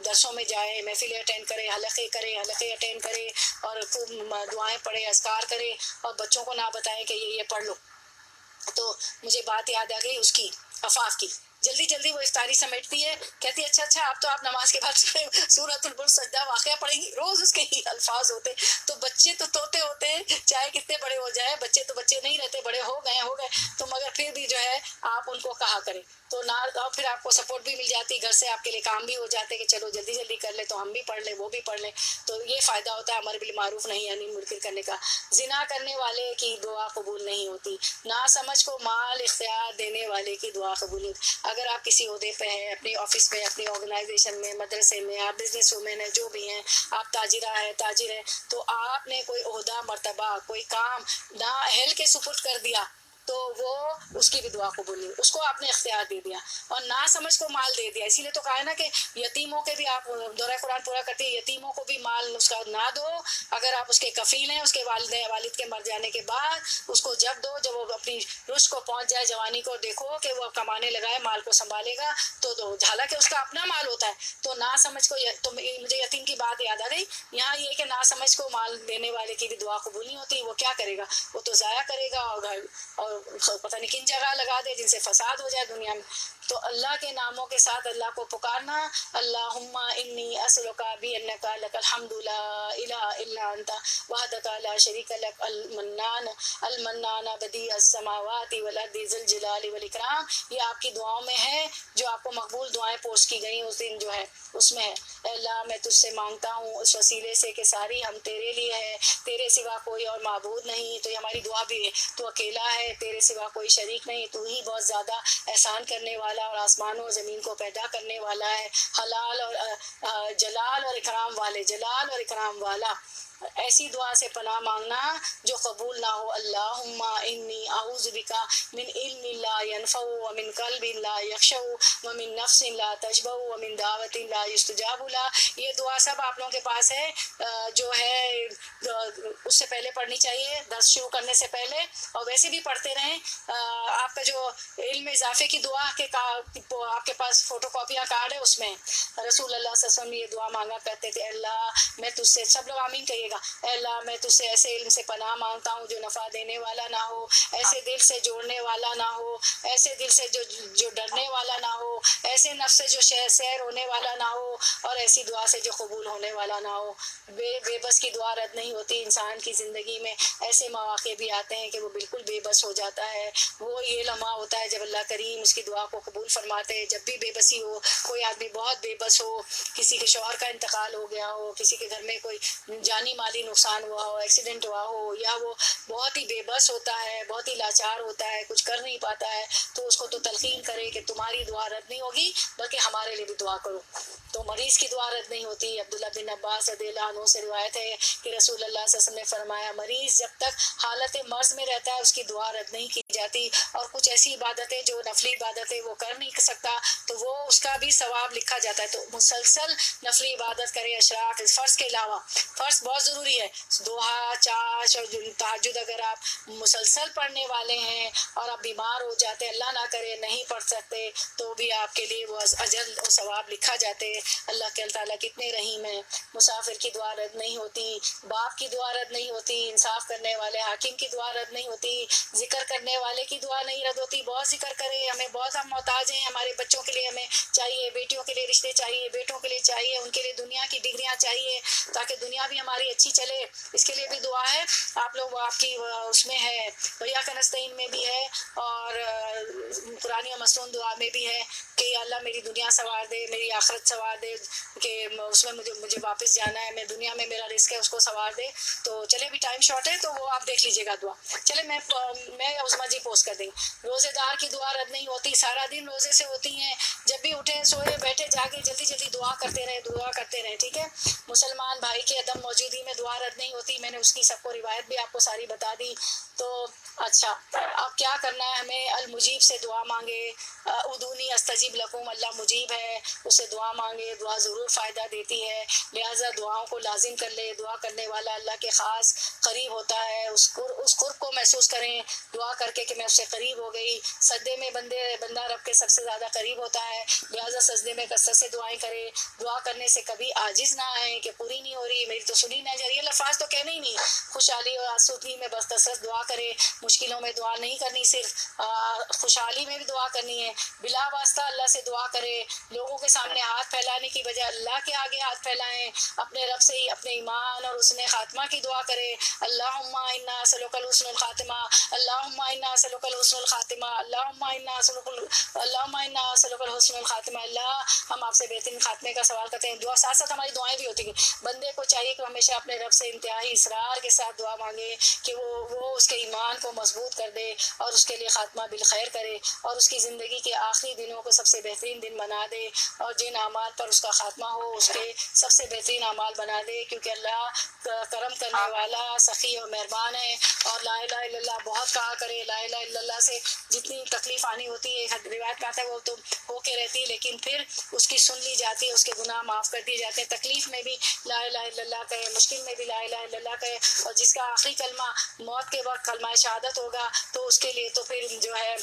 درسوں میں جائے، محفلیں اٹینڈ کرے، حلقے اٹینڈ کرے اور خوب دعائیں پڑھے، اذکار کرے اور بچوں کو نہ بتائیں کہ یہ پڑھ لو. تو مجھے بات یاد آ گئی اس کی، عفاف کی. جلدی وہ افطاری سمیٹتی ہے، کہتی ہے اچھا اب تو آپ نماز کے بعد سورۃ البلد سجدہ واقعہ پڑھیں گی. روز اس کے ہی الفاظ ہوتے. تو بچے تو طوطے ہوتے ہیں، چاہے کتنے بڑے ہو جائیں، بچے تو بچے نہیں رہتے، بڑے ہو گئے تو مگر پھر بھی جو ہے آپ ان کو کہا کریں تو نہ. اور پھر آپ کو سپورٹ بھی مل جاتی، گھر سے آپ کے لیے کام بھی ہو جاتے کہ چلو جلدی کر لیں تو ہم بھی پڑھ لیں، وہ بھی پڑھ لیں. تو یہ فائدہ ہوتا ہے امر بالمعروف نہی عن المنکر کرنے کا. زنا کرنے والے کی دعا قبول نہیں ہوتی. ناسمجھ کو مال اختیار دینے والے کی دعا قبول نہیں ہوتی. اگر آپ کسی عہدے پہ ہیں، اپنی آفس میں، اپنی آرگنائزیشن میں، مدرسے میں، آپ بزنس وومین ہیں، جو بھی ہیں، آپ تاجر ہیں، تو آپ نے کوئی عہدہ، مرتبہ، کوئی کام نہ اہل کے سپرد کر دیا تو وہ اس کی بھی دعا قبول نہیں. اس کو آپ نے اختیار دے دیا اور نہ سمجھ کو مال دے دیا. اسی لیے تو کہا ہے نا کہ یتیموں کے بھی آپ دورہ قرآن پورا کرتے ہیں، یتیموں کو بھی مال اس کا نہ دو. اگر آپ اس کے کفیل ہیں، اس کے والد کے مر جانے کے بعد اس کو جب دو، جب وہ اپنی رشد کو پہنچ جائے، جوانی کو دیکھو کہ وہ کمانے لگائے، مال کو سنبھالے گا تو دو. حالانکہ اس کا اپنا مال ہوتا ہے. تو نہ سمجھ کو، تو مجھے یتیم کی بات یاد آ گئی یہاں، یہ کہ نہ سمجھ کو مال دینے والے کی بھی دعا قبول نہیں ہوتی. وہ کیا کرے گا؟ وہ تو ضائع کرے گا اور پتہ نہیں کن جگہ لگا دے جن سے فساد ہو جائے دنیا میں. تو اللہ کے ناموں کے ساتھ اللہ کو پکارنا. اللہم انی اسألک بانک لک الحمد لا الہ الا انت وحدک لا شریک لک المنان بدیع السماوات والارض ذی الجلال والاکرام. یہ آپ کی دعاؤں میں ہے جو آپ کو مقبول دعائیں پوسٹ کی گئی اس دن جو ہے اس میں ہے. اے اللہ میں تجھ سے مانگتا ہوں اس وسیلے سے کہ ساری ہم تیرے لیے ہے، تیرے سوا کوئی اور معبود نہیں. تو یہ ہماری دعا بھی ہے، تو اکیلا ہے، تیرے سوا کوئی شریک نہیں، تو ہی بہت زیادہ احسان کرنے والا اور آسمانوں و زمین کو پیدا کرنے والا ہے، حلال اور جلال اور اکرام والا. ایسی دعا سے پناہ مانگنا جو قبول نہ ہو. اللہم انی اعوذ بک من علم لا ینفع ومن قلب لا یخشع ومن نفس لا تشبع ومن دعوت لا یستجاب لها. یہ دعا سب آپ لوگوں کے پاس ہے، جو ہے اس سے پہلے پڑھنی چاہیے، درس شروع کرنے سے پہلے، اور ویسے بھی پڑھتے رہیں. آپ کا جو علم اضافے کی دعا کے آپ کے پاس فوٹو کاپیاں کارڈ ہے، اس میں رسول اللہ صلی اللہ علیہ وسلم یہ دعا مانگا کرتے تھے. اللہ میں تجھ سے، سب لوگ آمین کہیے گا، اے اللہ میں تجھ سے ایسے علم سے پناہ مانگتا ہوں جو نفع دینے والا نہ ہو، ایسے دل سے جوڑنے والا نہ ہو، ایسے دل سے جو ڈرنے والا نہ ہو، ایسے نفس سے جو سیر ہونے والا نہ ہو، اور ایسی دعا سے جو قبول ہونے والا نہ ہو. بے بس کی دعا رد نہیں ہوتی. انسان کی زندگی میں ایسے مواقع بھی آتے ہیں کہ وہ بالکل بے بس ہو جاتا ہے. وہ یہ لمحہ ہوتا ہے جب اللہ کریم اس کی دعا کو قبول فرماتے ہیں. جب بھی بے بسی ہو، کوئی آدمی بہت بے بس ہو، کسی کے شوہر کا انتقال ہو گیا ہو، کسی کے گھر میں کوئی جانی مالی نقصان ہوا ہو، ایکسیڈنٹ ہوا ہو، یا وہ بہت ہی بے بس ہوتا ہے، بہت ہی لاچار ہوتا ہے، کچھ کر نہیں پاتا ہے، تو اس کو تو تلقین کرے کہ تمہاری دعا رد نہیں ہوگی بلکہ ہمارے لیے بھی دعا کرو. تو مریض کی دعا رد نہیں ہوتی. عبداللہ بن عباس رضی اللہ عنہ سے روایت ہے کہ رسول اللہ صلی اللہ علیہ وسلم نے فرمایا مریض جب تک حالت مرض میں رہتا ہے اس کی دعا رد نہیں کی جاتی. اور کچھ ایسی عبادتیں جو نفلی عبادتیں وہ کر نہیں سکتا تو وہ اس کا بھی ثواب لکھا جاتا ہے. تو مسلسل نفلی عبادت کرے اشراق فرض کے علاوہ. فرض بہت ضروری ہے، دوحہ، چاش اور تہجد اگر آپ مسلسل پڑھنے والے ہیں اور آپ بیمار ہو جاتے، اللہ نہ کرے نہیں پڑھ سکتے، تو بھی آپ کے لیے وہ اجر و ثواب لکھا جاتے. اللہ کے تعالیٰ کتنے رحیم ہیں. مسافر کی دعا رد نہیں ہوتی، باپ کی دعا رد نہیں ہوتی، انصاف کرنے والے حاکم کی دعا رد نہیں ہوتی، ذکر کرنے والے کی دعا نہیں رد ہوتی. بہت ذکر کرے، ہمیں بہت ہم محتاج ہیں، ہمارے بچوں کے لیے ہمیں چاہیے، بیٹیوں کے لیے رشتے چاہیے، بیٹوں کے لیے چاہیے، ان کے لیے دنیا کی ڈگریاں چاہیے تاکہ دنیا بھی ہماری اچھی چلے. اس کے لیے بھی دعا ہے. آپ لوگ آپ کی اس میں ہے، بھیا کا نستعین میں بھی ہے، اور قرآن مسنون دعا میں بھی ہے کہ اللہ میری دنیا سنوار دے، میری آخرت سنوار دے، کہ اس میں مجھے واپس جانا ہے، میں دنیا میں میرا رزق ہے اس کو سنوار دے. تو چلے بھی ٹائم شارٹ ہے تو وہ آپ دیکھ لیجیے گا دعا. چلے میں عظمیٰ جی پوسٹ کر دیں گی. روزے دار کی دعا رد نہیں ہوتی، سارا دن روزے سے ہوتی ہیں، جب بھی اٹھیں سوئے بیٹھے جاگے جلدی دعا کرتے رہے. ٹھیک ہے. مسلمان بھائی کی عدم موجودگی میں میں دعا رد نہیں ہوتی. میں نے اس کی سب کو روایت بھی آپ کو ساری بتا دی. تو اچھا اب کیا کرنا ہے ہمیں؟ المجیب سے دعا مانگے. ادونی استجیب لکم، اللہ مجیب ہے، اس سے دعا مانگے، دعا ضرور فائدہ دیتی ہے. لہٰذا دعاؤں کو لازم کر لے. دعا کرنے والا اللہ کے خاص قریب ہوتا ہے. اس قرب کو محسوس کریں دعا کر کے کہ میں اس سے قریب ہو گئی. سجدے میں بندہ رب کے سب سے زیادہ قریب ہوتا ہے. لہٰذا سجدے میں کثرت سے دعائیں کرے. دعا کرنے سے کبھی عاجز نہ آئیں کہ پوری نہیں ہو رہی، میری تو سنی نہ جا رہی. الفاظ تو کہنے ہی نہیں. خوشحالی اور آسودگی میں بس کثرت دعا کرے. مشکلوں میں دعا نہیں کرنی، صرف خوشحالی میں بھی دعا کرنی ہے. بلا واسطہ اللہ سے دعا کرے. لوگوں کے سامنے ہاتھ پھیلانے کی بجائے اللہ کے آگے ہاتھ پھیلائیں. اپنے رب سے ہی اپنے ایمان اور حسن خاتمہ کی دعا کرے. اللہم انا نسألک الحسن الخاتمہ، اللہم انا نسألک الحسن الخاتمہ، اللہم انا نسألک الحسن الخاتمہ. اللہ ہم آپ سے بہترین خاتمے کا سوال کرتے ہیں. دعا ساتھ ساتھ ہماری دعائیں بھی ہوتی ہیں. بندے کو چاہیے کہ ہمیشہ اپنے رب سے انتہائی اصرار کے ساتھ دعا مانگے کہ وہ اس کے ایمان کو مضبوط کر دے اور اس کے لیے خاتمہ بالخیر کرے اور اس کی زندگی کے آخری دنوں کو سب سے بہترین دن بنا دے اور جن اعمال پر اس کا خاتمہ ہو اس کے سب سے بہترین اعمال بنا دے. کیونکہ اللہ کرم کرنے والا سخی اور مہربان ہے. اور لا الہ الا اللہ بہت کہا کرے. لا الہ الا اللہ سے جتنی تکلیف آنی ہوتی ہے، روایت میں آتا ہے وہ تو ہو کے رہتی ہے، لیکن پھر اس کی سن لی جاتی ہے، اس کے گناہ معاف کر دیے جاتے ہیں. تکلیف میں بھی لا الہ الا اللہ کہے، مشکل میں بھی لا الہ الا اللہ کہے. اور جس کا آخری کلمہ موت کے وقت کلمہ شہادت ہوگا تو اس کے لیے تو پھر جو ہے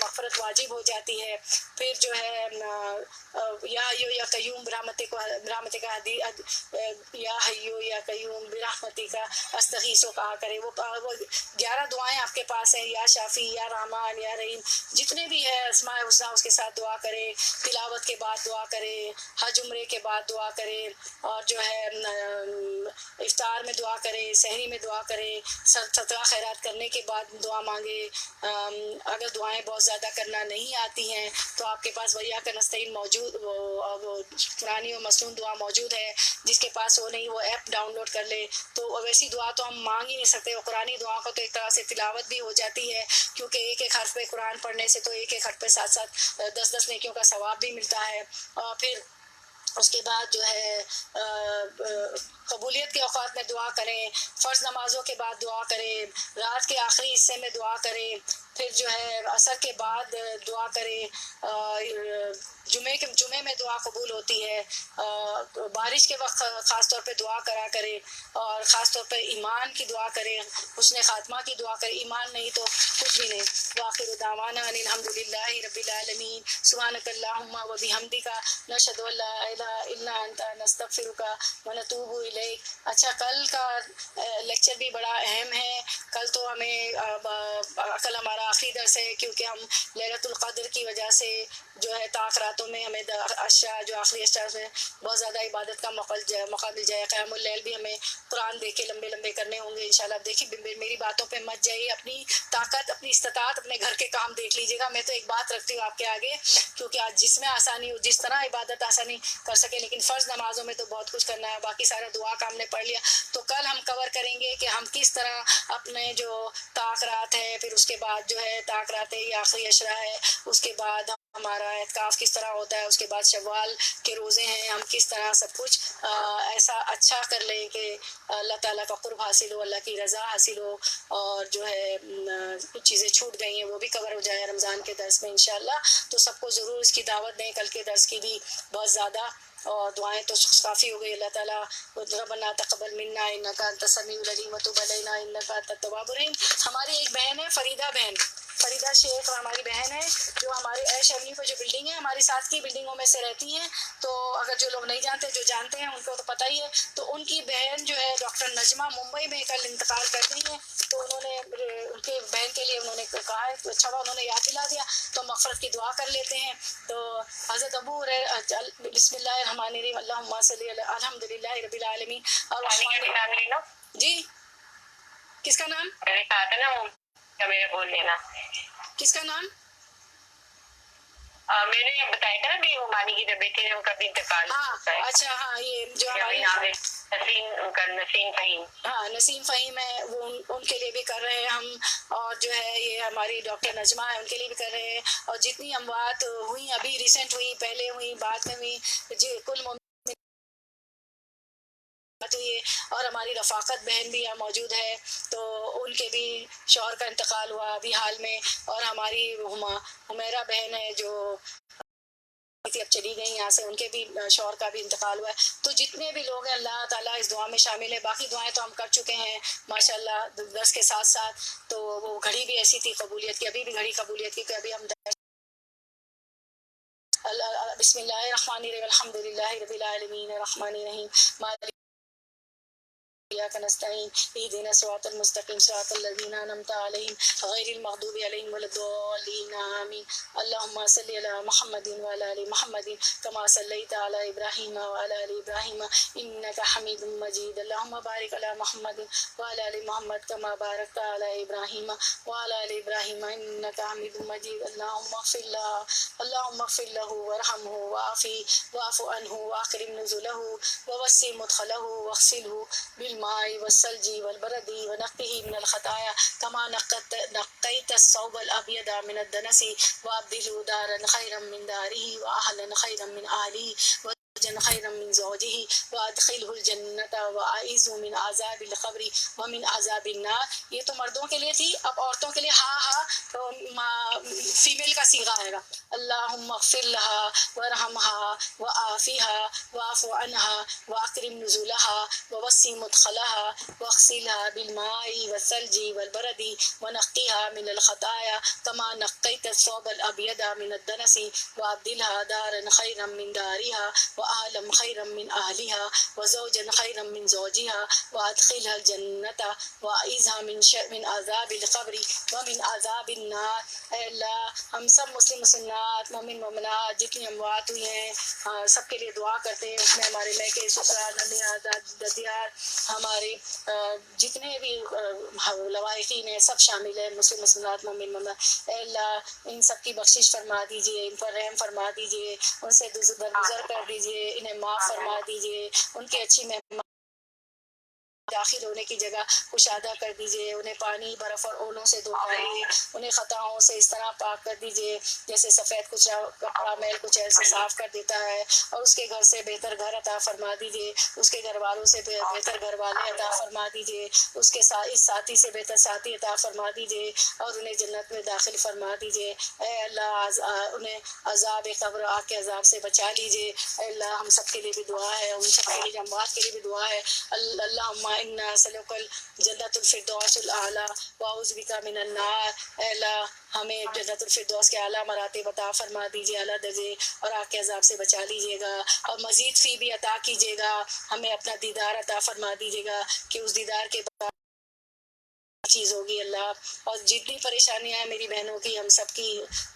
مغفرت واجب ہو جاتی ہے. پھر جو ہے یا حیو یا قیوم برحمتک کا یا حیو یا قیوم برحمتک کا استغیث کہا کرے. وہ 11 دعائیں آپ کے پاس ہیں. یا شافی، یا رحمان، یا رحیم، جتنے بھی ہے اسماء الحسنی اس کے ساتھ دعا کرے. تلاوت کے بعد دعا کرے، حج عمرے کے بعد دعا کرے، اور جو ہے افطار میں دعا کرے، سحری میں دعا کرے، صدقہ خیرات کرنے کے بعد دعا مانگے. اگر دعائیں بہت زیادہ کرنا نہیں آتی ہیں تو آپ کے پاس ویاک نستعین موجود، وہ قرآنی و مسنون دعا موجود ہے. جس کے پاس وہ نہیں وہ ایپ ڈاؤن لوڈ کر لے. تو ویسی دعا تو ہم مانگ ہی نہیں سکتے. اور قرآنی دعا کو تو ایک طرح سے تلاوت بھی ہو جاتی ہے، کیونکہ ایک ایک حرف پہ قرآن پڑھنے سے تو ایک ایک حرف پہ ساتھ ساتھ 10 نیکیوں کا ثواب بھی ملتا ہے. اور پھر اس کے بعد جو ہے قبولیت کے اوقات میں دعا کریں. فرض نمازوں کے بعد دعا کریں. رات کے آخری حصے میں دعا کریں. پھر جو ہے عصر کے بعد دعا کریں. جمعے میں دعا قبول ہوتی ہے. بارش کے وقت خاص طور پہ دعا کرا کرے، اور خاص طور پہ ایمان کی دعا کرے، حسن خاتمہ کی دعا کرے. ایمان نہیں تو کچھ بھی نہیں. وآخر دعوانا ان الحمدللہ رب العالمین. سبحانک اللہم و بحمدک نشہد ان لا الہ الا انت نستغفرک و نتوب الیک. اچھا، کل کا لیکچر بھی بڑا اہم ہے. کل تو کل ہمارا آخری درس ہے، کیونکہ ہم لیلۃ القدر کی وجہ سے جو ہے طاق راتوں میں ہمیں اشرا جو آخری اشرا میں بہت زیادہ عبادت کا موقع مل جائے. قیام اللیل بھی ہمیں قرآن دیکھ کے لمبے لمبے کرنے ہوں گے انشاءاللہ. دیکھیے میری باتوں پہ مت جائیے، اپنی طاقت اپنی استطاعت اپنے گھر کے کام دیکھ لیجیے گا. میں تو ایک بات رکھتی ہوں آپ کے آگے، کیونکہ آج جس میں آسانی ہو، جس طرح عبادت آسانی کر سکے. لیکن فرض نمازوں میں تو بہت کچھ کرنا ہے. باقی سارا دعا کا ہم نے پڑھ لیا. تو کل ہم کور کریں گے کہ ہم کس طرح اپنے جو طاق رات ہے، پھر اس کے بعد جو ہے طاق رات ہے آخری اشرا ہے، اس کے بعد ہمارا اعتکاف کس طرح ہوتا ہے، اس کے بعد شوال کے روزے ہیں، ہم کس طرح سب کچھ ایسا اچھا کر لیں کہ اللہ تعالیٰ کا قرب حاصل ہو، اللہ کی رضا حاصل ہو. اور جو ہے کچھ چیزیں چھوٹ گئی ہیں وہ بھی کور ہو جائے رمضان کے درس میں انشاءاللہ. تو سب کو ضرور اس کی دعوت دیں. کل کے درس کی بھی بہت زیادہ، اور دعائیں تو کافی ہو گئی. اللہ تعالیٰ ربنا تقبل منا انک انت السمیع العلیم وتب علینا انک انت التواب الرحیم. ہماری ایک بہن ہے فریدہ شیخ، ہماری بہن ہے، جو ہمارے ایش ایونیو پہ جو بلڈنگ ہے ہماری ساتھ کی بلڈنگوں میں سے رہتی ہیں. تو اگر جو لوگ نہیں جانتے، جو جانتے ہیں ان کو تو پتہ ہی ہے. تو ان کی بہن جو ہے ڈاکٹر نجمہ ممبئی میں کل انتقال کر گئی ہیں. تو انہوں نے ان کے بہن کے لیے انہوں نے کہا ہے، اچھا ہوا انہوں نے یاد دلا دیا. تو مغفرت کی دعا کر لیتے ہیں. تو حضرت ابو بسم اللہ الرحمن الرحیم اللہم صلی علی الحمدللہ رب العالمین. اور جی کس کا نام؟ میں نے کہا تھا نا میرے بول لینا. کس کا نام؟ میں نے بتایا تھا نا بھی مانی کی جو بیٹی ہے ان کا بھی انتقال ہاں اچھا، ہاں یہ جو ہماری نام ہے نسیم فہیم. ہاں نسیم فہیم ہے، وہ ان کے لیے بھی کر رہے ہیں ہم. اور جو ہے یہ ہماری ڈاکٹر نجمہ ہے، ان کے لیے بھی کر رہے ہیں. اور جتنی اموات ہوئی، ابھی ریسنٹ ہوئی، پہلے ہوئی، بعد میں ہوئی، کل بات ہوئی ہے. اور ہماری رفاقت بہن بھی یہاں موجود ہے، تو ان کے بھی شوہر کا انتقال ہوا ابھی حال میں، اور ہماری حمیرہ بہن ہے جو اب چلی گئی یہاں سے، ان کے بھی شوہر کا بھی انتقال ہوا ہے. تو جتنے بھی لوگ ہیں اللہ تعالیٰ اس دعا میں شامل ہے. باقی دعائیں تو ہم کر چکے ہیں ماشاءاللہ درس کے ساتھ ساتھ. تو وہ گھڑی بھی ایسی تھی قبولیت کی، ابھی بھی گھڑی قبولیت کی، کہ ابھی ہم بسم اللہ الرحمن الرحیم الحمد للہ رب العالمین الرحمن الرحیم مالک إياك نستعين اهدنا الصراط المستقيم صراط الذين أنعمت عليهم غير المغضوب عليهم ولا الضالين آمين. اللهم صل على محمد وعلى آل محمد كما صليت على إبراهيم وعلى آل إبراهيم إنك حميد مجيد. اللهم بارك على محمد وعلى آل محمد كما باركت على إبراهيم وعلى آل إبراهيم إنك حميد مجيد. اللهم اغفر له وارحمه وعافه واعف عنه وأكرم نزله ووسع مدخله واغسله بالماء والثلج والبرد ونقه من الخطايا كما نقيت الثوب الأبيض من الدنس وأبدله دارا خيرا من داره وأهلا خيرا من أهله زوجا خيرا من زوجه وادخله الجنة وأعيذه من عذاب القبر ومن عذاب النار. یہ تو مردوں کے لیے تھی. اب عورتوں کے لیے تو فیمیل کا صیغہ آئے گا. اللہم اغفر لها وارحمها وعافها واعف عنها واکرم نزلها ووسع مدخلها واغسلها بالماء والثلج والبرد ونقها من الخطايا كما نقيت الثوب الأبيض من الدنس وأبدلها دارا خيرا من دارها وأهلا خيرا من أهلها وزوجا خيرا من زوجها وأدخلها الجنة وأعيذها من عذاب القبر ومن عذاب النار. اے اللہ ہم سب مسلم مسلمات مومن مومنات جتنی اموات ہوئی ہیں سب کے لیے دعا کرتے ہیں. اس میں ہمارے میکے سسرال ننیاں ددیار ہمارے جتنے بھی لوائقین ہیں سب شامل ہیں مسلم مسلمات مومن مومنات. اے اللہ ان سب کی بخشش فرما دیجئے، ان پر رحم فرما دیجئے، ان سے درگزر کر دیجئے، انہیں معاف فرما دیجئے، ان کی اچھی مہمان داخل ہونے کی جگہ کشادہ کر دیجئے، انہیں پانی برف اور اولوں سے دھوائیے، انہیں خطاؤں سے اس طرح پاک کر دیجئے جیسے سفید کپڑا میل کچیل سے صاف کر دیتا ہے، اور اس کے گھر سے بہتر گھر عطا فرما دیجئے، اس کے گھر والوں سے بہتر گھر والے عطا فرما دیجئے، اس کے اس ساتھی سے بہتر ساتھی عطا فرما دیجئے، اور انہیں جنت میں داخل فرما دیجئے. اے اللہ انہیں عذاب قبر آگ کے عذاب سے بچا لیجئے. اے اللہ ہم سب کے لیے بھی دعا ہے، ان سب کے لیے اموات کے لیے بھی دعا ہے. اللہم انا نسألک الجنۃ الفردوس الاعلی واعوذ بک من النار. اے اللہ ہمیں جنت الفردوس کے اعلیٰ مراتب عطا فرما دیجیے، اعلیٰ درجے، اور آگ کے عذاب سے بچا لیجیے گا، اور مزید فی بھی عطا کیجیے گا. ہمیں اپنا دیدار عطا فرما دیجیے گا کہ اس دیدار کے بعد چیز ہوگی اللہ. اور جتنی پریشانیاں ہیں میری بہنوں کی ہم سب کی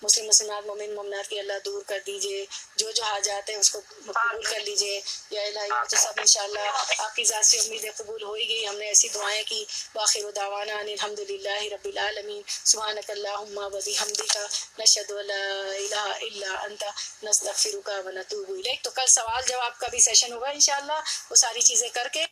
مسلم مسلمات مومن مومنات کی اللہ دور کر دیجیے. جو حاجات ہیں اس کو قبول کر لیجیے یا الہی. تو سب انشاءاللہ آپ کی ذات سے امیدیں قبول ہوئی گئی. ہم نے ایسی دعائیں کی. وآخر دعوانا ان الحمد للہ رب العالمین. سبحانک اللہم و بحمدک نشہد ان لا الہ الا انت نستغفرک و نتوب الیک. تو کل سوال جواب کا بھی سیشن ہوگا انشاءاللہ، وہ ساری چیزیں کر کے